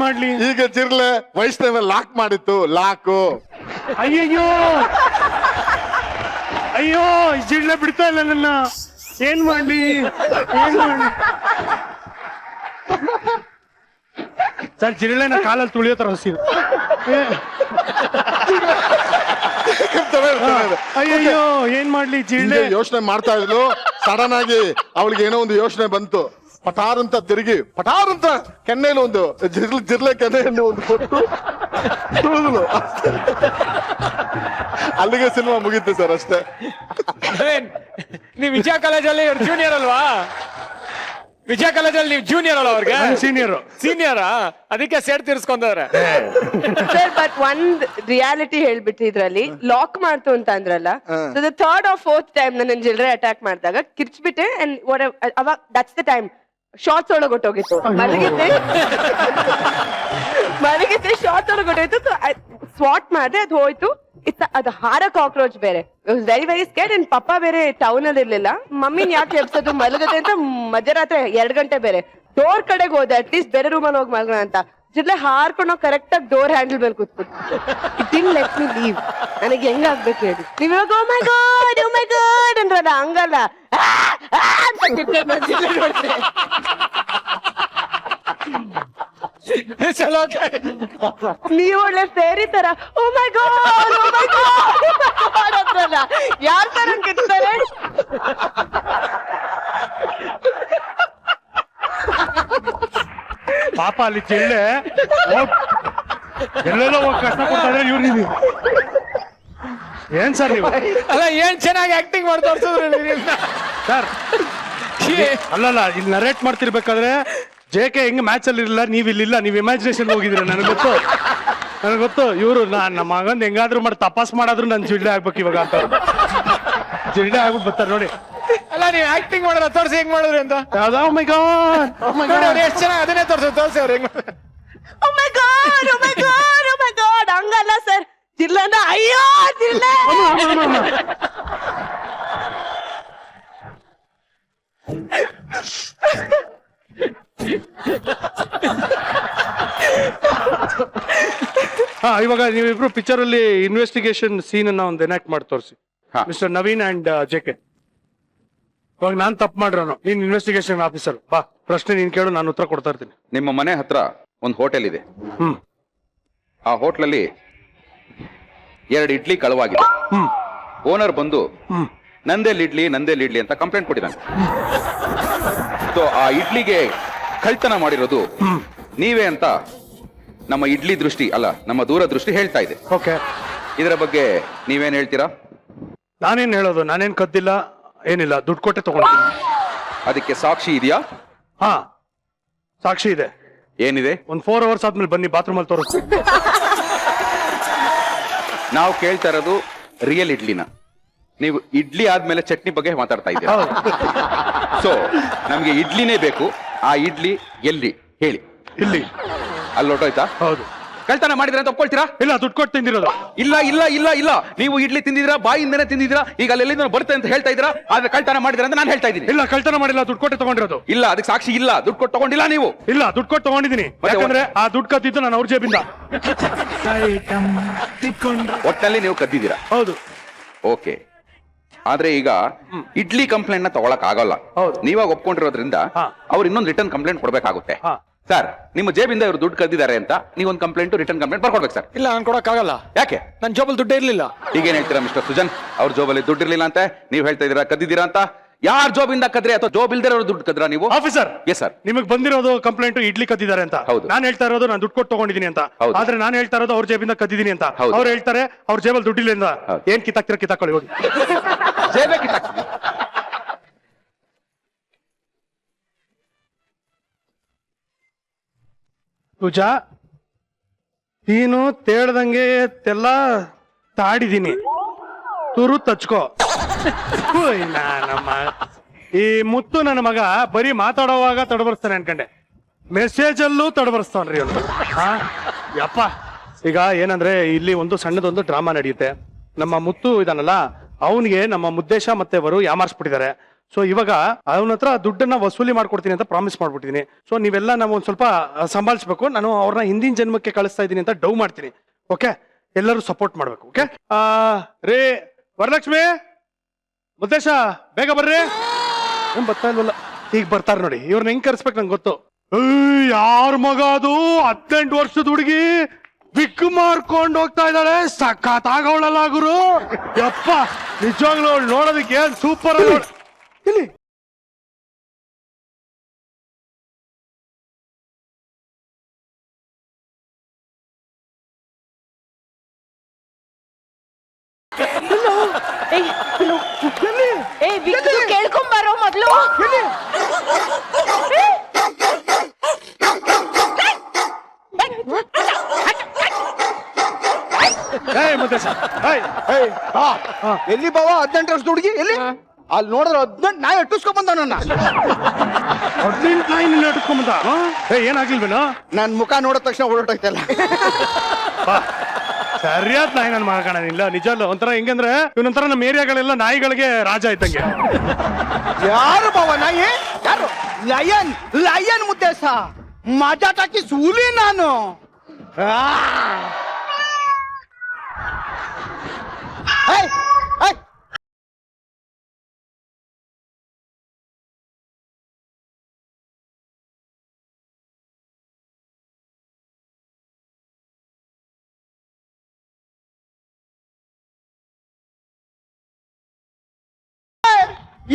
ಮಾಡ್ಲಿ. ಈಗ ಜಿರ್ಲೆ ವೈಷ್ಣವ ಲಾಕ್ ಮಾಡಿತ್ತು, ಲಾಕು. ಅಯ್ಯೋ ಜಿಡ್ಲೆ ಬಿಡ್ತಾ ಇಲ್ಲ ನನ್ನ. ಏನ್ ಮಾಡ್ಲಿ. ಸರ್ ಜಿರಳೆನ ಕಾಲಲ್ಲಿ ತುಳಿಯೋ ತರ ಹಸಿರು. ಅಯ್ಯಯ್ಯೋ ಏನ್ ಮಾಡ್ಲಿ ಜಿರಳೆ. ಯೋಚನೆ ಮಾಡ್ತಾ ಇದ್ಲು, ಸಡನ್ ಆಗಿ ಅವಳಿಗೆ ಏನೋ ಒಂದು ಯೋಚನೆ ಬಂತು. ಪಟಾರ್ ಅಂತ ತಿರುಗಿ ಕೆನ್ನೆಯಲ್ಲಿ ಒಂದು ಜಿರ್ಲೆ ಕೆನ್ನೆಯಲ್ಲಿ ಒಂದು ಕೊಟ್ಟು ತುಳಿದ್ಲು. ಅಲ್ಲಿಗೆ ಸಿನಿಮಾ ಮುಗೀತು ಸರ್, ಅಷ್ಟೇ. ನೀವು ವಿಜಯ ಕಾಲೇಜಲ್ಲಿ ಜೂನಿಯರ್ ಅಲ್ವಾ? ವಿಜಯ ಕಾಲೇಜಲ್ಲಿ ನೀವು ಜೂನಿಯರ್ ಅಲ್ಲ ಅವ್ರಿಗೆ? ಸೀನಿಯರಾ? ಅದಕ್ಕೆ ಸೇಡ್ ತೀರ್ಸ್ಕೊಂಡವ್ರೆ. ಸರ್ ಬಟ್ ಒಂದ್ ರಿಯಾಲಿಟಿ ಹೇಳ್ಬಿಟ್ಟು ಇದ್ರಲ್ಲಿ ಲಾಕ್ ಮಾಡ್ತು ಅಂತ ಅಂದ್ರಲ್ಲ, so the third R fourth time ನನ್ನ ಜಿಲ್ರೆ ಅಟ್ಯಾಕ್ ಮಾಡಿದಾಗ ಕಿರ್ಚ್ಬಿಟ್ಟೆ. ಅಂಡ್ ಅವಾಗ ದಟ್ಸ್ ದ ಟೈಮ್ ಶಾರ್ಟ್ಸ್ ಒಳಗೆ ಹೊಟ್ಟೋಗಿತ್ತು. ಮಲಗಿದ್ದೆ ಶಾರ್ಟ್ಸ್ ಒಳಗೆ ಹೊಟ್ಟೋಯ್ತು. ಸ್ವಾಟ್ ಮಾಡಿದೆ, ಅದು ಹೋಯ್ತು. ಅದು ಹಾರ ಕಾಕ್ರೋಚ್ ಬೇರೆ. Very very scared. ಅಂಡ್ ಪಪ್ಪ ಬೇರೆ ಟೌನ್ ಅಲ್ಲಿ ಇರ್ಲಿಲ್ಲ. ಮಮ್ಮಿನ್ ಯಾಕೆ ಎಬ್ಸೋದು, ಮಲಗದೆ ಅಂತ ಮಧ್ಯರಾತ್ರಿ 2 ಗಂಟೆ ಬೇರೆ. ಡೋರ್ ಕಡೆಗೆ ಹೋದೆ, ಅಟ್ಲೀಸ್ಟ್ ಬೇರೆ ರೂಮಲ್ಲಿ ಹೋಗಿ ಮಲ್ಗೋಣ ಅಂತ. ಜಿಡ್ಲೆ ಹಾರ್ಕೊಂಡು ಕರೆಕ್ಟ್ ಆಗಿ ಡೋರ್ ಹ್ಯಾಂಡಲ್ ಮೇಲೆ ಕೂತ್ಬಿಟ್ಟು it didn't let me leave. ನನಗೆ ಹೆಂಗಾಗ್ಬೇಕು ಹೇಳಿ ನೀವು? ಇವಾಗ ಓ ಮೈ ಗಾಡ್ ಅಂದ್ರಲ್ಲ, ಹಂಗಲ್ಲ ಅಂತ ನೋಡ್ತೆ. ನೀವು ಒಳ್ಳೆ ಫೇರಿ ತರ ಓ ಮೈ ಗಾಡ್ ಅಂದ್ರಲ್ಲ, ಯಾರ್ ತರ ಕಿರ್ತಾರೆ? ಪಾಪ ಅಲ್ಲಿ ಜಿರಳೆ ಎಲ್ಲೆಲ್ಲೋ ಹೋಗಿ ಕಷ್ಟ ಕೊಡ್ತಾರೆ ಇವ್ರಿಗೆ. ಏನ್ ಸರ್ ನೀವು? ಅಲ್ಲ ಏನ್ ಚೆನ್ನಾಗಿ ಆಕ್ಟಿಂಗ್ ಮಾಡಿ ತೋರ್ಸಿದ್ರಿ ಸರ್. ಅಲ್ಲಲ್ಲ, ಇಲ್ಲಿ ನರೇಟ್ ಮಾಡ್ತಿರ್ಬೇಕಾದ್ರೆ JK ಹೆಂಗ್ ಮ್ಯಾಚ್ ಅಲ್ಲಿ ಇರಲಿಲ್ಲ, ನೀವ್ ಇಲ್ಲಿಲ್ಲ, ನೀವ್ ಇಮ್ಯಾಜಿನೇಷನ್ ಹೋಗಿದ್ದೀರ. ನನಗೆ ಗೊತ್ತು ಇವ್ರು ನಮ್ಮ ಮಗಂದ್ ಹೆಂಗಾದ್ರು ಮಾಡಿ ತಪಾಸ್ ಮಾಡಾದ್ರು ನನ್ ಜಿಡ್ಲೆ ಆಗ್ಬೇಕು ಇವಾಗ ಅಂತ. ಜಿಡ್ಲೆ ಆಗ್ಬಿಟ್ಟು ಬರ್ತಾರೆ ನೋಡಿ. ಅಲ್ಲ ನೀವು ಆಕ್ಟಿಂಗ್ ಮಾಡೋಣ, ತೋರ್ಸಿ ಹೆಂಗ್ ಮಾಡಿದ್ರಿ ಅಂತ. ಯಾವ್ದಾ ಓ ಮೈ ಗಾಡ್ ಎಷ್ಟು ಚೆನ್ನಾಗಿ ಅದನ್ನೇ ತೋರ್ಸಿ ಅವ್ರು ಹೆಂಗ್ ಮಾಡಿದ್ರು. ಓ ಮೈ ಗಾಡ್ ಹಂಗಲ್ಲ ಸರ್. ಜಿರ್ಲೆನ ಅಯ್ಯೋ ಜಿರ್ಲೆ. ಇವಾಗ ನೀವಿಬ್ರು ಪಿಕ್ಚರ್ ಅಲ್ಲಿ ಇನ್ವೆಸ್ಟಿಗೇಷನ್ ಸೀನ್ ಅನ್ನ ಒಂದು ಎನಾಕ್ಟ್ ಮಾಡಿ ತೋರಿಸಿ. Mister Naveen and JK. ಇವಾಗ ನಾನ್ ತಪ್ಪು ಮಾಡಿರೋನು, ನೀನ್ ಇನ್ವೆಸ್ಟಿಗೇಷನ್ ಆಫೀಸರ್. ಬಾ, ಪ್ರಶ್ನೆ ನೀನ್ ಕೇಳು, ನಾನು ಉತ್ತರ ಕೊಡ್ತಾ ಇರ್ತೀನಿ. ನಿಮ್ಮ ಮನೆ ಹತ್ರ ಒಂದು ಹೋಟೆಲ್ ಇದೆ. ಆ ಹೋಟ್ಲಲ್ಲಿ 2 ಇಡ್ಲಿ ಕಳವಾಗಿದೆ. ಓನರ್ ಬಂದು ನಂದೇ ಲೀಡ್ಲಿ ಅಂತ ಕಂಪ್ಲೇಂಟ್ ಕೊಟ್ಟಿದ್ದಾನೆ. ಸೊ ಆ ಇಡ್ಲಿಗೆ ಕಳ್ತನ ಮಾಡಿರೋದು ನೀವೇ ಅಂತ ನಮ್ಮ ಇಡ್ಲಿ ದೃಷ್ಟಿ ಅಲ್ಲ, ನಮ್ಮ ದೂರದೃಷ್ಟಿ ಹೇಳ್ತಾ ಇದೆ. ಓಕೆ, ಇದರ ಬಗ್ಗೆ ನೀವೇನ್ ಹೇಳ್ತೀರಾ? ನಾನೇನ್ ಹೇಳೋದು, ನಾನೇನ್ ಕದ್ದಿಲ್ಲ, ಏನಿಲ್ಲ, ದುಡ್ಡು ಕೊಟ್ಟೆ ತಗೊಂಡಿದ್ದೀನಿ. ಅದಕ್ಕೆ ಸಾಕ್ಷಿ ಇದೆಯಾ? ಹಾ, ಸಾಕ್ಷಿ ಇದೆ. ಏನಿದೆ? ಒಂದ್ 4 ಅವರ್ಸ್ ಆದ್ಮೇಲೆ ಬನ್ನಿ, ಬಾತ್ರೂಮ್ ಅಲ್ಲಿ ತೋರಿಸ್ತೀನಿ. ನಾವು ಕೇಳ್ತಾ ಇರೋದು ರಿಯಲ್ ಇಡ್ಲಿನ. ನೀವು ಇಡ್ಲಿ ಆದ್ಮೇಲೆ ಚಟ್ನಿ ಬಗ್ಗೆ ಮಾತಾಡ್ತಾ ಇದ್ದೀರಾ. ಸೊ ನಮ್ಗೆ ಇಡ್ಲಿನೇ ಬೇಕು. ಆ ಇಡ್ಲಿ ಎಲ್ಲಿ ಹೇಳಿ? ಇಲ್ಲಿ. ಅಲ್ಲಿ ಹೊಟ್ಟೋಯ್ತಾ? ಹೌದು. ಕಳ್ತನ ಮಾಡಿದ್ರೆ ಅಂತ ಒಪ್ಕೊಳ್ತೀರಾ? ಇಲ್ಲ, ದುಡ್ಡು ಕೊಟ್ಟು ತಿಂದಿರೋದು. ಇಲ್ಲ, ನೀವು ಇಡ್ಲಿ ತಿಂದಿದ್ದೀರಾ, ಬಾಯಿಂದನೇ ತಿಂದಿದ್ದೀರಾ. ಈಗ ಅಲ್ಲೆಲ್ಲಿಂದ ಬರುತ್ತೆ ಅಂತ ಹೇಳ್ತಾ ಇದ್ದೀರಾ, ಆದ್ರೆ ಕಳ್ತನ ಮಾಡಿದ್ರೆ ಅಂತ ನಾನು ಹೇಳ್ತಾ ಇದ್ದೀನಿ. ಇಲ್ಲ, ಕಳ್ತನ ಮಾಡಿಲ್ಲ, ದುಡ್ಡು ಕೊಟ್ಟೆ ತಗೊಂಡಿರೋದು. ಇಲ್ಲ, ಅದಕ್ಕೆ ಸಾಕ್ಷಿ ಇಲ್ಲ. ದುಡ್ಡು ಕೊಟ್ಟು ತಗೊಂಡಿಲ್ಲ ನೀವು. ಇಲ್ಲ, ದುಡ್ಡು ಕೊಟ್ಟು ತಗೊಂಡಿದ್ದೀನಿ. ಯಾಕಂದ್ರೆ ಆ ದುಡ್ಡು ಕದ್ದಿದ್ದು ನಾನು ಅವ್ರ ಜೇಬಿಂದ. ಒಟ್ಟಲ್ಲಿ ನೀವು ಕದ್ದಿದ್ದೀರಾ? ಹೌದು. ಓಕೆ, ಆದ್ರೆ ಈಗ ಇಡ್ಲಿ ಕಂಪ್ಲೇಂಟ್ ನ ತಗೊಳಕ್ ಆಗಲ್ಲ. ನೀವಾಗ ಒಪ್ಕೊಂಡಿರೋದ್ರಿಂದ ಅವ್ರು ಇನ್ನೊಂದು ರಿಟರ್ನ್ ಕಂಪ್ಲೇಂಟ್ ಕೊಡ್ಬೇಕಾಗುತ್ತೆ. ಸರ್, ನಿಮ್ಮ ಜೇಬಿಂದ ಇವರು ದುಡ್ಡು ಕದ್ದಿದ್ದಾರೆ ಅಂತ ನೀವೊಂದು ಕಂಪ್ಲೇಂಟ್ ರಿಟರ್ನ್ ಕಂಪ್ಲೇಂಟ್ ಬರ್ಕೊಡ್ಬೇಕು ಸರ್. ಇಲ್ಲ, ನಾನು ಕೊಡಕ್ಕಾಗಲ್ಲ. ಯಾಕೆ? ನನ್ನ ಜೋಬಲ್ಲಿ ದುಡ್ಡೇ ಇರ್ಲಿಲ್ಲ. ಈಗೇನ್ ಹೇಳ್ತೀರಾ ಮಿಸ್ಟರ್ ಸುಜನ್? ಅವ್ರ ಜೋಬಲ್ಲಿ ದುಡ್ಡು ಇರ್ಲಿಲ್ಲ ಅಂತ ನೀವು ಹೇಳ್ತಾ ಇದೀರಾ, ಕದ್ದಿದ್ದೀರಾ ಅಂತ. ಯಾರ್ ಜೋಬಿಂದ ಕದ್ರೆ ಅಥವಾ ಜೋಬ್ ಇಲ್ದಿರ ದುಡ್ಡು ಕದ್ರಾ ನೀವು? Officer, yes sir. ನಿಮಗೆ ಬಂದಿರೋದು ಕಂಪ್ಲೇಂಟ್ ಇಡ್ಲಿ ಕದ್ದಿದ್ದಾರೆ ಅಂತ. ನಾನು ಹೇಳ್ತಾ ಇರೋದು ನಾನು ದುಡ್ಡು ಕೊಟ್ಟು ತಗೊಂಡಿದ್ದೀನಿ ಅಂತ. ಆದ್ರೆ ನಾನು ಹೇಳ್ತಾ ಇರೋದು ಅವ್ರ ಜೇಬಿಂದ ಕದ್ದಿದ್ದೀನಿ ಅಂತ. ಅವ್ರು ಹೇಳ್ತಾರೆ ಅವ್ರ ಜೇಬಲ್ಲಿ ದುಡ್ಡಿಲ್ಲ. ಏನ್ ಕಿತ್ತಾಕ್ಕೊಳ್ಳಿ ಹೋಗಿ. ಜೇಬೇ ಕಿತ್ತಾಕ್ತೀನಿ. ಪೂಜಾ, ನೀನು ತೇಳ್ದಂಗೆ ತೆಲ್ಲ ತಾಡಿದೀನಿ, ತುರು ತಚ್ಕೋ. ನಮ್ಮ ಈ ಮುತ್ತು ನನ್ನ ಮಗ ಬರೀ ಮಾತಾಡೋವಾಗ ತಡಬರ್ಸ್ತಾನೆ ಅನ್ಕಂಡೆ. ಮೆಸೇಜ್ ಅಲ್ಲೂ ತಡಬರ್ಸ್ತಾನ್ರಿ ಅಂತ ಯಪ್ಪ. ಈಗ ಏನಂದ್ರೆ ಇಲ್ಲಿ ಒಂದು ಸಣ್ಣದೊಂದು ಡ್ರಾಮಾ ನಡೆಯುತ್ತೆ. ನಮ್ಮ ಮುತ್ತು ಇದಾನಲ್ಲ, ಅವನಿಗೆ ನಮ್ಮ ಮುದ್ದೇಶ ಮತ್ತೆ ಅವರು ಯಾಮಾರಿಸ್ಬಿಟ್ಟಿದ್ದಾರೆ. ಸೊ ಇವಾಗ ಅವನ ಹತ್ರ ದುಡ್ಡನ್ನ ವಸೂಲಿ ಮಾಡ್ಕೊಡ್ತೀನಿ ಅಂತ ಪ್ರಾಮಿಸ್ ಮಾಡ್ಬಿಟ್ಟಿದೀನಿ. ಸೊ ನೀವೆಲ್ಲ ನಾವು ಒಂದ್ ಸ್ವಲ್ಪ ಸಂಭಾಳಿಸ್ಬೇಕು. ನಾನು ಅವ್ರನ್ನ ಹಿಂದಿನ ಜನ್ಮಕ್ಕೆ ಕಳಿಸ್ತಾ ಇದ್ದೀನಿ ಅಂತ ಡೌ ಮಾಡ್ತೀನಿ. ಓಕೆ, ಎಲ್ಲರೂ ಸಪೋರ್ಟ್ ಮಾಡ್ಬೇಕು. ಓಕೆ ರೇ ವರಲಕ್ಷ್ಮಿ, ಮುದ್ದೇಶ ಬೇಗ ಬರ್ರಿ. ಬರ್ತಾ ಇಲ್ವಲ್ಲ, ಈಗ ಬರ್ತಾರ ನೋಡಿ. ಇವ್ರನ್ನ ಹೆಂಗ್ ಕರ್ಸ್ಬೇಕು ನಂಗೆ ಗೊತ್ತು. ಯಾರ ಮಗ ಅದು? 18 ವರ್ಷದ ಹುಡುಗಿ ಬಿಕ್ ಮಾರ್ಕೊಂಡು ಹೋಗ್ತಾ ಇದ್ದಾಳೆ. ಸಖತ್ ಆಗವಳಲ್ಲ ಗುರು. ಯಪ್ಪ, ನಿಜವಾಗ್ಲೂ ಅವಳು ನೋಡೋದಕ್ಕೆ ಏನ್ ಸೂಪರ್. ಇಲ್ಲಿ ಕೇಳ್ಕೊಂಬಾರೋ ಮೊದ್ಲು. ಎಲ್ಲಿ ಬಾವ 18 ವರ್ಷದ ಹುಡುಗಿ ಎಲ್ಲಿ? ಅಲ್ಲಿ ನೋಡಿದ್ರೆ 18 ನಾಯಿ ಅಟ್ಟಿಸ್ಕೊಂಡ್ ಬಂದ ನನ್ನ. 18 ನಾಯಿ ನಿನ್ನ ಅಟ್ಕೊಂಬಂದ. ಏನಾಗ್ಲಿಲ್ವೇನೋ? ನನ್ ಮುಖ ನೋಡಿದ ತಕ್ಷಣ ಓಡೋಟೈತಲ್ಲ. ಸರಿಯಾದ ನಾಯಿ ನನ್ ಮಗ ಕಾಣಿಲ್ಲ. ನಿಜ ಅಲ್ಲ, ಒಂಥರ ಹೆಂಗಂದ್ರೆ ಇವನೊಂಥರ ನಮ್ಮ ಏರಿಯಾಗಳೆಲ್ಲ ನಾಯಿಗಳಿಗೆ ರಾಜ ಆಯ್ತಂಗೆ. ಯಾರು ಬಾವ ನಾಯಿ? ಯಾರು? ಲಯನ್, ಲಯನ್ ಮುದ್ದೇಶ. ಮಜಾ ಟಾಕಿ ಸೂಲಿ ನಾನು.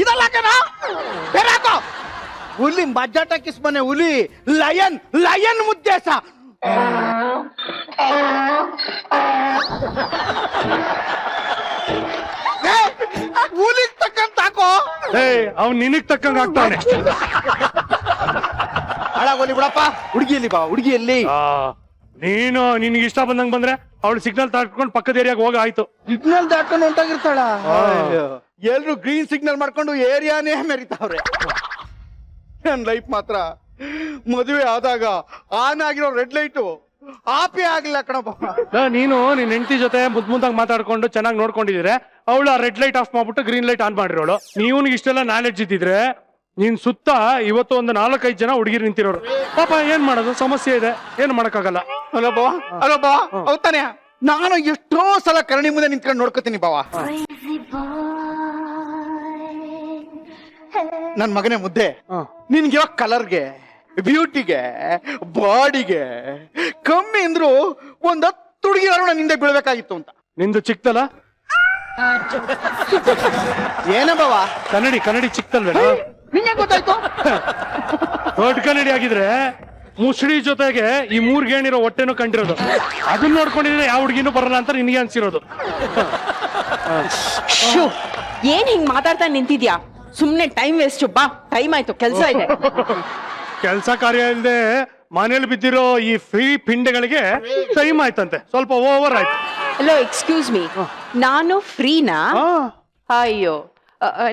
ಇದಲ್ಲ ಕಣ, ಬೇರೆ ಹಾಕೋ. ಹುಲಿ ಮಜ್ಜಾ ಟಾಕಿಸ್ ಮನೆ ಹುಲಿ. Lion, lion ಮುದ್ದೇಶ. ಹುಲಿಗ್ ತಕ್ಕಂತ ಹಾಕೋ. ಅವ್ನು ನಿನಗ್ ತಕ್ಕಂಗ ಆಗ್ತಾನೆ. ಹಾಳಾಗೋಲಿ ಬಿಡಪ್ಪ. ಹುಡುಗಿಯಲ್ಲಿ ಬಾ, ಹುಡುಗಿಯಲ್ಲಿ. ನೀನು ನಿನ್ಗೆ ಇಷ್ಟ ಬಂದಂಗ್ ಬಂದ್ರೆ ಅವಳು ಸಿಗ್ನಲ್ ತಾಡ್ಕೊಂಡು ಪಕ್ಕದ ಏರಿಯಾಗ ಹೋಗ ಆಯ್ತು. ಸಿಗ್ನಲ್ ದಾಟ್ಕೊಂಡು ಹೊಂಟಾಗಿರ್ತಾಳ. ಎಲ್ರು ಗ್ರೀನ್ ಸಿಗ್ನಲ್ ಮಾಡ್ಕೊಂಡು ಏರಿಯಾನೇ ಮೆರಿತಾವ್ರೆ. ನನ್ ಲೈಫ್ ಮಾತ್ರ ಮದುವೆ ಆದಾಗ ಆನ್ ಆಗಿರೋ ರೆಡ್ ಲೈಟು ಆಪೇ ಆಗ್ಲಿಲ್ಲ ಕಣಪ್ಪ. ನೀನು ನಿನ್ ಹೆಂಡತಿ ಜೊತೆ ಮುದ್ದಾಗಿ ಮಾತಾಡ್ಕೊಂಡು ಚೆನ್ನಾಗಿ ನೋಡ್ಕೊಂಡಿದ್ರೆ ಅವಳು ಆ ರೆಡ್ ಲೈಟ್ ಆಫ್ ಮಾಡ್ಬಿಟ್ಟು ಗ್ರೀನ್ ಲೈಟ್ ಆನ್ ಮಾಡಿರೋಳು. ನೀವನಿಗೆ ಇಷ್ಟೆಲ್ಲ ನಾಲೆಡ್ಜ್ ಇದ್ದಿದ್ರೆ ನೀನ್ ಸುತ್ತ ಇವತ್ತು ಒಂದು 4-5 ಜನ ಹುಡುಗಿರು ನಿಂತಿರೋರು. ಪಾಪ ಏನ್ ಮಾಡೋದು, ಸಮಸ್ಯೆ ಇದೆ, ಏನು ಮಾಡಕ್ಕಾಗಲ್ಲ. ಅಲೋ ಬಾ, ಹೌದಾನೆ. ನಾನು ಎಷ್ಟೋ ಸಲ ಕರಣಿ ಮುಂದೆ ನಿಂತ್ಕೊಂಡು ನೋಡ್ಕೋತೀನಿ ಬಾವ. ನನ್ ಮಗನೇ ಮುದ್ದೆ, ನಿನ್ಗೆ ಇವಾಗ ಕಲರ್ಗೆ, ಬ್ಯೂಟಿಗೆ, ಬಾಡಿಗೆ ಕಮ್ಮಿ ಅಂದ್ರು ಒಂದ್ 10 ಹುಡುಗಿರು ನನ್ನ ಹಿಂದೆ ಬೀಳ್ಬೇಕಾಗಿತ್ತು ಅಂತ. ನಿಂದು ಚಿಕ್ತಲ್ಲ? ಏನ ಬಾವ? ಕನ್ನಡಿ ಚಿಕ್ತಲ್ವೇನೋ? ನಿಂಗೆ ಗೊತ್ತಾಯ್ತು? ದೊಡ್ಡ ಕನ್ನಡಿ ಆಗಿದ್ರೆ ಮುಸುಡಿ ಜೊತೆಗೆ ಈ 3 ಗೇಣಿರೋ ಹೊಟ್ಟೆನೂ ಕಂಡಿರೋದು. ಅದನ್ನ ನೋಡ್ಕೊಂಡಿದ್ರೆ ಯಾವ ಹುಡುಗಿನೂ ಬರಲ್ಲ ಅಂತ ನಿನ್ಗೆ ಅನ್ಸಿರೋದು. ಏನ್ ಹಿಂಗ್ ಮಾತಾಡ್ತಾ ನಿಂತಿದ್ಯಾ? ಸುಮ್ನೆ ಟೈಮ್ ವೇಸ್ಟ್. ಬಾ, ಟೈಮ್ ಆಯ್ತು, ಕೆಲ್ಸ ಇದೆ. ಕೆಲ್ಸ ಕಾರ್ಯ ಇಲ್ಲದೆ ಮನೇಲಿ ಬಿದ್ದಿರೋ ಈ ಫ್ರೀ ಪಿಂಡೆಗಳಿಗೆ ಟೈಮ್ ಆಯ್ತಂತೆ, ಸ್ವಲ್ಪ ಓವರ್ ಆಯ್ತು. ಹಲೋ, ಎಕ್ಸ್ಕ್ಯೂಸ್ ಮೀ, ನಾನು ಫ್ರೀನಾ? ಅಯ್ಯೋ,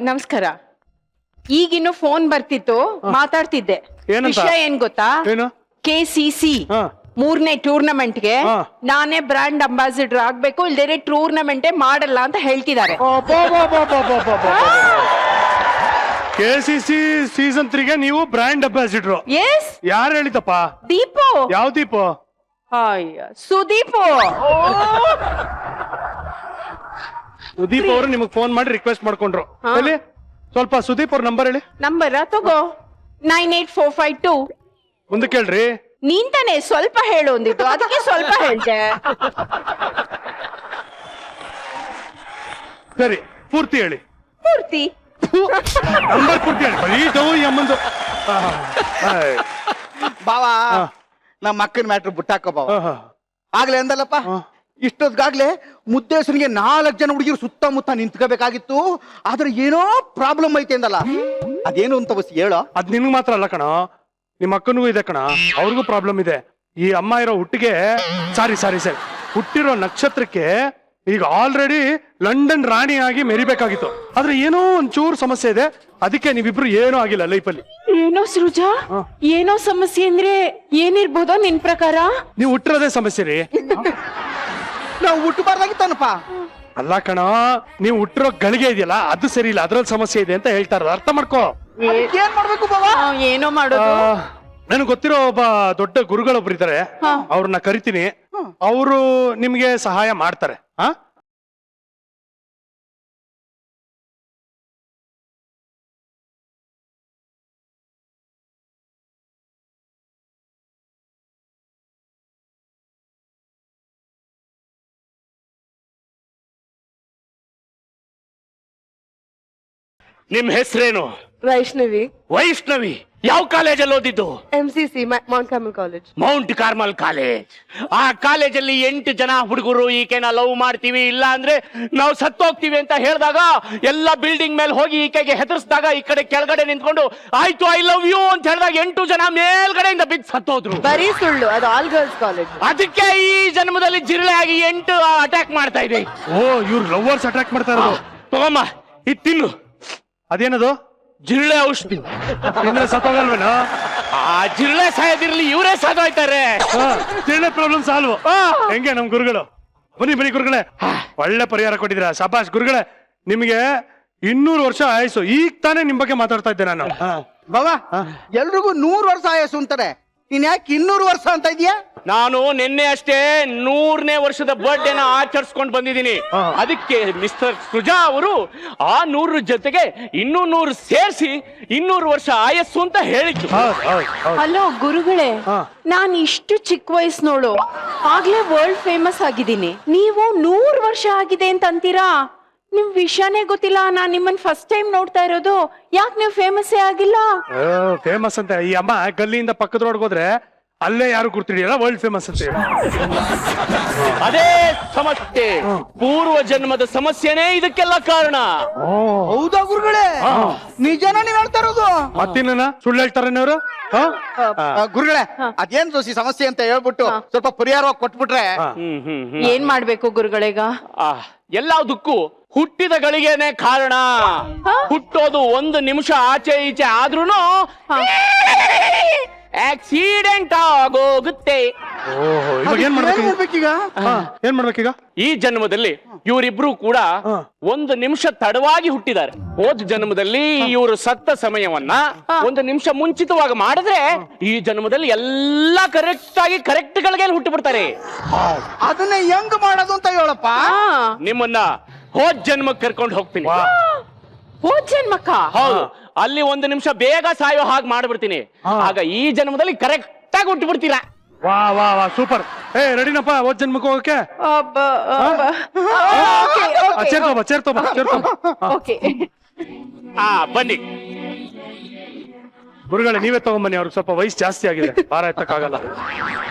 ನಮಸ್ಕಾರ. ಈಗಿನ್ನು ಫೋನ್ ಬರ್ತಿತ್ತು, ಮಾತಾಡ್ತಿದ್ದೆ. ವಿಷಯ ಏನ್ ಗೊತ್ತಾ? KCC 3ನೇ ಟೂರ್ನಮೆಂಟ್ಗೆ ನಾನೇ ಬ್ರಾಂಡ್ ಅಂಬಾಸಿಡರ್ ಆಗ್ಬೇಕು, ಇಲ್ದೇ ಟೂರ್ನಮೆಂಟೇ ಮಾಡಲ್ಲ ಅಂತ ಹೇಳ್ತಿದ್ದಾರೆ. KCC ಸೀಸನ್ 3ಗೆ ನೀವು ಬ್ರಾಂಡ್ ಅಂಬಾಸಿಡರ್? ಎಸ್. ಯಾರು ಹೇಳಿದಪ್ಪ? ದೀಪು. ಯಾವ ದೀಪು? ಅಯ್ಯ, ಸುದೀಪು. ಸುದೀಪ್ ಅವರು ನಿಮಗೆ ಫೋನ್ ಮಾಡಿ ರಿಕ್ವೆಸ್ಟ್ ಮಾಡ್ಕೊಂಡ್ರು. ಹೇಳಿ ಸ್ವಲ್ಪ ಸುದೀಪ್ ಅವ್ರ ನಂಬರ್ ಹೇಳಿ. ನಂಬರ್ ತಗೋ, 98452. ಮುಂದಕ್ಕೆ ಹೇಳ್ರಿ. ನೀನ್ ತಾನೆ ಸ್ವಲ್ಪ ಹೇಳು ಅಂದಿದ್ದು, ಅದಕ್ಕೆ ಸ್ವಲ್ಪ ಹೇಳ್ದೆ. ಸರಿ, ಪೂರ್ತಿ ಹೇಳಿ. ಪೂರ್ತಿ ನಂಬರ್ ಪೂರ್ತಿ ಹೇಳಿ. ಬರೀ ದೌ ಅಮ್ಮಂದು. ಬಾವಾ, ನಮ್ಮ ಅಕ್ಕನ ಮ್ಯಾಟ್ರ್ ಬುಟ್ಟಾಕೋ ಬಾವ. ಆಗ್ಲೇ ಅಂದಲ್ಲಪ್ಪ, ಇಷ್ಟೊದ್ಗಾಗ್ಲೇ ಮುದ್ದೇಶನಿಗೆ 4 ಜನ ಹುಡುಗಿರು ಸುತ್ತಮುತ್ತ ನಿಂತ್ಕೋಬೇಕಾಗಿತ್ತು. ಆದ್ರೆ ಏನೋ ಪ್ರಾಬ್ಲಮ್ ಐತೆ ಅಂದಲ್ಲ, ಅದೇನು ಅಂತ ಬಸ್ ಹೇಳೋ. ಅದ್ ನಿನ್ಗೆ ಮಾತ್ರ ಅಲ್ಲ ಕಣ, ನಿಮ್ಮ ಅಕ್ಕನಿಗೂ ಇದೆ ಕಣ, ಅವ್ರಿಗೂ ಪ್ರಾಬ್ಲಮ್ ಇದೆ. ಈ ಅಮ್ಮ ಇರೋ ಹುಟ್ಟಿಗೆ, ಸಾರಿ ಹುಟ್ಟಿರೋ ನಕ್ಷತ್ರಕ್ಕೆ ಈಗ ಆಲ್ರೆಡಿ ಲಂಡನ್ ರಾಣಿಯಾಗಿ ಮೆರಿಬೇಕಾಗಿತ್ತು, ಆದ್ರೆ ಏನೋ ಒಂಚೂರು ಸಮಸ್ಯೆ ಇದೆ, ಅದಕ್ಕೆ ನೀವಿಬ್ರು ಏನೂ ಆಗಿಲ್ಲ ಲೈಫಲ್ಲಿ. ಏನೋ ಸೃಜಾ, ಏನೋ ಸಮಸ್ಯೆ ಅಂದ್ರೆ ಏನಿರ್ಬೋದೋ ನಿನ್ ಪ್ರಕಾರ? ನೀವು ಹುಟ್ಟಿರೋದೇ ಸಮಸ್ಯೆ ರೀ. ನಾವು ಹುಟ್ಟಬಾರ್ದಾಗಿತ್ತನಪ್ಪ. ಅಲ್ಲ ಕಣ, ನೀವು ಹುಟ್ಟಿರೋ ಗಳಿಗೆ ಇದೆಯಲ್ಲ ಅದು ಸರಿ ಇಲ್ಲ, ಅದ್ರಲ್ಲಿ ಸಮಸ್ಯೆ ಇದೆ ಅಂತ ಹೇಳ್ತಾ ಇರೋದು, ಅರ್ಥ ಮಾಡ್ಕೋ. ಏನ್ ಮಾಡ್ಬೇಕು ಬಾಬಾ? ಏನೋ ಮಾಡೋದು. ನನಗೆ ಗೊತ್ತಿರೋ ಒಬ್ಬ ದೊಡ್ಡ ಗುರುಗಳೊಬ್ರು ಇದ್ದಾರೆ, ಅವ್ರನ್ನ ಕರಿತೀನಿ, ಅವರು ನಿಮ್ಗೆ ಸಹಾಯ ಮಾಡ್ತಾರೆ. ನಿಮ್ ಹೆಸರೇನು? ವೈಷ್ಣವಿ. ವೈಷ್ಣವಿ, ಯಾವ ಕಾಲೇಜಲ್ಲಿ ಓದಿದ್ದು? MCC Mount Carmel college. Mount Carmel college. ಆ ಕಾಲೇಜಲ್ಲಿ 8 ಜನ ಹುಡುಗರು ಈಕೆನ ಲವ್ ಮಾಡ್ತೀವಿ, ಇಲ್ಲ ಅಂದ್ರೆ ನಾವು ಸತ್ತೋಗ್ತೀವಿ ಅಂತ ಹೇಳಿದಾಗ ಎಲ್ಲ ಬಿಲ್ಡಿಂಗ್ ಮೇಲೆ ಹೋಗಿ ಈಕೆಗೆ ಹೆದರ್ಸಿದಾಗ ಈ ಕಡೆ ಕೆಳಗಡೆ ನಿಂತ್ಕೊಂಡು ಆಯ್ತು ಐ ಲವ್ ಯು ಅಂತ ಹೇಳಿದಾಗ 8 ಜನ ಮೇಲ್ಗಡೆಯಿಂದ ಬಿದ್ದು ಸತ್ತೋದ್ರು. ಬರೀ ಸುಳ್ಳು, ಅದು ಆಲ್ ಗರ್ಲ್ಸ್ ಕಾಲೇಜ್. ಅದಕ್ಕೆ ಈ ಜನ್ಮದಲ್ಲಿ ಜಿರಳೆ ಆಗಿ 8 ಅಟ್ಯಾಕ್ ಮಾಡ್ತಾ ಇದೆ. ಓ, ಇವ್ರು ಲವರ್ಸ್ ಅಟ್ಯಾಕ್ ಮಾಡ್ತಾ ಇರೋದು. ತಗೊಮ್ಮ ಇದು ತಿನ್ನು. ಅದೇನದು? ಜಿರಳೆ ಔಷಧಿ. ಸತ್ತೋಗಲ್ವೇನೋ? ಆ ಜಿರಳೆ ಸಾಯೋದಿರ್ಲಿ, ಇವರೇ ಸಾದೋಯ್ತಾರೆ. ಜಿರಳೆ ಪ್ರಾಬ್ಲಮ್ ಸಾಲ್ವ್. ಹೆಂಗೆ ನಮ್ ಗುರುಗಳು? ಬನ್ನಿ ಬನ್ನಿ ಗುರುಗಳೇ, ಒಳ್ಳೆ ಪರಿಹಾರ ಕೊಟ್ಟಿದ್ದೀರಾ, ಶಾಬಾಷ್ ಗುರುಗಳೇ. ನಿಮ್ಗೆ 200 ವರ್ಷ ಆಯಸ್ಸು. ಈಗ ತಾನೇ ನಿಮ್ ಬಗ್ಗೆ ಮಾತಾಡ್ತಾ ಇದ್ದೆ ನಾನು. ಬಾಬಾ, ಎಲ್ರಿಗೂ 100 ವರ್ಷ ಆಯಸ್ಸು ಅಂತಾರೆ, ನೀನ್ ಯಾಕೆ 200 ವರ್ಷ ಅಂತ ಇದೀಯಾ? ನಾನು ನಿನ್ನೆ ಅಷ್ಟೇ 100ನೇ ವರ್ಷದ ಬರ್ಡೇನ ಆಚರಿಸ್ಕೊಂಡು ಬಂದಿದ್ದೀನಿ. ಅದಕ್ಕೆ ಮಿಸ್ಟರ್ ಸುಜಾ ಅವರು ಆ 100 ಜೊತೆಗೆ ಇನ್ನೂ 100 ಸೇರಿಸಿ 200 ವರ್ಷ ಆಯಸ್ಸು ಅಂತ ಹೇಳಿದ್ರು. ಹಲೋ ಗುರುಗಳೇ, ನಾನ್ ಇಷ್ಟು ಚಿಕ್ಕ ವಯಸ್ಸಿನೋಳು ಆಗ್ಲೇ ವರ್ಲ್ಡ್ ಫೇಮಸ್ ಆಗಿದ್ದೀನಿ, ನೀವು 100 ವರ್ಷ ಆಗಿದೆ ಅಂತ ಅಂತೀರಾ? ನಿಮ್ ವಿಷಯನೇ ಗೊತ್ತಿಲ್ಲ, ನಾನ್ ನಿಮ್ಮನ್ನ ಫಸ್ಟ್ ಟೈಮ್ ನೋಡ್ತಾ ಇರೋದು. ಯಾಕೆ ನೀವು ಫೇಮಸ್ಸೇ ಆಗಿಲ್ಲ? ಫೇಮಸ್ ಅಂತ ಈ ಅಮ್ಮ ಗಲ್ಲಿಯಿಂದ ಪಕ್ಕದ ರೋಡ್ಗೆ ಹೋದ್ರೆ ಅಲ್ಲೇ ಯಾರು ಕೂರ್ತಿಡಿಯಲ್ಲ, ವರ್ಲ್ಡ್ ಫೇಮಸ್ ಅಂತ. ಅದೇ ಸಮಸ್ಯೆ, ಪೂರ್ವ ಜನ್ಮದ ಸಮಸ್ಯೆನೇ ಇದಕ್ಕೆಲ್ಲ ಕಾರಣ. ಹೌದಾ ಗುರುಗಳೇ? ನಿಜನ ನೀವ್ ಹೇಳ್ತಾ ಇರೋದು? ಮತ್ತಿನ್ನ ಸುಳ್ಳು ಹೇಳ್ತಾರೇನೆ ಅವರು? ಗುರುಗಳೇ, ಅದೇನ್ ದೋಸಿ ಸಮಸ್ಯೆ ಅಂತ ಹೇಳ್ಬಿಟ್ಟು ಸ್ವಲ್ಪ ಪರಿಹಾರವಾಗಿ ಕೊಟ್ಬಿಟ್ರೆ. ಏನ್ ಮಾಡ್ಬೇಕು ಗುರುಗಳೀಗ? ಎಲ್ಲದಕ್ಕೂ ಹುಟ್ಟಿದ ಗಳಿಗೆನೆ ಕಾರಣ. ಹುಟ್ಟೋದು 1 ನಿಮಿಷ ಆಚೆ ಈಚೆ ಆದ್ರೂನು ಆಕ್ಸಿಡೆಂಟ್ ಆಗೋಗುತ್ತೆ. ಇವಾಗ ಏನ್ ಮಾಡ್ಬೇಕೀಗ? ಏನ್ ಮಾಡ್ಬೇಕೀಗ? ಈ ಜನ್ಮದಲ್ಲಿ ಇವರಿಬ್ರು ಕೂಡ 1 ನಿಮಿಷ ತಡವಾಗಿ ಹುಟ್ಟಿದ್ದಾರೆ. ಹೋದ ಜನ್ಮದಲ್ಲಿ ಇವರು ಸತ್ತ ಸಮಯವನ್ನ 1 ನಿಮಿಷ ಮುಂಚಿತವಾಗಿ ಮಾಡಿದ್ರೆ ಈ ಜನ್ಮದಲ್ಲಿ ಎಲ್ಲಾ ಕರೆಕ್ಟ್ ಗಳಿಗೆ ಹುಟ್ಟಿ ಬಿಡ್ತಾರೆ. ಅದನ್ನ ಹೆಂಗ್ ಮಾಡೋದು ಅಂತ ಹೇಳಪ್ಪ. ನಿಮ್ಮನ್ನ ಹೋದ್ ಜನ್ಮಕ್ಕೆ ಕರ್ಕೊಂಡು ಹೋಗ್ತೀನಿ. ಹೋದ್ ಜನ್ಮಕ್ಕ? ಹೌದು, ಅಲ್ಲಿ 1 ನಿಮಿಷ ಬೇಗ ಸಾಯೋ ಹಾಗೆ ಮಾಡ್ಬಿಡ್ತೀನಿ. ಆಗ ಈ ಜನ್ಮದಲ್ಲಿ ಕರೆಕ್ಟ್ ಆಗಿ ಹುಟ್ಟು ಬಿಡ್ತೀರಾ. ವಾ ವಾ ವಾ, ಸೂಪರ್. ರೆಡಿನಪ್ಪ ಹೋದ್ ಜನ್ಮಕ್ಕೆ ಹೋಗಕ್ಕೆ? ಚೇರ್ತೋಬ. ಬನ್ನಿ ಗುರುಗಳೇ, ನೀವೇ ತಗೊಂಬನ್ನಿ, ಅವ್ರಿಗೆ ಸ್ವಲ್ಪ ವಯಸ್ಸು ಜಾಸ್ತಿ ಆಗಿದೆ, ಭಾರ ಎತ್ತಕ್ಕಾಗಲ್ಲ.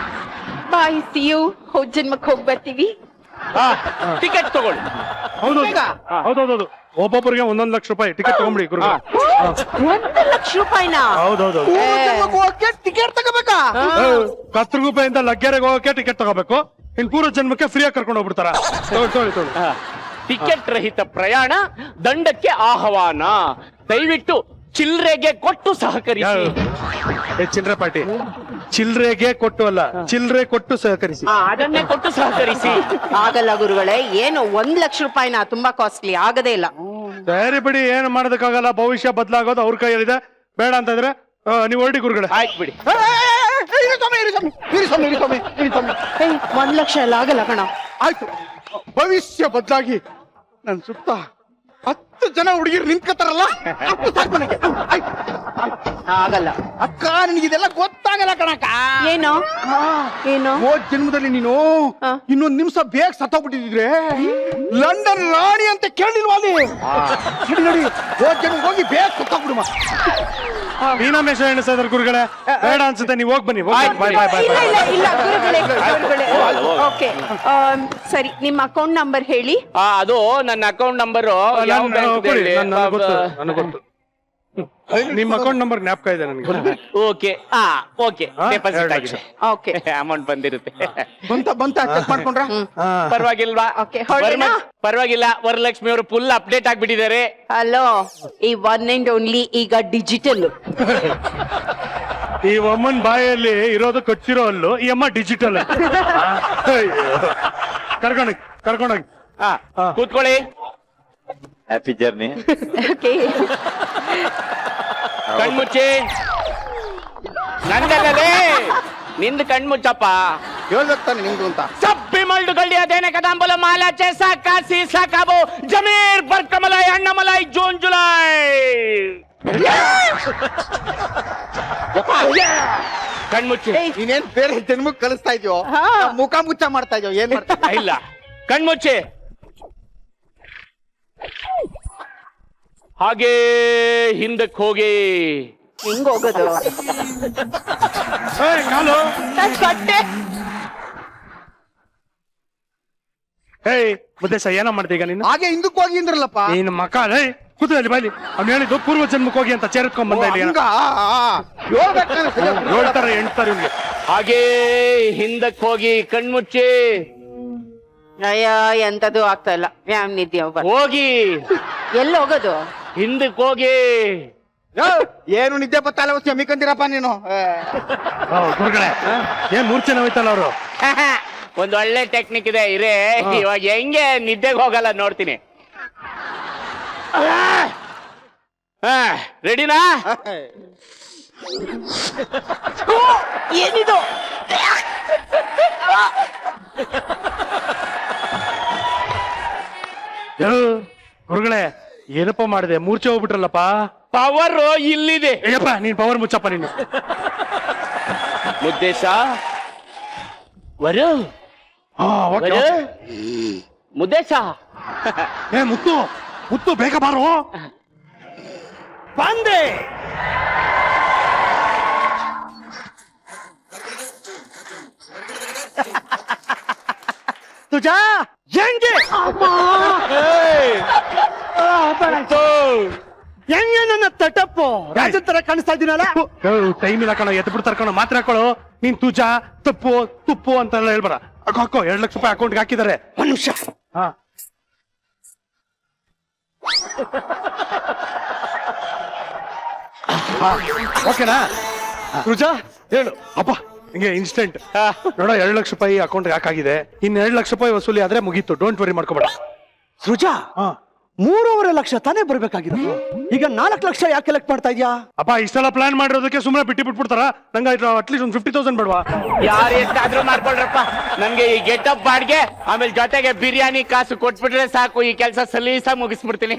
ಬಾಯ್, ಸಿ ಯು. ಹೋದ್ ಜನ್ಮಕ್ಕೆ ಹೋಗಿ ಬರ್ತೀವಿ. ಟಿಕೆಟ್ ತಗೊಳ್ಳಿ. ಹೌದೌದು, ಒಬ್ಬೊಬ್ಬರಿಗೆ 1 ಲಕ್ಷ ರೂಪಾಯಿ ಟಿಕೆಟ್ ತಗೊಂಬಿಡಿ ಗುರುಗಳು. 1 ಲಕ್ಷ ರೂಪಾಯಿನಾ? ಹೌದೌದು. ಟಿಕೆಟ್ ತಗೋಬೇಕಾ? 10 ರೂಪಾಯಿಂದ ಲಗ್ಗೆರೆಗೆ ಹೋಗಕ್ಕೆ ಟಿಕೆಟ್ ತಗೋಬೇಕು. ಇನ್ ಪೂರ್ವ ಜನ್ಮಕ್ಕೆ ಫ್ರೀಯಾಗಿ ಕರ್ಕೊಂಡು ಹೋಗ್ಬಿಡ್ತಾರ? ತೊಗೊಳ್ಳಿ. ಟಿಕೆಟ್ ರಹಿತ ಪ್ರಯಾಣ ದಂಡಕ್ಕೆ ಆಹ್ವಾನ. ದಯವಿಟ್ಟು ಚಿಲ್ರೆಗೆ ಕೊಟ್ಟು ಸಹಕರಿಸಿ. ಚಿಲ್ರೆ ಪಾರ್ಟಿ, ಚಿಲ್ರೆಗೆ ಕೊಟ್ಟು ಅಲ್ಲ, ಚಿಲ್ರೆ ಕೊಟ್ಟು ಸಹಕರಿಸಿ. ಅದನ್ನೇ ಕೊಟ್ಟು ಸಹಕರಿಸಿ. ಆಗಲ್ಲ ಗುರುಗಳೇ, ಏನು 1 ಲಕ್ಷ ರೂಪಾಯಿನ? ತುಂಬಾ ಕಾಸ್ಟ್ಲಿ, ಆಗದೇ ಇಲ್ಲ. ಸರಿ ಬಿಡಿ, ಏನು ಮಾಡೋದಕ್ಕಾಗಲ್ಲ, ಭವಿಷ್ಯ ಬದಲಾಗೋದು ಅವ್ರ ಕೈಯಲ್ಲಿದೆ. ಬೇಡ ಅಂತಂದ್ರೆ ನೀವು ಹೊರಡಿ ಗುರುಗಳೇ. ಆಯ್ತು ಬಿಡಿ. 1 ಲಕ್ಷ ಎಲ್ಲ ಆಗಲ್ಲ ಕಣ. ಆಯ್ತು, ಭವಿಷ್ಯ ಬದಲಾಗಿ ನನ್ ಸುತ್ತ 10 ಜನ ಹುಡುಗಿರು ನಿಂತ್ಕೊತಾರಲ್ಲ, ಆಗಲ್ಲ ಅಕ್ಕ. ನಿನಗಿದೆಲ್ಲ ಗೊತ್ತಾಗಲ್ಲ ಕಣಕ್ಕ. ಏನೋ ಹೋದ್ ಜನ್ಮದಲ್ಲಿ ನೀನು 1 ನಿಮಿಷ ಬೇಗ ಸತ್ತೋಗ್ಬಿಟ್ಟಿದ್ರೆ ಲಂಡನ್ ರಾಣಿ ಅಂತ ಕೇಳಿಲ್ವಾ ಅಲ್ಲಿ? ನೋಡಿ, ಹೋದ್ ಜನ್ಮ ಹೋಗಿ ಬೇಗ ಸತ್ತೋಗ್ಬಿಡುವ. ಮೀನಾಮೇಶ ಎಣಿಸಿದ್ರ ಗುರುಗಳೇ, ಬೇಡ ಅನ್ಸುತ್ತೆ, ನೀವು ಹೋಗಿ ಬನ್ನಿ. ಬಾಯ್. ಇಲ್ಲ ಗುರುಗಳೇ. ಓಕೆ, ಸರಿ, ನಿಮ್ಮ ಅಕೌಂಟ್ ನಂಬರ್ ಹೇಳಿ. ಅದು ನನ್ನ ಅಕೌಂಟ್ ನಂಬರ್. ನನಗೆ ಗೊತ್ತು. ನಿಮ್ಮ ಅಕೌಂಟ್ ನಂಬರ್ ಜ್ಞಾಪಕ ಇದೆ ನನಗೆ. ಓಕೆ ಓಕೆ ಡೆಪಾಸಿಟ್ ಆಗಿದೆ. ಓಕೆ ಅಮೌಂಟ್ ಬಂದಿರುತ್ತೆ. ಬಂತ ಚೆಕ್ ಮಾಡ್ಕೊಂಡ್ರ? ಪರವಾಗಿಲ್ವಾ? Okay, ಹೊರಡೋಣ? ಪರವಾಗಿಲ್ಲ, ವರಲಕ್ಷ್ಮಿ ಅವರು ಫುಲ್ ಅಪ್ಡೇಟ್ ಆಗ್ಬಿಟ್ಟಿದ್ದಾರೆ. ಹಲೋ, ಈ ಒನ್ ಅಂಡ್ ಓನ್ಲಿ ಈಗ ಡಿಜಿಟಲ್. ಈ ಅಮ್ಮನ್ ಬಾಯಲ್ಲಿ ಇರೋದು ಕಚ್ಚಿರೋ ಅಲ್ಲು, ಈ ಅಮ್ಮ ಡಿಜಿಟಲ್. ಕರ್ಕೊಂಡೋಗಿ ಕೂತ್ಕೊಳ್ಳಿ. Happy journey. ಓಕೆ, ಕಣ್ಮುಚ್ಚಿ. ನಂದಲ್ಲೇ ನಿಂದು ಕಣ್ಮುಚ್ಚಪ್ಪ. ಹೇಳ್ತಾನೆ ನಿಮ್ದು ಅಂತ. ಸಬ್ಬಿ ಮಲ್ಡು ಗಳ್ಳಿ ಅದೇನೆ ಕದಂಬಲ ಮಾಲಾಚೆ ಸಾಕಾಸಿ ಸಾಕಾಬು ಜಮೀರ್ ಬರ್ಕಮಲೈ ಅಣ್ಣಮಲೈ ಜೂನ್ ಜುಲೈ. ಕಣ್ಮುಚ್ಚಿ. ನೀನೇನ್ ಬೇರೆ ಜನ್ಮಕ್ ಕಲಿಸ್ತಾ ಇದೆಯೋ, ಮುಖ ಮುಚ್ಚ ಮಾಡ್ತಾ ಇದೆಯೋ, ಏನ್ ಮಾಡ್ತಾ? ಇಲ್ಲ, ಕಣ್ಮುಚ್ಚಿ. ಹಾಗೆ ಹಿಂದಕ್ಕೆ ಹೋಗಿ. ಹೆಂಗ್ ಹೋಗೋದು? ಕಾಲು. ಏಯ್ ಮುದ್ದೇಶ, ಏನೋ ಮಾಡ್ದೆ ಈಗ ನೀನು? ಹಾಗೆ ಹಿಂದಕ್ಕೆ ಹೋಗಿ ಅಂದ್ರಲ್ಲಪ್ಪ. ನೀನ್ ಮಕ ಕೂತಲ್ಲಿ ಬಾಯ್ಲಿ. ಅವ್ನು ಹೇಳಿದ್ದು ಪೂರ್ವ ಜನ್ಮಕ್ಕೆ ಹೋಗಿ ಅಂತ ಚೇರ್ಕೊಂಡ್ ಬಂದ ಇಲ್ಲಿ. ಹೇಳ್ತಾರೆ ಎಂಟ್ತಾರೆ ಇವ್ನಿಗೆ. ಹಾಗೆ ಹಿಂದಕ್ಕೆ ಹೋಗಿ ಕಣ್ಮುಚ್ಚಿ. ಅಯ್ಯ, ಎಂತದು ಆಗ್ತಾ ಇಲ್ಲ. ಯಾಮ್ ನಿದ್ದೆ ಹೋಗಿ. ಎಲ್ಲಿ ಹೋಗೋದು? ಹಿಂದಕ್ಕೆ ಹೋಗಿ. ಏನು ನಿದ್ದೆ ಬತ್ತಲ್ಲ ಮಿಕ್ಕಂತೀರಪ್ಪ ನೀನು. ಗುರುಗಳೇ, ಏನ್ ಮೂರ್ಛೆ ಹೋಯ್ತಲ್ಲ ಅವರು. ಒಂದ್ ಒಳ್ಳೆ ಟೆಕ್ನಿಕ್ ಇದೆ ಇರೇ. ಇವಾಗ ಹೆಂಗೆ ನಿದ್ದೆಗೆ ಹೋಗಲ್ಲ ನೋಡ್ತೀನಿ. ರೆಡಿನಾ? ಏನಿದು? ಗುರುಗಳೇ, ಏನಪ್ಪ ಮಾಡಿದೆ? ಮೂರ್ಛೆ ಹೋಗ್ಬಿಟ್ರಲ್ಲಪ್ಪ. ಪವರ್ ಇಲ್ಲಿದೆ. ಅಯ್ಯಪ್ಪ, ನೀನ್ ಪವರ್ ಮುಚ್ಚಪ್ಪ ನೀನು. ಮುದ್ದೇಶ ವರು ಮುದ್ದೇಶ. ಏ ಮುತ್ತು, ಮುತ್ತು ಬೇಗ ಬಾರೋ. ಬಂದೆ. ತುಜಾ ಹೆಂಗೆ ಹೆಂಗೆ ನನ್ನ ತಟಪ್ಪು ರಾಜನ್ ತರ ಕಾಣಿಸ್ತಾ ಇದ್ದೀನಲ್ಲ? ಟೈಮ್ ಇಲ್ಲ ಕಣ, ಎದ್ದು ಬಿಡ್ತಾರ ಕಣ. ಮಾತ್ರ ಹಾಕೊಳ್ಳೋ ನೀನ್. ತುಜಾ, ತಪ್ಪು, ತುಪ್ಪು ಅಂತೆಲ್ಲ ಹೇಳ್ಬಾರ. ಹಾಕೋ, 2 ಲಕ್ಷ ರೂಪಾಯಿ ಅಕೌಂಟ್ಗೆ ಹಾಕಿದ್ದಾರೆ. ಒಂದ್ ನಿಮಿಷ. ಹಾ, ಓಕೆನಾ? ತುಜಾ ಹೇಳು. ಅಪ್ಪ ಹಿಂಗೆ ಇನ್ಸ್ಟೆಂಟ್ ನೋಡೋ, 2 ಲಕ್ಷ ರೂಪಾಯಿ ಅಕೌಂಟ್ಗೆ ಹಾಕಾಗಿದೆ. ಇನ್ 2 ಲಕ್ಷ ರೂಪಾಯಿ ವಸೂಲಿ ಆದ್ರೆ ಮುಗೀತು. ಡೋಂಟ್ ವರಿ ಮಾಡ್ಕೋಬೇಡ. ಸೃಜಾ, 3.5 ಲಕ್ಷ ತಾನೇ ಬರ್ಬೇಕಾಗಿರೋದು. ಈಗ 4 ಲಕ್ಷ ಯಾಕೆ ಕಲೆಕ್ಟ್ ಮಾಡ್ತಾ ಇದ್ಯಾ? ಅಪ್ಪ, ಇಷ್ಟೆಲ್ಲ ಪ್ಲಾನ್ ಮಾಡಿರೋದಕ್ಕೆ ಸುಮ್ಮನೆ ಬಿಟ್ಬಿಡ್ತಾರ? ನಂಗೆ ಅಟ್ಲೀಸ್ಟ್ ಒಂದು 50,000 ಬೇಡವಾ? ಯಾರು ಎಷ್ಟಾದ್ರೂ ಮಾಡ್ಕೊಳ್ರಪ್ಪ. ನನ್ಗೆ ಈ ಗೆಟಪ್ ಬಾಡ್ಗೆ, ಆಮೇಲೆ ಜೊತೆಗೆ ಬಿರಿಯಾನಿ ಕಾಸು ಕೊಟ್ಬಿಟ್ರೆ ಸಾಕು. ಈ ಕೆಲಸ ಸಲೀಸ ಮುಗಿಸ್ಬಿಡ್ತೀನಿ.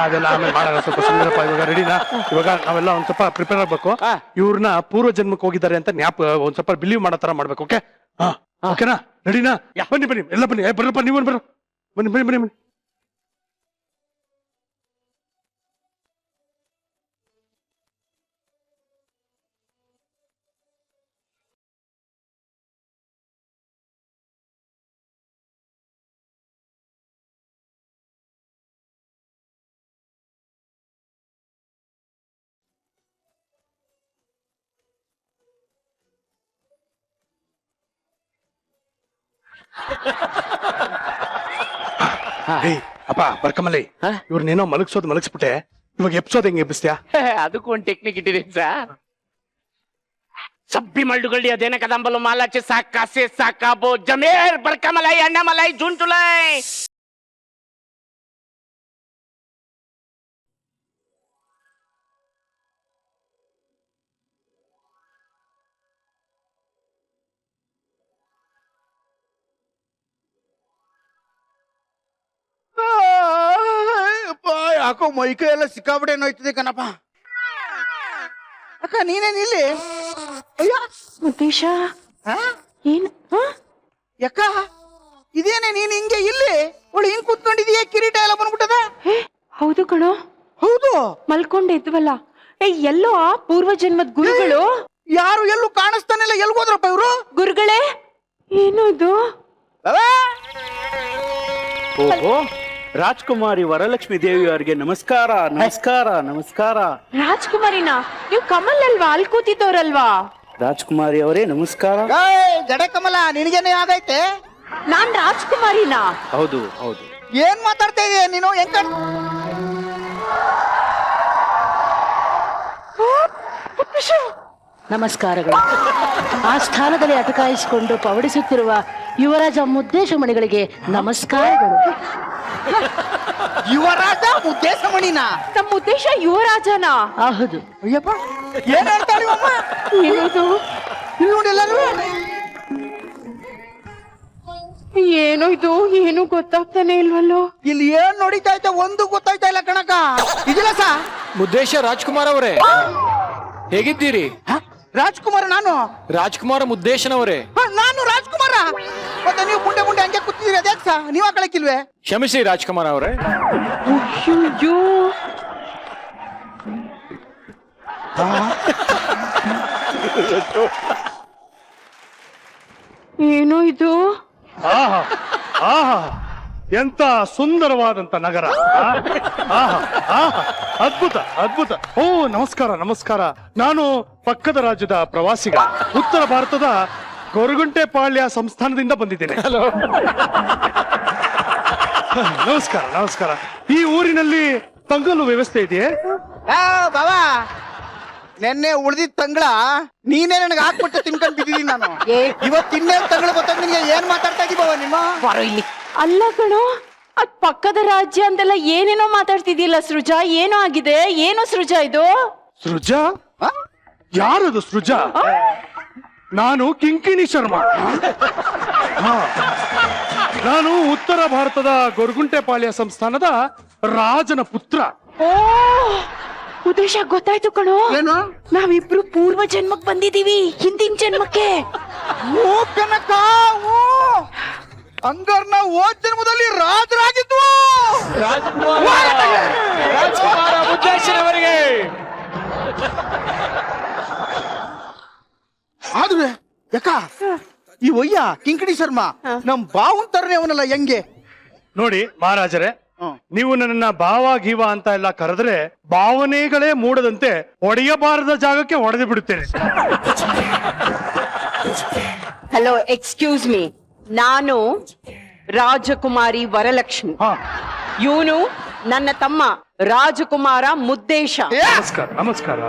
ಅದೆಲ್ಲ ಆಮೇಲೆ ಮಾಡೋಣ. ಸ್ವಲ್ಪ ಸುಮ್ಮನೆಪ್ಪ. ಇವಾಗ ರೆಡಿನಾ? ಇವಾಗ ನಾವೆಲ್ಲ ಒಂದ್ ಸ್ವಲ್ಪ ಪ್ರಿಪೇರ್ ಆಗ್ಬೇಕು. ಇವ್ರನ್ನ ಪೂರ್ವ ಜನ್ಮಕ್ಕೆ ಹೋಗಿದ್ದಾರೆ ಅಂತ ಒಂದ್ ಸ್ವಲ್ಪ ಬಿಲೀವ್ ಮಾಡೋ ತರ ಮಾಡ್ಬೇಕು. ಓಕೆ? ಓಕೆನಾ? ರೆಡಿನಾ? ಬನ್ನಿ ಬನ್ನಿ, ಎಲ್ಲ ಬನ್ನಿ. ಬರ್ರಪ್ಪ, ನೀವು ಬರ್ರು. ಬನ್ನಿ ಬನ್ನಿ ಬನ್ನಿ ಬನ್ನಿ. ಅಪ್ಪ ಬರ್ಕಮಲ್ಲಿ, ಇವ್ರನ್ನೇನೋ ಮಲಗಿಸ್ಬಿಟ್ಟೆ. ಇವಾಗ ಎಪ್ಸೋದ್ ಹೆಂಗೆ ಎಬ್ಬಿಸ್ತ್ಯಾ? ಅದಕ್ಕೂ ಒಂದು ಟೆಕ್ನಿಕ್ ಇಟ್ಟಿದ್ದೀನಿ ಸರ್. ಸಬ್ಬಿ ಮಲ್ಡುಗಳ್ಳಿ ಅದೇನ ಕದಂಬಲು ಮಾಲಾಚೆ ಸಾಕಾಸೆ ಸಾಕಾಬೋ ಜಮೇರ್ ಬರ್ಕಮಲೈ ಅಣ್ಣಮಲೈ ಜೂನ್ ಜುಲೈ. ಯಾಕೋ ಮೈಕೈ ಎಲ್ಲ ಸಿಕ್ಕಾಬಿಡೆ ನೋಯ್ತದೆ ಕಣಪ್ಪ. ಅಕ್ಕ ನೀನೇನ್ ಇಲ್ಲಿ? ಮುದ್ದೇಶ, ಏನು? ಯಾಕ ಇದೇನೆ ನೀನ್ ಹಿಂಗೆ ಇಲ್ಲಿ ಒಳ್ಳೆ ಹಿಂಗ್ ಕೂತ್ಕೊಂಡಿದೀಯ? ಕಿರೀಟ ಎಲ್ಲ ಬಂದ್ಬಿಟ್ಟದ. ಹೌದು ಕಣೋ. ಹೌದು, ಮಲ್ಕೊಂಡಿದ್ವಲ್ಲ. ಎಲ್ಲೋ ಆ ಪೂರ್ವ ಜನ್ಮದ ಗುರುಗಳು. ಯಾರು ಎಲ್ಲೂ ಕಾಣಿಸ್ತಾನಿಲ್ಲ. ಎಲ್ಗೋದ್ರಪ್ಪ ಇವ್ರು? ಗುರುಗಳೇ, ಏನದು? ಓಹೋ, ರಾಜ್ಕುಮಾರಿ ವರಲಕ್ಷ್ಮಿ ದೇವಿ ಅವರಿಗೆ ನಮಸ್ಕಾರ ನಮಸ್ಕಾರ ನಮಸ್ಕಾರ. ರಾಜ್ಕುಮಾರಿನ ನೀವು ಕಮಲ್ ಅಲ್ವಾ, ಅಲ್ಲಿ ಕೂತಿದ್ದವ್ರಲ್ವಾ? ರಾಜ್ಕುಮಾರಿ ಅವರೇ ನಮಸ್ಕಾರ. ಜಡೆ ಕಮಲ ನಿನಗೇನೆ ಆಗೈತೆ? ನಾನ್ ರಾಜ್ಕುಮಾರಿನ. ಹೌದು ಹೌದು. ಏನ್ ಮಾತಾಡ್ತಾ ಇದೀಯ ನೀನು? ನಮಸ್ಕಾರಗಳು. ಆ ಸ್ಥಾನದಲ್ಲಿ ಅಟಕಾಯಿಸಿಕೊಂಡು ಪವಡಿಸುತ್ತಿರುವ ಯುವರಾಜ ಮುದ್ದೇಶ ಮಣಿಗಳಿಗೆ ನಮಸ್ಕಾರಗಳು. ಯುವರಾಜ ಮುದ್ದೇಶ ಮಣಿನ? ನಮ್ಮ ಉದ್ದೇಶ ಯುವರಾಜನ. ಹೌದು. ಅಯ್ಯಪ್ಪ ಏನ್ ಹೇಳ್ತಾಳೆ ಅಮ್ಮ? ಏನದು? ಇಲ್ಲಿ ನೋಡಿ ಎಲ್ಲರೂ. ಏನೋ ಇದು, ಏನು ಗೊತ್ತಾಗ್ತಾನೆ ಇಲ್ವಲ್ಲೋ. ಇಲ್ಲಿ ಏನ್ ನೋಡಿತಾ ಐತೆ ಒಂದು ಗೊತ್ತಾಯ್ತಾ ಇಲ್ಲ ಕಣಕ. ಇದಿಲ್ಲ ಸಾ ಮುದ್ದೇಶ ರಾಜ್ಕುಮಾರ್ ಅವರೇ, ಹೇಗಿದ್ದೀರಿ? ರಾಜ್ಕುಮಾರ್ ನಾನು? ರಾಜ್ಕುಮಾರ್ ಮುದ್ದೇಶನವರೇ. ನಾನು ರಾಜ್ಕುಮಾರ? ಮತ್ತೆ ನೀವು ಮುಂಡೆ ಮುಂಡೆ ಹಂಗೆ ಕೂತಿದ್ದೀರಿ, ಅದ್ಯಾಕ್ ಸಾ? ನೀವ್ ಹಾಕಳಕ್ಕಿಲ್ವೇ? ಕ್ಷಮಿಸಿ ರಾಜ್ಕುಮಾರ್ ಅವರೇ. ಅಯ್ಯೋ, ಏನೋ ಇದು. ಆಹಾ ಆಹಾ, ಎಂತ ಸುಂದರವಾದಂತ ನಗರ. ಆಹಾ ಆಹಾ, ಅದ್ಭುತ ಅದ್ಭುತ. ಓ ನಮಸ್ಕಾರ ನಮಸ್ಕಾರ. ನಾನು ಪಕ್ಕದ ರಾಜ್ಯದ ಪ್ರವಾಸಿಗ, ಉತ್ತರ ಭಾರತದ ಗೊರಗುಂಟೆಪಾಳ್ಯ ಸಂಸ್ಥಾನದಿಂದ ಬಂದಿದ್ದೇನೆ. ನಮಸ್ಕಾರ ನಮಸ್ಕಾರ. ಈ ಊರಿನಲ್ಲಿ ತಂಗಲು ವ್ಯವಸ್ಥೆ ಇದೆಯೇ? ಬಾಬಾ, ನೆನ್ನೆ ಉಳ್ದಿದ್ ತಂಗಳ ನೀನೇ ನನಗೆ ಹಾಕ್ಬಿಟ್ಟು ತಿನ್ಕೊಂಡ್ ಬಿದ್ದಿದ್ದೀನಿ ನಾನು. ಇವತ್ತು ಇನ್ನೇನ್ ತಂಗಳ ಗೊತ್ತಾಗ ನಿನ್ಗೆ ಏನ್ ಮಾತಾಡ್ತಾ ಇದೀ ಬಾಬಾ ನಿಮ್ಮ? ಬರೋ ಇಲ್ಲಿ. ಅಲ್ಲ ಕಣೋ, ಅದ್ ಪಕ್ಕದ ರಾಜ್ಯ ಅಂತೆಲ್ಲ ಏನೇನೋ ಮಾತಾಡ್ತಿದ್ದಿಲ್ಲ ಸೃಜಾ. ಏನೋ ಆಗಿದೆ? ಏನೋ ಸೃಜಾ ಇದು? ಸೃಜಾ? ಯಾರದು ಸೃಜಾ? ನಾನು ಕಿಂಕಿಣಿ ಶರ್ಮಾ. ನಾನು ಉತ್ತರ ಭಾರತದ ಗೊರಗುಂಟೆಪಾಳ್ಯ ಸಂಸ್ಥಾನದ ರಾಜನ ಪುತ್ರ. ಓ, ಉದ್ದೇಶ ಗೊತ್ತಾಯ್ತು ಕಣೋ. ಏನು? ನಾವಿಬ್ರು ಪೂರ್ವ ಜನ್ಮಕ್ ಬಂದಿದೀವಿ, ಹಿಂದಿನ ಜನ್ಮಕ್ಕೆ. ಓ ಕನಕ, ಓ ಹಂಗಾರ ನಾವು ಹೋದ ಜನ್ಮದಲ್ಲಿ ರಾಜರಾಗಿದ್ವು. ರಾಜ್ಕುಮಾರ ಮುದ್ದೇಶನವರಿಗೆ. ಆದ್ರೆ ಯಾಕ ಈ ಒಯ್ಯ ಕಿಂಕಣಿ ಶರ್ಮಾ ನಮ್ ಬಾವುನ್ ತರನೇ ಅವನಲ್ಲ ಹೆಂಗೆ? ನೋಡಿ ಮಹಾರಾಜರೇ, ನೀವು ನನ್ನ ಭಾವ ಗೀವ ಅಂತ ಎಲ್ಲ ಕರೆದ್ರೆ ಭಾವನೆಗಳೇ ಮೂಡದಂತೆ ಒಡೆಯಬಾರದ ಜಾಗಕ್ಕೆ ಒಡೆದು ಬಿಡುತ್ತೇನೆ. Hello, excuse me. ನಾನು ರಾಜಕುಮಾರಿ ವರಲಕ್ಷ್ಮಿ. ಇವನು ನನ್ನ ತಮ್ಮ ರಾಜಕುಮಾರ ಮುದ್ದೇಶ. ನಮಸ್ಕಾರ ನಮಸ್ಕಾರ.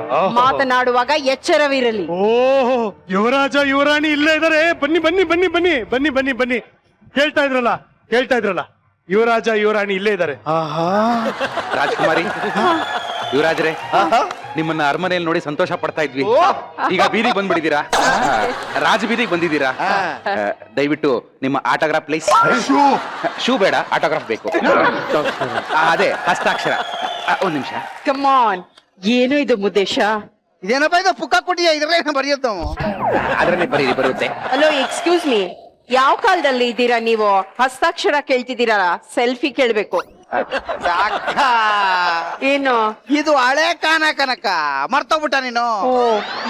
ಮಾತನಾಡುವಾಗ ಎಚ್ಚರವಿರಲಿ. ಓಹೋ, ಯುವರಾಜ ಯುವರಾಣಿ ಇಲ್ಲೇ ಇದಾರೆ. ಬನ್ನಿ ಬನ್ನಿ ಬನ್ನಿ ಬನ್ನಿ ಬನ್ನಿ ಬನ್ನಿ ಬನ್ನಿ. ಕೇಳ್ತಾ ಇದ್ರಲ್ಲ ಯುವರಾಜ ಯುವರಾಣಿ ಇಲ್ಲೇ ಇದ್ದಾರೆ. ರಾಜ್ಕುಮಾರಿ, ಯುವರಾಜ್ರೆ, ನಿಮ್ಮನ್ನ ಅರಮನೆಯಲ್ಲಿ ನೋಡಿ ಸಂತೋಷ ಪಡ್ತಾ ಇದ್ವಿ. ಈಗ ಬೀದಿಗೆ ಬಂದ್ಬಿಟ್ಟಿದ್ದೀರಾ, ರಾಜ ಬೀದಿಗೆ ಬಂದಿದ್ದೀರಾ. ದಯವಿಟ್ಟು ನಿಮ್ಮ ಆಟೋಗ್ರಾಫ್ ಪ್ಲೀಸ್. ಶೂ ಬೇಡ, ಆಟೋಗ್ರಾಫ್ ಬೇಕು. ಅದೇ ಹಸ್ತಾಕ್ಷರ. ಒಂದ್ ನಿಮಿಷ. ಕಮಾನ್. ಏನು ಇದು ಮುದ್ದೇಶ? ಇದೇನಪ್ಪ ಇದು ಪುಕ್ಕ ಕೊಟ್ಟಿಯ? ಇದ್ರಲ್ಲೇ ಬರೆಯುತ್ತ ಅದ್ರನ್ನೇ ಬರುತ್ತೆ. Hello, excuse me. ಯಾವ ಕಾಲದಲ್ಲಿ ಇದ್ದೀರಾ ನೀವು? ಹಸ್ತಾಕ್ಷರ ಕೇಳ್ತಿದ್ದೀರಾ? ಸೆಲ್ಫಿ ಕೇಳ್ಬೇಕು. ಏನು ಇದು ಹಳೆ ಕನಕ ಮರ್ತೋಗ್ಬಿಟ್ಟ ನೀನು.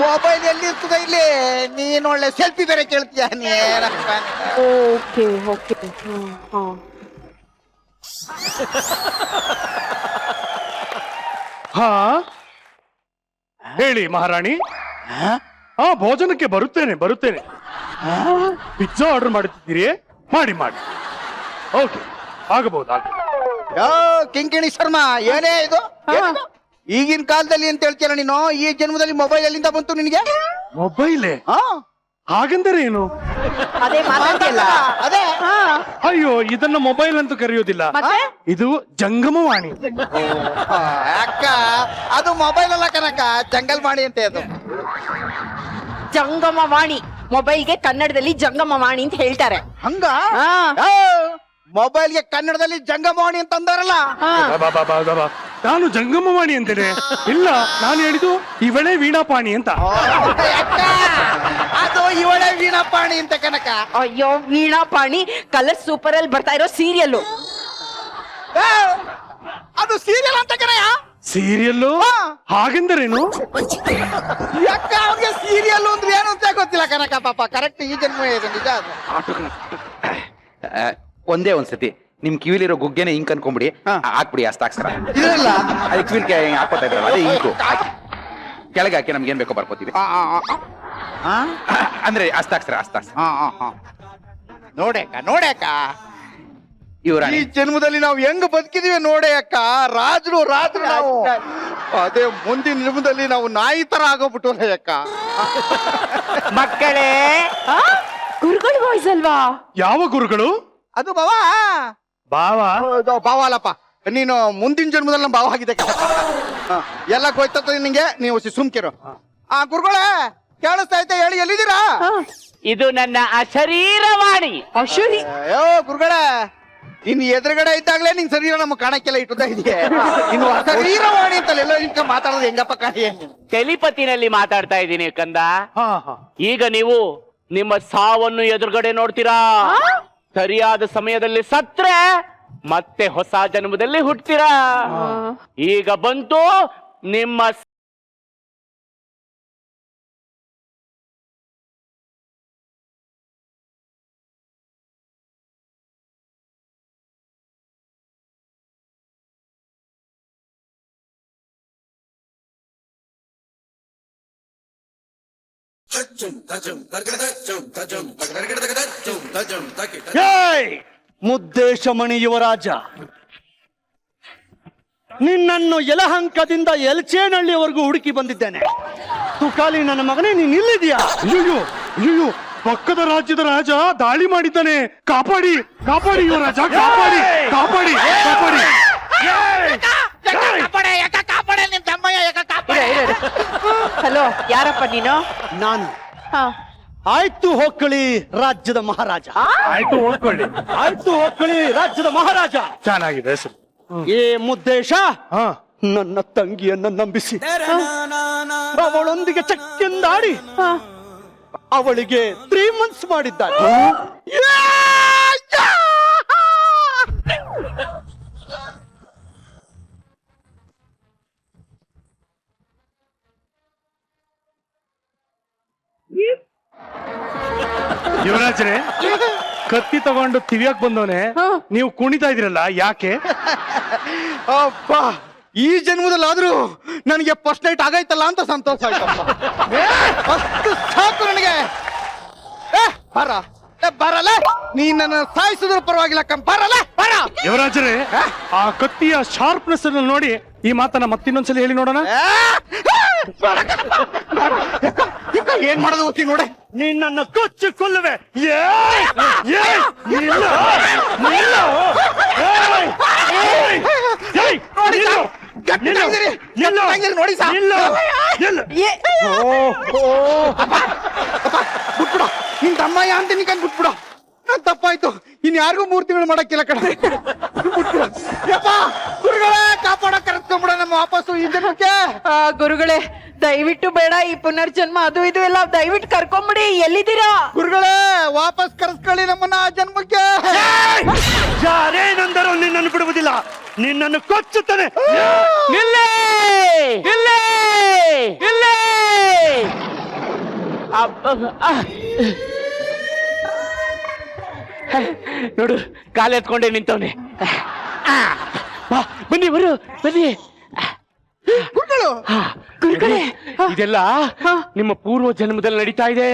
ಮೊಬೈಲ್ ಎಲ್ಲಿ ಇರ್ತದ ಇಲ್ಲಿ? ನೀನ್ ಒಳ್ಳೆ ಸೆಲ್ಫಿ ಬೇರೆ ಕೇಳ್ತೀಯ. Okay okay. ಹಾ ಹೇಳಿ ಮಹಾರಾಣಿ. ಭೋಜನಕ್ಕೆ ಬರುತ್ತೇನೆ. ಪಿಜ್ಜಾ ಆರ್ಡರ್ ಮಾಡುತ್ತಿದ್ದೀರಿ? ಮಾಡಿ. ಓಕೆ, ಆಗಬಹುದು. ಕಿಂಕಿಣಿ ಶರ್ಮಾ, ಏನೇ ಇದು? ಈಗಿನ ಕಾಲದಲ್ಲಿ ಅಂತ ಹೇಳ್ತೀರ ನೀನು? ಈ ಜನ್ಮದಲ್ಲಿ ಮೊಬೈಲ್ ಎಲ್ಲಿಂದ ಬಂತು ನಿನಗೆ? ಮೊಬೈಲೇ? ಹಾಗಂದರೆ ಏನು? ಅದೇ ಮಾತಾಡ್ತಿಲ್ಲ. ಅದೇ. ಅಯ್ಯೋ, ಇದನ್ನ ಮೊಬೈಲ್ ಅಂತ ಕರೆಯೋದಿಲ್ಲ, ಇದು ಜಂಗಮವಾಣಿ. ಅಕ್ಕ, ಅದು ಮೊಬೈಲ್ ಅಲ್ಲ ಕನಕ, ಜಂಗಲ್ ಮಾಡಿ ಅಂತ ಅದು. ಜಂಗಮವಾಣಿ. ಮೊಬೈಲ್ಗೆ ಕನ್ನಡದಲ್ಲಿ ಜಂಗಮವಾಣಿ ಅಂತ ಹೇಳ್ತಾರೆ. ಹಂಗ? ಮೊಬೈಲ್ಗೆ ಕನ್ನಡದಲ್ಲಿ ಜಂಗಮವಾಣಿ ಅಂತ ಅಂದಾರಲ್ಲ. ನಾನು ಜಂಗಮವಾಣಿ ಅಂತೇನೆ. ಇಲ್ಲ, ನಾನು ಹೇಳಿದ್ದು ಇವಳೇ ವೀಣಾಪಾಣಿ ಅಂತ. ಅದು ಇವಳೇ ವೀಣಾಪಾಣಿ ಅಂತ ಕನಕ. ಅಯ್ಯೋ, ವೀಣಾಪಾಣಿ ಕಲರ್ ಸೂಪರ್ ಅಲ್ಲಿ ಬರ್ತಾ ಇರೋ ಸೀರಿಯಲ್. ಅದು ಸೀರಿಯಲ್ ಅಂತ ಕಣಯ್ಯ. ಸೀರಿಯಲ್ಲು? ಹಾಗೆಂದರೇನು? ಯಾಕ ಅವ್ರಿಗೆ ಸೀರಿಯಲ್ ಅಂದ್ರೆ ಏನು ಅಂತ ಗೊತ್ತಿಲ್ಲ ಕನಕ. ಪಾಪ ಕರೆಕ್ಟ್ ಈ ಜನ್ಮ ಇದೆ ನಿಜ ಅದು. ಒಂದೇ ಒಂದ್ಸತಿ ನಿಮ್ ಕಿವಿಲಿರೋ ಗುಗ್ಗೆನೆ ಇಂಕ್ ಅನ್ಕೊಂಬಿಡಿ ಹಾಕ್ಬಿಡಿ ಹಸ್ತಾಕ್ಷರ ಇದೆಲ್ಲ ಅದೇ ಕಿವಿಲ್ಗೆ ಹಾಕೋತಾ ಇದ್ರಲ್ಲ ಅದೇ ಇಂಕು ಹಾಕಿ ಕೆಳಗೆ ಹಾಕಿ ನಮ್ಗೆ ಏನ್ ಬೇಕೋ ಬರ್ಕೋತೀವಿ ಅಂದ್ರೆ ಹಸ್ತಾಕ್ಷರ ನೋಡ್ಯಾಕ ಇವ್ರ ಈ ಜನ್ಮದಲ್ಲಿ ನಾವು ಹೆಂಗ್ ಬದುಕಿದೀವಿ ನೋಡೆ ಅಕ್ಕ. ರಾಜರು ನಾವು ಅದೇ ಮುಂದಿನ ಜನ್ಮದಲ್ಲಿ ನಾವು ನಾಯಿ ತರ ಆಗೋಗ್ಬಿಟ್ಟು ಅಕ್ಕ. ಮಕ್ಕಳೇ ಗುರುಗಳ ವಾಯ್ಸ್ ಅಲ್ವಾ? ಯಾವ ಗುರುಗಳು? ಅದು ಬಾವ ಬಾವ ಅಲ್ಲಪ್ಪ, ನೀನು ಮುಂದಿನ ಜನ್ಮದಲ್ಲಿ ನಮ್ಮ ಬಾವ ಆಗಿದೆ. ಎಲ್ಲ ಗೊತ್ತದ ನಿಂಗೆ, ನೀವು ಸುಮ್ಕಿರು. ಗುರುಗಳೇ ಕೇಳಿಸ್ತಾ ಐತೆ, ಹೇಳಿ ಎಲ್ಲಿದ್ದೀರಾ? ಇದು ನನ್ನ ಅಶರೀರವಾಣಿ. ಅಶುರಿ ಅಯ್ಯೋ ಗುರುಗಳೇ, ಇನ್ ಎದುರುಗಡೆ ಇದ್ದಾಗ್ಲೇ ನಿನ್ ಶರೀರ ನಮ್ಮ ಕಾಣಕ್ಕೆಲ್ಲ ಇಟ್ಟುತ್ತಾ ಇದೆಯೇ, ಇನ್ನು ಶರೀರವಾಣಿ ಅಂತಲ್ಲ ಎಲ್ಲ ನಿಂತ ಮಾತಾಡೋದು ಹೆಂಗಪ್ಪ ಕಾಣಿ? ಟೆಲಿಪತಿನಲ್ಲಿ ಮಾತಾಡ್ತಾ ಇದ್ದೀನಿ ಕಂದ. ಈಗ ನೀವು ನಿಮ್ಮ ಸಾವನ್ನು ಎದುರುಗಡೆ ನೋಡ್ತೀರಾ. ಸರಿಯಾದ ಸಮಯದಲ್ಲಿ ಸತ್ರೆ ಮತ್ತೆ ಹೊಸ ಜನ್ಮದಲ್ಲಿ ಹುಟ್ತೀರಾ. ಈಗ ಬಂತು ನಿಮ್ಮ ಮುದ್ದೇಶಮಣಿ ಯುವರಾಜ, ನಿನ್ನನ್ನು ಯಲಹಂಕದಿಂದ ಎಲ್ಚೇನಹಳ್ಳಿವರೆಗೂ ಹುಡುಕಿ ಬಂದಿದ್ದೇನೆ. ತುಕಾಲಿ ನನ್ನ ಮಗನೇ, ನೀನ್ ಇಲ್ಲಿದ್ಯಾ? ಅಯ್ಯೋ ಪಕ್ಕದ ರಾಜ್ಯದ ರಾಜ ದಾಳಿ ಮಾಡಿದ್ದಾನೆ. ಕಾಪಾಡಿ ಯುವರಾಜ, ಕಾಪಾಡಿ. ಹಲೋ, ಯಾರಪ್ಪ ನೀನು? ನಾನು ಆಯ್ತು ಹೋಗ್ಕೊಳ್ಳಿ ರಾಜ್ಯದ ಮಹಾರಾಜ. ಆಯ್ತು ಹೋಗ್ಕೊಳ್ಳಿ ರಾಜ್ಯದ ಮಹಾರಾಜ. ಚೆನ್ನಾಗಿದೆ ಹೆಸರು. ಏ ಮುದ್ದೇಶ, ನನ್ನ ತಂಗಿಯನ್ನ ನಂಬಿಸಿ ಅವಳೊಂದಿಗೆ ಚಕ್ಕೆಂದಾಡಿ ಅವಳಿಗೆ 3 months ಮಾಡಿದ್ದಾನೆ. ಯುವರಾಜ್ರೆ, ಕತ್ತಿ ತಗೊಂಡು ತಿವಿಯಕ್ ಬಂದವನೆ, ನೀವು ಕುಣಿತಾ ಇದ್ರಲ್ಲ ಯಾಕೆ? ಅಪ್ಪ, ಈ ಜನ್ಮದಲ್ಲಾದ್ರೂ ನನಗೆ ಫಸ್ಟ್ ನೈಟ್ ಆಗೈತಲ್ಲ ಅಂತ ಸಂತೋಷ ಆಯ್ತಪ್ಪ. ಅಷ್ಟು ಸಾಕು ನನಗೆ. ಬರಲ್ಲ, ನೀ ನನ್ನ ಸಾಯಿಸಿದ್ರು ಪರವಾಗಿಲ್ಲ, ಬರಲ್ಲ. ಯುವರಾಜರೇ, ಆ ಕತ್ತಿಯ ಶಾರ್ಪ್ನೆಸ್ ಅನ್ನು ನೋಡಿ ಈ ಮಾತನ್ನ ಮತ್ತಿನ್ನೊಂದ್ಸಲ ಹೇಳಿ ನೋಡೋಣ. ಏನ್ ಮಾಡೋದು ಗೊತ್ತಿ ನೋಡೆ, ನೀನ್ ನನ್ನ ಕೊಚ್ಚು ಕೊಲ್ಲುವೆ. ನೋಡಿ ಬಿಟ್ಬಿಡ, ನಿನ್ ತಮ್ಮಯ್ಯ ಅಂತ ನಿನ್ ಬಿಟ್ಬಿಡ. ನನ್ ತಪ್ಪಾಯ್ತು, ಇನ್ ಯಾರಿಗೂ 3 ತಿಂಗಳು ಮಾಡಕ್ಕಿಲ್ಲ ಕಣ. ಗುರುಗಳೇ, ಕಾಪಾಡೋ ಕರೆಸ್ಕೊಂಡ್ಬಿಡ ನಮ್ಮ ವಾಪಸ್ಸು ಈ ಜನ್ಮಕ್ಕೆ. ಗುರುಗಳೇ, ದಯವಿಟ್ಟು ಬೇಡ, ಈ ಪುನರ್ಜನ್ಮ ಅದು ಇದು ಎಲ್ಲ ದಯವಿಟ್ಟು ಕರ್ಕೊಂಬಿಡಿ. ಎಲ್ಲಿದ್ದೀರಾ? ಗುರುಗಳೇ, ವಾಪಸ್ ಕರೆಸ್ಕೊಳ್ಳಿ ನಮ್ಮನ್ನ ಆ ಜನ್ಮಕ್ಕೆ. ಯಾರೇನಂದರೂ ನಿನ್ನನ್ನು ಬಿಡುವುದಿಲ್ಲ, ನಿನ್ನನ್ನು ಕೊಚ್ಚುತ್ತಾನೆ. ನೋಡು, ಕಾಲೆತ್ಕೊಂಡೆ ನಿಂತವನೆ. ಬನ್ನಿ ಬನ್ನಿ. ಗುರುಗಳೇ, ಇದೆಲ್ಲ ನಿಮ್ಮ ಪೂರ್ವ ಜನ್ಮದಲ್ಲಿ ನಡೀತಾ ಇದೆ.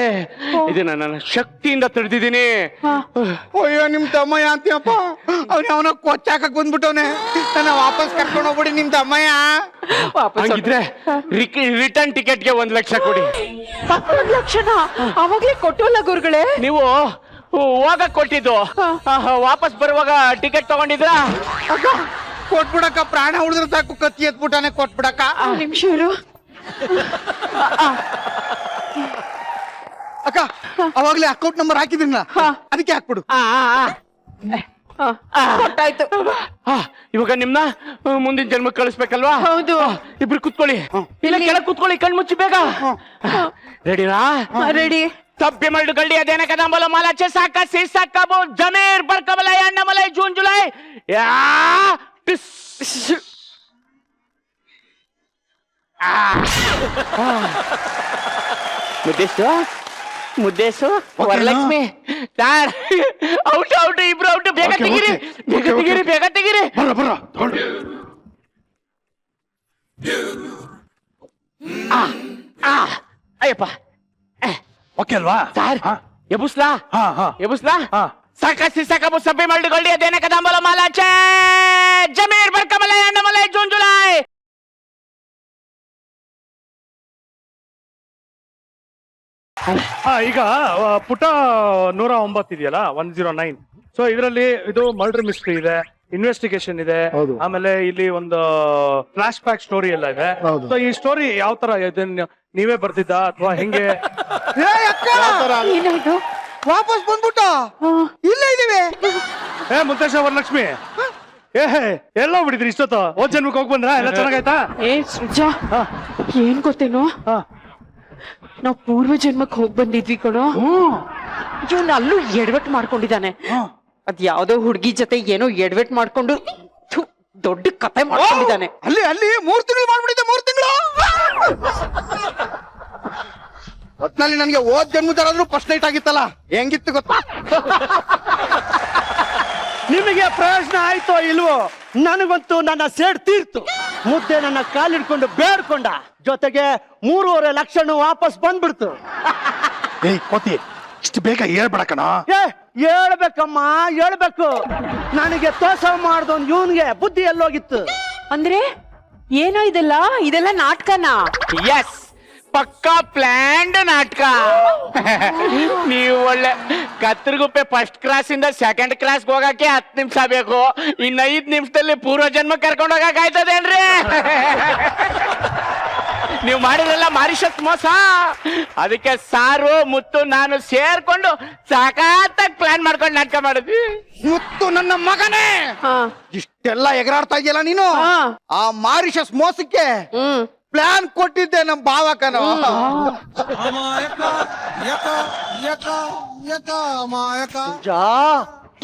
ಇದನ್ನ ನನ್ನ ಶಕ್ತಿಯಿಂದ ತಡೆದಿದ್ದೀನಿ. ಅಯ್ಯೋ, ನಿಮ್ ತಮ್ಮಯ್ಯ ಅಂತೀಯಪ್ಪ, ಅವನ ಕೊಚ್ಚಾಕಕ್ ಬಂದ್ಬಿಟ್ಟವನೆ. ನನ್ನ ವಾಪಸ್ ಕರ್ಕೊಂಡು ಹೋಗ್ಬಿಡಿ ನಿಮ್ ತಮ್ಮಯ್ಯ. ಹಂಗಿದ್ರೆ ರಿಟರ್ನ್ ಟಿಕೆಟ್ಗೆ 1 ಲಕ್ಷ ಕೊಡಿ. 1 ಲಕ್ಷನ ಅವಾಗ್ಲೇ ಕೊಟ್ಟಲ್ಲ ಗುರುಗಳೇ? ನೀವು ಹೋಗಕ್ ಕೊಟ್ಟಿದ್ದು, ವಾಪಸ್ ಬರುವಾಗ ಟಿಕೆಟ್ ತಗೊಂಡಿದ್ರಾ? ಕೊಟ್ಬಿಡಕ್ಕ, ಪ್ರಾಣ ಉಳಿದ್ರೆ ಸಾಕು, ಕತ್ತಿ ಎತ್ಬಿಟ್ಟಾನೆ, ಕೊಟ್ಬಿಡಕ್ಕ. ನಿಮಿಷ ಇರು. ಅಕ್ಕ, ಅವಾಗ್ಲೇ ಅಕೌಂಟ್ ನಂಬರ್ ಹಾಕಿದ್ರಲ್ಲ, ಅದಕ್ಕೆ ಹಾಕ್ಬಿಡು. ಗೊತ್ತಾಯ್ತು. ಇವಾಗ ನಿಮ್ನ ಮುಂದಿನ ಜನ್ಮಕ್ಕೆ ಕಳಿಸ್ಬೇಕಲ್ವಾ? ಹೌದು. ಇಬ್ರು ಕುತ್ಕೊಳ್ಳಿ, ಇಲ್ಲ ಕೆಳಗ್ ಕುತ್ಕೊಳ್ಳಿ, ಕಣ್ಮುಚ್ಚಿ ಬೇಗ. ರೆಡಿನಾ? ರೆಡಿ. ತಪ್ಪಿ ಮಲ್ಡು ಗಳ್ಳಿ ಅದೇನ ಕದಂಬಲ ಮಾಲಾಚೆ ಸಾಕ ಸೀಸಾಕಬು ಜಮೀರ್ ಬರ್ಕಬಲ ಎಣ್ಣಮಲೈ ಜೂನ್ ಜುಲೈ ಯಾ ಮುದ್ದೇಶ ಮುದ್ದೇಶು ವರಲಕ್ಷ್ಮಿ ಸರ್ ಔಟ್ ಇಬ್ರು ಔಟ್ ಬೇಗ ತೆಗೀರಿ ಬೇಗ ತೆಗೀರಿ ಅಯ್ಯಪ್ಪ ಓಕೆ ಅಲ್ವಾ ಸರ್ ಎಬುಸ್ಲಾ ಸಾಕಷ್ಟು ಸಾಕಬು ಸಭೆ ಮಾಡಿಕೊಳ್ಳಿ ಅದೇನ ಕದಂಬಲ ಮಾಲಾಚೆ ಜಮೀರ್ ಬರ್ಕಮಲೈ ಅಂಡಮಲೈ ಜೂನ್ ಜುಲೈ ಈಗ ಪುಟ 109 ಇದೆಯಲ್ಲ 109. ಸೊ ಇದರಲ್ಲಿ ಇದು ಮರ್ಡರ್ ಮಿಸ್ಟ್ರಿ ಇದೆ, ಇನ್ವೆಸ್ಟಿಗೇಷನ್ ಇದೆ, ಆಮೇಲೆ ಇಲ್ಲಿ ಒಂದು ಫ್ಲಾಶ್ ಬ್ಯಾಕ್ ಸ್ಟೋರಿ ಎಲ್ಲ ಇದೆ. ಸೊ ಈ ಸ್ಟೋರಿ ಯಾವ ತರ ಇದನ್ನ ನೀವೇ ಬರ್ದಿದ್ದ ಅಥವಾ ಹೆಂಗೆ? ಏನಾಯ್ತು? ವಾಪಸ್ ಬಂದ್ಬಿಟ್ಟ ಇಲ್ಲೇ ಇದೀವಿ. ಮುತ್ತೇಶ ವರಲಕ್ಷ್ಮಿ ಎಲ್ಲ ಬಿಡಿದ್ರಿ ಇಷ್ಟೊತ್ತು? ಹೋದ್ ಜನ್ಮಕ್ಕೆ ಹೋಗಿ ಬಂದ್ರ? ಎಲ್ಲ ಚೆನ್ನಾಗಾಯ್ತಾ? ಸೃಜಾ ಏನ್ ಗೊತ್ತೇನೋ, ನಾವ್ ಪೂರ್ವ ಜನ್ಮಕ್ ಹೋಗ್ ಬಂದಿದ್ವಿ ಕಣೋ. ಇವನ್ ಅಲ್ಲೂ ಎಡವಟ್ ಮಾಡ್ಕೊಂಡಿದ್ದಾನೆ. ಅದ್ ಯಾವ್ದೋ ಹುಡ್ಗಿ ಜೊತೆ ಏನೋ ಎಡವಟ್ ಮಾಡ್ಕೊಂಡು ದೊಡ್ಡ ಕತೆ ಮಾಡ್ಕೊಂಡಿದ್ದಾನೆ. ಅಲ್ಲಿ 3 ತಿಂಗಳು ಮಾಡ್ಬಿಟ್ಟಿದ್ದೆ. 3 ತಿಂಗಳು ಒಟ್ನಲ್ಲಿ ನನ್ಗೆ ಓದ್ ಜನ್ಮದಲ್ಲಾದ್ರೂ ಫಸ್ಟ್ ನೈಟ್ ಆಗಿತ್ತಲ್ಲ, ಹೆಂಗಿತ್ತು ಗೊತ್ತಾ? ನಿಮಗೆ ಪ್ರಯೋಜನ ಆಯ್ತೋ ಇಲ್ವೋ? ನನಗಂತೂ ನನ್ನ ಸೇಡ್ ತೀರ್ತು. ಮುದ್ದೆ ನನ್ನ ಕಾಲಿಡ್ಕೊಂಡು ಬೇಡ್ಕೊಂಡ, ಜೊತೆಗೆ 3.5 ಲಕ್ಷ ವಾಪಸ್ ಬಂದ್ಬಿಡ್ತು. ಕೋತಿ ಇಷ್ಟು ಬೇಗ ಹೇಳ್ಬೇಡಕಣ. ಹೇಳ್ಬೇಕಮ್ಮ, ಹೇಳ್ಬೇಕು. ನನಗೆ ತೋಸ ಮಾಡ್ದವನ್ ಇವನ್ಗೆ ಬುದ್ಧಿ ಎಲ್ಲೋಗಿತ್ತು. ಅಂದ್ರೆ ಏನೋ ಇದೆಲ್ಲ ನಾಟಕನಾ? ಎಸ್, ಪಕ್ಕಾ ಪ್ಲಾನ್ಡ್ ನಾಟಕ. ನೀವು ಒಳ್ಳೆ ಕತ್ತರಿಗುಪ್ಪೆ ಫಸ್ಟ್ ಕ್ಲಾಸ್ ಇಂದ ಸೆಕೆಂಡ್ ಕ್ಲಾಸ್ ಹೋಗಕ್ಕೆ 10 ನಿಮಿಷ ಬೇಕು, ಇನ್ನು 5 ನಿಮಿಷದಲ್ಲಿ ಪೂರ್ವ ಜನ್ಮ ಕರ್ಕೊಂಡು ಹೋಗಕ್ ಆಯ್ತದೇನ್ರಿ? ನೀವು ಮಾಡಿದ್ರೆಲ್ಲ ಮಾರಿಷಸ್ ಮೋಸ. ಅದಕ್ಕೆ ಸಾರು ಮುತ್ತು ನಾನು ಸೇರ್ಕೊಂಡು ಸಾಕಾತ್ತಾಗಿ ಪ್ಲಾನ್ ಮಾಡ್ಕೊಂಡು ನಾಟಕ ಮಾಡಿದ್ವಿ. ಮುತ್ತು ನನ್ನ ಮಗನೇ, ಇಷ್ಟೆಲ್ಲ ಎಗರಾಡ್ತಾ ಇದೆಯಲ್ಲ ನೀನು. ಆ ಮಾರಿಷಸ್ ಮೋಸಕ್ಕೆ ಪ್ಲಾನ್ ಕೊಟ್ಟಿದ್ದೆ ನಮ್ ಭಾವಕನು.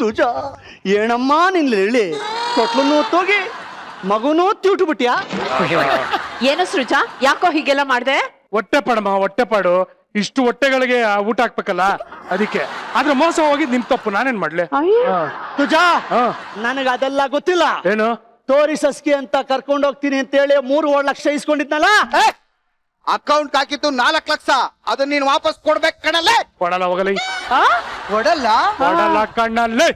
ತುಜಾ ಏನಮ್ಮ ನಿನ್ ಹೇಳಿ ತೊಟ್ಲನ್ನು ತೋಗಿ ಮಗುನೂ ತ್ಯೂಟು ಬಿಟ್ಯಾ? ಏನೋ ಸೃಜಾ, ಯಾಕೋ ಹೀಗೆಲ್ಲ ಮಾಡ್ದೆ? ಹೊಟ್ಟೆ ಪಾಡು. ಇಷ್ಟು ಹೊಟ್ಟೆಗಳಿಗೆ ಊಟ ಹಾಕ್ಬೇಕಲ್ಲ, ಅದಕ್ಕೆ. ಆದ್ರೆ ಮೋಸ ಹೋಗಿದ್ ನಿಮ್ ತಪ್ಪು, ನಾನೇನ್ ಮಾಡ್ಲಿ? ತುಜಾ ನನಗ ಅದೆಲ್ಲ ಗೊತ್ತಿಲ್ಲ. ಏನು ತೋರಿಸಸ್ಕಿ ಅಂತ ಕರ್ಕೊಂಡು ಹೋಗ್ತೀನಿ ಅಂತ ಹೇಳಿ 3.5 ಲಕ್ಷ ಇಸ್ಕೊಂಡಿದ್ನಲ್ಲ, ಅಕೌಂಟ್ ಹಾಕಿತ್ತು 4 ಲಕ್ಷ. ಅದನ್ನ ನೀನ್ ವಾಪಸ್ ಕೊಡ್ಬೇಕು ಕಣಲ್ಲೇ. ಕೊಡಲ್ಲ, ಹೋಗಲಿ. ಕೊಡಲ್ಲ ಕಣ್ಣಲ್ಲೇ.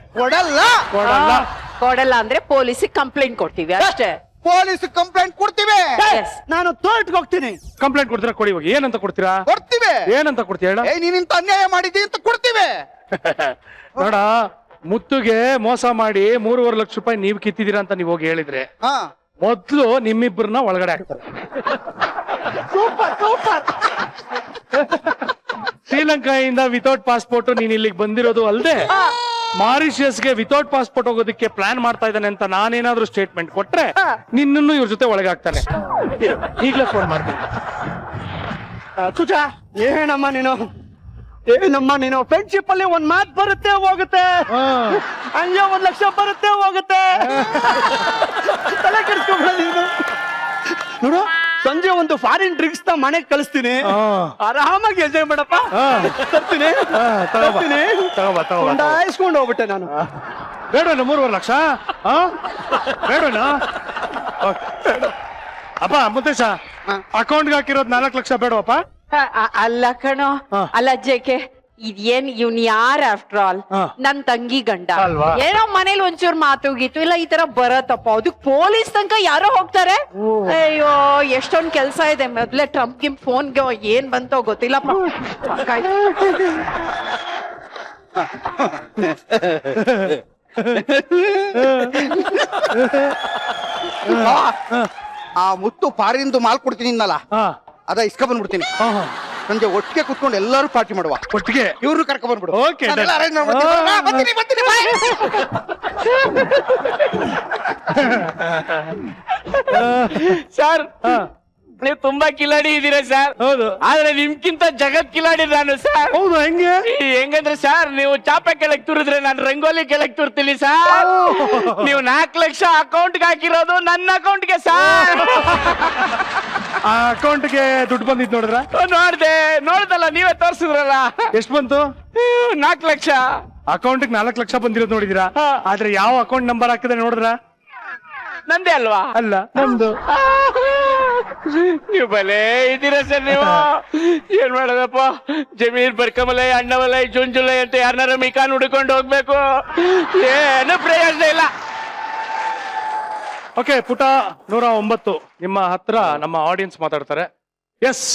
ಕೊಡಲ್ಲ ಅಂದ್ರೆ ಪೊಲೀಸಿಗೆ ಕಂಪ್ಲೇಂಟ್ ಕೊಡ್ತೀವಿ ಅಷ್ಟೇ. ಪೊಲೀಸ್ ಕಂಪ್ಲೇಂಟ್ ಕೊಡ್ತೀವಿ. ನಾನು ತೋಟಕ್ಕೆ ಹೋಗ್ತೀನಿ. ಕಂಪ್ಲೇಂಟ್ ಕೊಡ್ತೀರಾ? ಕೊಡಿ ಹೋಗಿ. ಏನಂತ ಕೊಡ್ತೀರಾ? ಕೊಡ್ತೀವಿ. ಏನಂತ ಕೊಡ್ತೀಯ ಹೇಳ? ನೀನಿಂತ ಅನ್ಯಾಯ ಮಾಡಿದ್ದಿ ಅಂತ ಕೊಡ್ತೀವಿ. ನೋಡ, ಮುತ್ತುಗೆ ಮೋಸ ಮಾಡಿ 3.5 ಲಕ್ಷ ರೂಪಾಯಿ ನೀವು ಕಿತ್ತಿದೀರಾ ಅಂತ ನೀವು ಹೋಗಿ ಹೇಳಿದ್ರೆ ಮೊದ್ಲು ನಿಮ್ಮಿಬ್ಬರನ್ನ ಒಳಗಡೆ ಹಾಕ್ತಾರೆ. ಶ್ರೀಲಂಕಾಯಿಂದ ವಿತೌಟ್ ಪಾಸ್ಪೋರ್ಟ್ ನೀನ್ ಇಲ್ಲಿಗೆ ಬಂದಿರೋದು ಅಲ್ಲದೆ ಮಾರಿಷಿಯಸ್ಗೆ ವಿತೌಟ್ ಪಾಸ್ಪೋರ್ಟ್ ಹೋಗೋದಕ್ಕೆ ಪ್ಲಾನ್ ಮಾಡ್ತಾ ಇದ್ದಾನೆ ಅಂತ ನಾನೇನಾದ್ರೂ ಸ್ಟೇಟ್ಮೆಂಟ್ ಕೊಟ್ರೆ ನಿನ್ನನ್ನು ಇವ್ರ ಜೊತೆ ಒಳಗೆ ಹಾಕ್ತಾನೆ. ಈಗಲೇ ಫೋನ್ ಮಾಡ್ತೀನಿ. ತುಜಾ ಏನಮ್ಮ ನೀನು ಫ್ರೆಂಡ್ಶಿಪ್ ಅಲ್ಲಿ ಒಂದ್ ಮಾತ್ ಬರುತ್ತೆ ಹೋಗುತ್ತೆ, ಹಂಗೆ 1 ಲಕ್ಷ ಬರುತ್ತೆ ಹೋಗುತ್ತೆ. ತಲೆ ಕೆಡಿಸ್ಕೊಂಡ್ಬಿಡ ನೀನು. ನೋಡು, ಸಂಜೆ ಒಂದು ಫಾರಿನ್ ಡ್ರಿಂಕ್ಸ್ ನ ಮನೆಗೆ ಕಳಿಸ್ತೀನಿ, ಆರಾಮಾಗಿ ಎಂಜಾಯ್ ಮಾಡಪ್ಪ. ತರ್ತೀನಿ ಇಸ್ಕೊಂಡು ಹೋಗ್ಬಿಟ್ಟೆ ನಾನು. ಬೇಡವೇನು 3.5 ಲಕ್ಷ? ಬೇಡವೇನು? ಅಪ್ಪ ಮುತ್ತೇಶ, ಅಕೌಂಟ್ಗೆ ಹಾಕಿರೋದು 4 ಲಕ್ಷ ಬೇಡವಪ್ಪ? ಅಲ್ಲ ಕಣೋ, ಅಲ್ಲ ಜೆಕೆ, ಇದೇನ್ ಇವ್ನ್ ಯಾರ ಆಫ್ಟರ್ ಆಲ್? ನನ್ ತಂಗಿ ಗಂಡ. ಏನೋ ಮನೇಲಿ ಒಂಚೂರು ಮಾತು ಗೀತು ಇಲ್ಲ ಈ ತರ ಬರತ್ತಪ್ಪ, ಅದಕ್ ಪೊಲೀಸ್ ತನಕ ಯಾರೋ ಹೋಗ್ತಾರೆ. ಅಯ್ಯೋ, ಎಷ್ಟೊಂದ್ ಕೆಲ್ಸ ಇದೆ. ಮೊದ್ಲೇ ಟ್ರಂಪ್ ಗಿಮ್ ಫೋನ್ಗೆ ಏನ್ ಬಂತೋ ಗೊತ್ತಿಲ್ಲಪ್ಪ. ಆ ಮುತ್ತು ಪಾರಿಂದು ಮಾಲ್ ಕೊಡ್ತೀನಿ ಇನ್ನಲ್ಲ, ಅದ ಇಸ್ಕ ಬಂದ್ಬಿಡ್ತೀನಿ. ಸಂಜೆ ಒಟ್ಟಿಗೆ ಕುತ್ಕೊಂಡು ಎಲ್ಲರೂ ಪಾರ್ಟಿ ಮಾಡುವ. ಒಟ್ಟಿಗೆ ಇವ್ರು ಕರ್ಕೊಂಡ್ ಬಂದ್ಬಿಡು. ಓಕೆ, ಸರ್ ನೀವು ತುಂಬಾ ಕಿಲಾಡಿ ಇದೀರ ಸರ್. ಹೌದು. ಆದ್ರೆ ನಿಮ್ಗಿಂತ ಜಗತ್ ಕಿಲಾಡಿ ನಾನು ಸರ್. ಹೌದು. ಹೆಂಗಂದ್ರೆ ಸರ್, ನೀವು ಚಾಪೆ ಕೆಳಗ್ ತುರಿದ್ರೆ ನಾನು ರಂಗೋಲಿ ಕೆಳಗ್ ತುರ್ತೀನಿ ಸರ್. ನೀವು 4 ಲಕ್ಷ ಅಕೌಂಟ್ಗೆ ಹಾಕಿರೋದು ನನ್ನ ಅಕೌಂಟ್ಗೆ ಸರ್. ಆ ಅಕೌಂಟ್ಗೆ ದುಡ್ಡು ಬಂದಿತ್ತು ನೋಡಿದ್ರ? ನೋಡ್ದಲ್ಲ, ನೀವೇ ತೋರಿಸಿದ್ರಲ್ಲ. ಎಷ್ಟು ಬಂತು? 4 ಲಕ್ಷ. ಅಕೌಂಟ್ಗೆ 4 ಲಕ್ಷ ಬಂದಿರೋದು ನೋಡಿದಿರಾ? ಆದ್ರೆ ಯಾವ ಅಕೌಂಟ್ ನಂಬರ್ ಹಾಕಿದ್ರೆ ನೋಡಿದ್ರ? ನಂದೇ ಅಲ್ವಾ? ಅಲ್ಲ, ನಮ್ದು. ನೀವು ಬಲೇ ಇದ್ದೀರಾ ಸರ್ ನೀವು. ಏನ್ ಮಾಡೋದಪ್ಪ, ಜಮೀರ್ ಬರ್ಕಮಲೈ ಅಣ್ಣವಲೈ ಜುಂಜುಲೈ ಅಂತ ಯಾರನ್ನಾರ ಮಿಕಾನ್ ಹುಡ್ಕೊಂಡು ಹೋಗ್ಬೇಕು, ಏನು ಪ್ರಯೋಜನ ಇಲ್ಲ. ಓಕೆ, ಪುಟ 109 ನಿಮ್ಮ ಹತ್ರ ನಮ್ಮ ಆಡಿಯನ್ಸ್ ಮಾತಾಡ್ತಾರೆ. ಎಸ್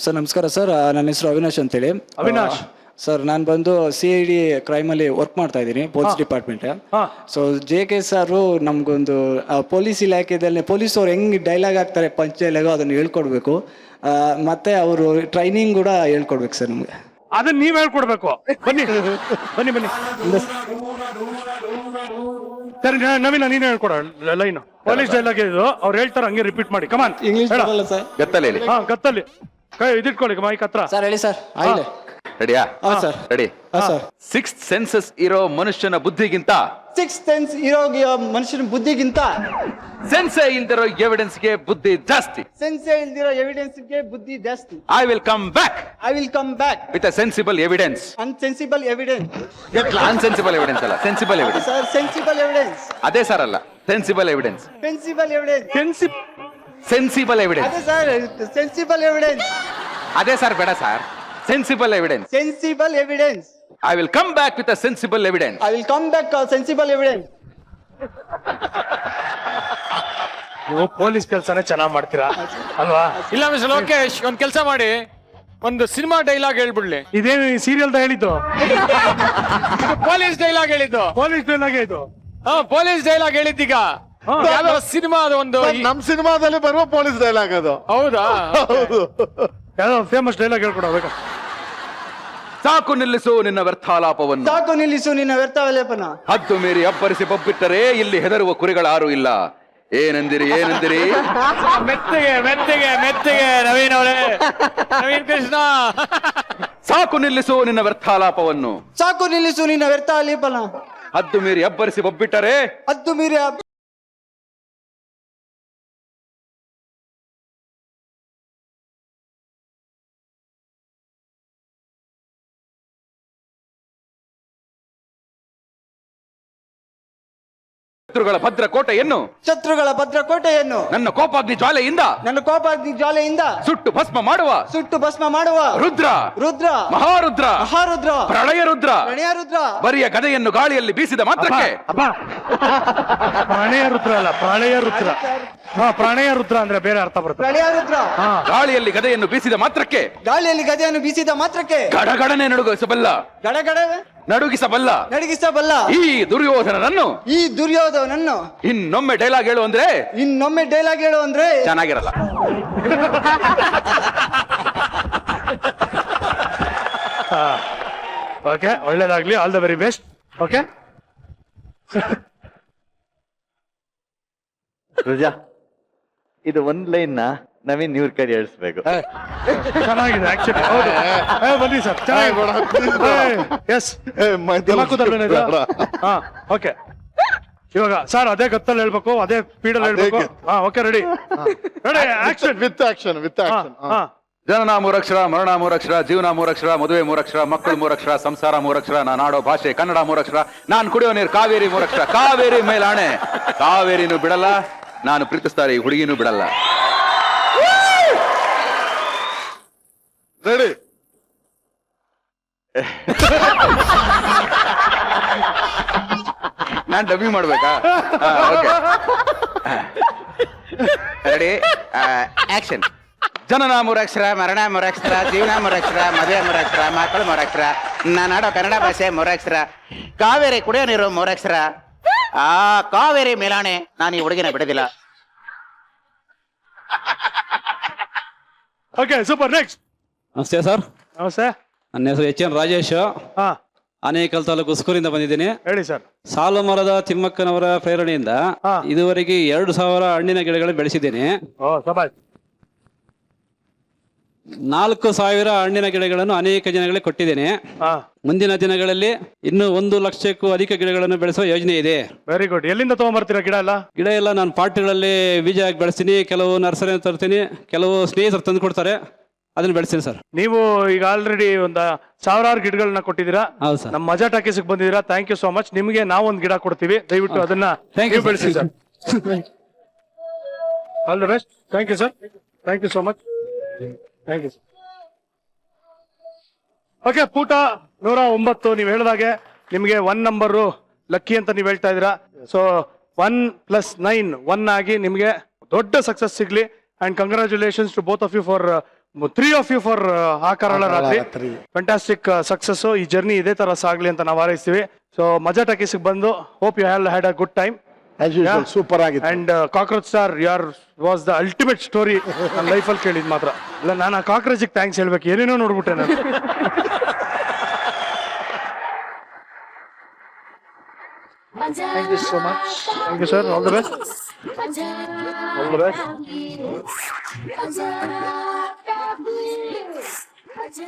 ಸರ್, ನಮಸ್ಕಾರ ಸರ್. ನನ್ನ ಹೆಸರು ಅವಿನಾಶ್ ಅಂತೇಳಿ. ಅವಿನಾಶ್ ಸರ್, ನಾನು ಬಂದು CID ಕ್ರೈಮಲ್ಲಿ ವರ್ಕ್ ಮಾಡ್ತಾ ಇದ್ದೀನಿ, ಪೊಲೀಸ್ ಡಿಪಾರ್ಟ್ಮೆಂಟ್. ಸೊ JK ಸಾರು ನಮ್ಗೊಂದು ಪೊಲೀಸ್ ಇಲಾಖೆದಲ್ಲಿ ಪೊಲೀಸ್ ಅವ್ರು ಹೆಂಗ್ ಡೈಲಾಗ್ ಆಗ್ತಾರೆ, ಪಂಚ್ ಡೈಲಾಗು, ಅದನ್ನು ಹೇಳ್ಕೊಡ್ಬೇಕು. ಮತ್ತೆ ಅವರು ಟ್ರೈನಿಂಗ್ ಕೂಡ ಹೇಳ್ಕೊಡ್ಬೇಕು ಸರ್ ನಮ್ಗೆ. ಅದನ್ನ ನೀವ್ ಹೇಳ್ಕೊಡ್ಬೇಕು. ಬನ್ನಿ ಬನ್ನಿ ಬನ್ನಿ ಸರಿ, ನವೀನ ನೀನು ಹೇಳ್ಕೊಡ ಲೈನ್. ಪೊಲೀಸ್ ಡೈಲಾಗ್ ಇದು, ಅವ್ರು ಹೇಳ್ತಾರೆ ಹಂಗೆ ರಿಪೀಟ್ ಮಾಡಿ. ಕಮಾನ್. ಇಂಗ್ಲಿಷ್ ಬರಲ್ಲ ಸರ್? ಗತ್ತಲೆ ಹಾ, ಗತ್ತಲ್ಲಿ ಕೈ ಇದಿಟ್ಕೊಳ್ಳಿ ಮೈಕ್ ಹತ್ರ. ಸರ್ ಹೇಳಿ ಸರ್. ಆಯ್ಲೆ. ರೆಡಿಯಾ? Sir. Ready. Sir, 6th senses ಇರೋ ಮನುಷ್ಯನ ಬುದ್ಧಿಗಿಂತ 6th ಸೆನ್ಸ್ ಇರೋ ಮನುಷ್ಯನ ಬುದ್ಧಿಗಿಂತ ಸೆನ್ಸೇ ಇಲ್ದಿರೋ ಎವಿಡೆನ್ಸ್ಗೆ ಬುದ್ಧಿ ಜಾಸ್ತಿ. ಸೆನ್ಸೇ ಇಲ್ದಿರೋ ಎವಿಡೆನ್ಸ್ಗೆ ಬುದ್ಧಿ ಜಾಸ್ತಿ. I will come back I will come back with a sensible evidence. Unsensible evidence. Unsensible evidence ಅಲ್ಲ, sensible evidence. Sir, sensible evidence. ಅದೇ ಸರ್ ಅಲ್ಲ, sensible evidence. Sensible evidence. Sensible evidence. ಅದೇ ಸರ್, ಸೆನ್ಸಿಬಲ್ ಎವಿಡೆನ್ಸ್. ಅದೇ sir, ಬೇಡ sir, sensible evidence. Sensible evidence. I will come back with a sensible evidence. I will come back sensible evidence. ನೀವು police ಕೆಲಸನೇ ಚೆನ್ನಾಗಿ ಮಾಡ್ತೀರಾ ಅಲ್ವಾ? ಇಲ್ಲ ಮಿಸ್ಟರ್ ಲೋಕೇಶ್, ಒಂದ್ ಕೆಲಸ ಮಾಡಿ, ಒಂದು ಸಿನಿಮಾ ಡೈಲಾಗ್ ಹೇಳ್ಬಿಡ್ಲಿ. ಇದೇನು ಸೀರಿಯಲ್ ಹೇಳಿದ್ದು? ಪೊಲೀಸ್ ಡೈಲಾಗ್ ಹೇಳಿದ್ದು. ಪೊಲೀಸ್ ಡೈಲಾಗ್ ಇದು. ಪೊಲೀಸ್ ಡೈಲಾಗ್ ಹೇಳಿದ್ದೀಗ ಯಾವ್ದಾರ ಸಿನಿಮಾದ ಒಂದು. ನಮ್ ಸಿನಿಮಾದಲ್ಲಿ ಬರುವ ಪೊಲೀಸ್ ಡೈಲಾಗ್ ಅದು. ಹೌದಾ? ಹೌದು. ಯಾವ್ದೋ ಫೇಮಸ್ ಡೈಲಾಗ್ ಹೇಳ್ಕೊಡ್ಬೇಕು. ಸಾಕು ನಿಲ್ಲಿಸು ನಿನ್ನ ವ್ಯರ್ಥಾಲಾಪವನ್ನು. ಸಾಕು ನಿಲ್ಲಿಸು ನಿನ್ನ ವ್ಯರ್ಥಾಲಾಪನ. ಹದ್ದು ಮೀರಿ ಅಬ್ಬರಿಸಿ ಬೊಬ್ಬಿಟ್ಟರೆ ಇಲ್ಲಿ ಹೆದರುವ ಕುರಿಗಳಾರು ಇಲ್ಲ. ಏನಂದಿರಿ ಏನಂದಿರಿ? ಮೆತ್ತಿಗೆ ಮೆತ್ತಿಗೆ ಮೆತ್ತಿಗೆ ನವೀನ್ ಅವರೇ, ನವೀನ್ ಕೃಷ್ಣ. ಸಾಕು ನಿಲ್ಲಿಸು ನಿನ್ನ ವ್ಯರ್ಥಾಲಾಪವನ್ನು. ಸಾಕು ನಿಲ್ಲಿಸು ನಿನ್ನ ವ್ಯರ್ಥಾಲಾಪನ. ಹದ್ದು ಮೀರಿ ಅಬ್ಬರಿಸಿ ಬೊಬ್ಬಿಟ್ಟರೆ ಹದ್ದು ಮೀರಿ ಶತ್ರುಗಳ ಭದ್ರ ಕೋಟೆಯನ್ನು ಶತ್ರುಗಳ ಭದ್ರಕೋಟೆಯನ್ನು ನನ್ನ ಕೋಪಾಗ್ನಿ ಜ್ವಾಲೆಯಿಂದ ನನ್ನ ಕೋಪಾಗ್ನಿ ಜ್ವಾಲೆಯಿಂದ ಸುಟ್ಟು ಭಸ್ಮ ಮಾಡುವ ರುದ್ರ ರುದ್ರ ಮಹಾರುದ್ರ ಮಹಾರುದ್ರ ಪ್ರಳಯ ರುದ್ರ ಪ್ರಣಯ ರುದ್ರ ಬರಿಯ ಗದೆಯನ್ನು ಗಾಳಿಯಲ್ಲಿ ಬೀಸಿದ ಮಾತ್ರಕ್ಕೆ. ಪ್ರಾಣಯ ರುದ್ರ ಅಲ್ಲ, ಪ್ರಾಣಯ ರುದ್ರ. ಪ್ರಾಣಯ ರುದ್ರ ಅಂದ್ರೆ ಬೇರೆ ಅರ್ಥ ಬರುತ್ತೆ. ಪ್ರಳಯ ರುದ್ರ. ಗಾಳಿಯಲ್ಲಿ ಗದೆಯನ್ನು ಬೀಸಿದ ಮಾತ್ರಕ್ಕೆ, ಗಾಳಿಯಲ್ಲಿ ಗದೆಯನ್ನು ಬೀಸಿದ ಮಾತ್ರಕ್ಕೆ ಗಡಗಡನೆ ನಡುಗಿಸಬಲ್ಲ ನಡುಗಿಸಬಲ್ಲ ಈ ದುರ್ಯೋಧನನನ್ನು ಇನ್ನೊಮ್ಮೆ ಡೈಲಾಗ್ ಹೇಳು ಅಂದ್ರೆ ಚೆನ್ನಾಗಿರಲ್ಲ. ಓಕೆ, ಒಳ್ಳೇದಾಗ್ಲಿ. All the very best. Okay, ರುಜಾ, ಇದು ಒಂದ್ ಲೈನ್ ನವೀನ್ ಇವ್ರ ಕೈ ಹೇಳಿಸ್ಬೇಕು. ಚೆನ್ನಾಗಿದೆ ಆಕ್ಚುಲಿ. ಹೌದು, ಬನ್ನಿ ಸರ್, ಚೆನ್ನಾಗಿ. S, okay. ಇವಾಗ ಸರ್ ಅದೇ ಗತ್ತಲ್ಲಿ ಹೇಳ್ಬೇಕು, ಅದೇ ಸ್ಪೀಡಲ್ಲಿ ಹೇಳ್ಬೇಕು. Okay, ready ready, action. With action. ಜನನ 3 ಅಕ್ಷರ, ಮರಣ 3 ಅಕ್ಷರ, ಜೀವನ 3 ಅಕ್ಷರ, ಮದುವೆ 3 ಅಕ್ಷರ, ಮಕ್ಕಳು 3 ಅಕ್ಷರ, ಸಂಸಾರ 3 ಅಕ್ಷರ, ನಾನು ಆಡೋ ಭಾಷೆ ಕನ್ನಡ 3 ಅಕ್ಷರ, ನಾನು ಕುಡಿಯೋ ನೀರು ಕಾವೇರಿ 3 ಅಕ್ಷರ. ಕಾವೇರಿ ಮೇಲಾಣೆ, ಕಾವೇರಿನೂ ಬಿಡಲ್ಲ, ನಾನು ಪ್ರೀತಿಸ್ತಾರೆ ಈ ಹುಡುಗಿನೂ ಬಿಡಲ್ಲ. ರೆಡಿ. ನಾನ್ ಡಬ್ಬಿಂಗ್ ಮಾಡ್ಬೇಕಾ? Ready, action. ಜನನ 3 ಅಕ್ಷರ, ಮರಣ 3 ಅಕ್ಷರ, ಜೀವನ 3 ಅಕ್ಷರ, ಮದುವೆ 3 ಅಕ್ಷರ, ಮಕ್ಕಳು 3 ಅಕ್ಷರ, ನಾನು ಆಡೋ ಕನ್ನಡ ಭಾಷೆ 3 ಅಕ್ಷರ, ಕಾವೇರಿ ಕುಡಿಯೋ ನೀರು 3 ಅಕ್ಷರ, ಕಾವೇರಿ ಮೇಲಾಣೆ, ನಾನು ಈ ಹುಡುಗಿನ ಬಿಡೋದಿಲ್ಲ. Okay, super. ನೆಕ್ಸ್ಟ್. ನಮಸ್ತೆ ಸರ್. ನಮಸ್ತೆ. ನನ್ನ ಹೆಸರು HN ರಾಜೇಶ್. ಆನೇಕಲ್ ತಾಲೂಕು ಉಸ್ಕೂರಿಂದ ಬಂದಿದ್ದೀನಿ. ಹೇಳಿ ಸರ್. ಸಾಲು ಮರದ ತಿಮ್ಮಕ್ಕನವರ ಪ್ರೇರಣೆಯಿಂದ ಇದುವರೆಗೆ 2000 ಹಣ್ಣಿನ ಗಿಡಗಳನ್ನು ಬೆಳೆಸಿದ್ದೇನೆ. 4,000 ಹಣ್ಣಿನ ಗಿಡಗಳನ್ನು ಅನೇಕ ಜನಗಳಿಗೆ ಕೊಟ್ಟಿದ್ದೇನೆ. ಮುಂದಿನ ದಿನಗಳಲ್ಲಿ ಇನ್ನೂ 1 ಲಕ್ಷಕ್ಕೂ ಅಧಿಕ ಗಿಡಗಳನ್ನು ಬೆಳೆಸುವ ಯೋಜನೆ ಇದೆ. Very good. ಎಲ್ಲಿಂದ ತಗೊಂಡ್ಬರ್ತೀರಾ ಗಿಡ ಎಲ್ಲ? ಗಿಡ ಎಲ್ಲ ನಾನು ಪಾಟ್ಗಳಲ್ಲಿ ಬೀಜ ಹಾಕಿ ಬೆಳೆಸ್ತೀನಿ, ಕೆಲವು ನರ್ಸರಿ ತರ್ತೀನಿ, ಕೆಲವು ಸ್ನೇಹಿತರು ತಂದು ಕೊಡ್ತಾರೆ, ಅದನ್ನ ಬೆಳೆಸ್ತೀನಿ ಸರ್. ನೀವು ಈಗ ಆಲ್ರೆಡಿ ಒಂದು 1000 ಗಿಡಗಳನ್ನ ಕೊಟ್ಟಿದ್ದೀರಾ. ಹೌದು ಸರ್. ನಮ್ಮ ಮಜಾ ಟಾಕೀಸ್ಗೆ ಬಂದಿದ್ದೀರಾ, ಥ್ಯಾಂಕ್ ಯು ಸೋ ಮಚ್. ನಿಮಗೆ ನಾವೊಂದು ಗಿಡ ಕೊಡ್ತೀವಿ, ದಯವಿಟ್ಟು ಅದನ್ನ ನೀವು ಬೆಳೆಸಿ sir. All the best. Thank you sir. Thank you so much. Thank you sir. Okay, ಪುಟ 109 ನೀವು ಹೇಳಿದಾಗೆ ನಿಮಗೆ 1 ನಂಬರು ಲಕ್ಕಿ ಅಂತ ನೀವು ಹೇಳ್ತಾ ಇದ್ದೀರಾ. ಸೊ 1 + 9 1 ಆಗಿ ನಿಮಗೆ ದೊಡ್ಡ ಸಕ್ಸಸ್ ಸಿಗ್ಲಿ. And congratulations to both of you for 3 of you for ಆಕಾರಳ ರಾತ್ರಿ. Fantastic success. ಈ ಜರ್ನಿ ಇದೇ ತರ ಸಾಗ್ಲಿ ಅಂತ ನಾವು ಹಾರೈಸ್ತೀವಿ. ಸೊ ಮಜಾ ಟಾಕೀಸ್ಗೆ ಬಂದು hope you had a good time. Super ಆಗಿದೆ. ಅಂಡ್ ಕಾಕ್ರೋಚ್ ಸ್ಟಾರ್ ಯಾರ್ ವಾಸ್ ದ ಅಲ್ಟಿಮೇಟ್ ಸ್ಟೋರಿ ನನ್ನ ಲೈಫಲ್ಲಿ ಕೇಳಿದ್ ಮಾತ್ರ. ಇಲ್ಲ, ನಾನು ಆ ಕಾಕ್ರೋಚಿಗೆ ಥ್ಯಾಂಕ್ಸ್ ಹೇಳ್ಬೇಕು, ಏನೇನೋ ನೋಡ್ಬಿಟ್ಟೆ ನಾನು. Thank you so much. Thank you, sir. All the best. All the best.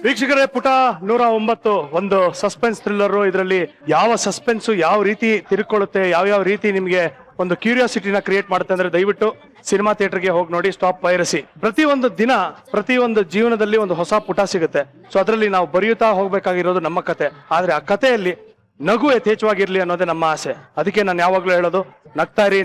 ವೀಕ್ಷಕರೇ, ಪುಟ 109 ಒಂದು ಸಸ್ಪೆನ್ಸ್ ಥ್ರಿಲ್ಲರ್. ಇದರಲ್ಲಿ ಯಾವ ಸಸ್ಪೆನ್ಸ್ ಯಾವ ರೀತಿ ತಿರುಕೊಳ್ಳುತ್ತೆ, ಯಾವ ರೀತಿ ನಿಮಗೆ ಒಂದು ಕ್ಯೂರಿಯಾಸಿಟಿನ ಕ್ರಿಯೇಟ್ ಮಾಡುತ್ತೆ ಅಂದ್ರೆ ದಯವಿಟ್ಟು ಸಿನಿಮಾ ಥಿಯೇಟರ್ಗೆ ಹೋಗಿ ನೋಡಿ. Stop piracy. ಪ್ರತಿಯೊಂದು ದಿನ ಪ್ರತಿಯೊಂದು ಜೀವನದಲ್ಲಿ ಒಂದು ಹೊಸ ಪುಟ ಸಿಗುತ್ತೆ. ಸೊ ಅದರಲ್ಲಿ ನಾವು ಬರೆಯುತ್ತಾ ಹೋಗ್ಬೇಕಾಗಿರೋದು ನಮ್ಮ ಕತೆ. ಆದ್ರೆ ಆ ಕಥೆಯಲ್ಲಿ ನಗು ಯಥೇಚ್ಛವಾಗಿರ್ಲಿ ಅನ್ನೋದೇ ನಮ್ಮ ಆಸೆ. ಅದಕ್ಕೆ ನಾನು ಯಾವಾಗ್ಲೂ ಹೇಳೋದು, ನಗ್ತಾರಿ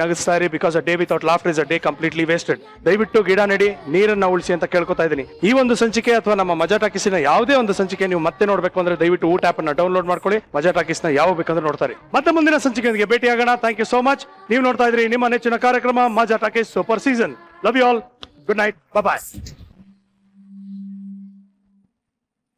ನಗಿಸ್ತಾ ಇರಿ, because a day without laughter is a day completely wasted. ದಯವಿಟ್ಟು ಗಿಡ ನೆಡಿ, ನೀರನ್ನ ಉಳಿಸಿ ಅಂತ ಕೇಳ್ಕೊತಾ ಇದ್ದೀನಿ. ಈ ಒಂದು ಸಂಚಿಕೆ ಅಥವಾ ನಮ್ಮ ಮಜಾ ಟಾಕೀಸಿನ ಯಾವುದೇ ಒಂದು ಸಂಚಿಕೆ ನೀವು ಮತ್ತೆ ನೋಡ್ಬೇಕು ಅಂದ್ರೆ ದಯವಿಟ್ಟು ಊಟ ಆಪ್ ಅನ್ನ ಡೌನ್ಲೋಡ್ ಮಾಡ್ಕೊಳ್ಳಿ. ಮಜಾ ಟಾಕೀಸ್ನ ಯಾವ ಬೇಕಂದ್ರೆ ನೋಡ್ತಾರೆ. ಮತ್ತೆ ಮುಂದಿನ ಸಂಚಿಕೆಯೊಂದಿಗೆ ಭೇಟಿಯಾಗೋಣ. Thank you so much. ನೀವು ನೋಡ್ತಾ ಇದ್ರಿ ನಿಮ್ಮ ನೆಚ್ಚಿನ ಕಾರ್ಯಕ್ರಮ Majaa Talkies super season. Love you all. Good night. Bye.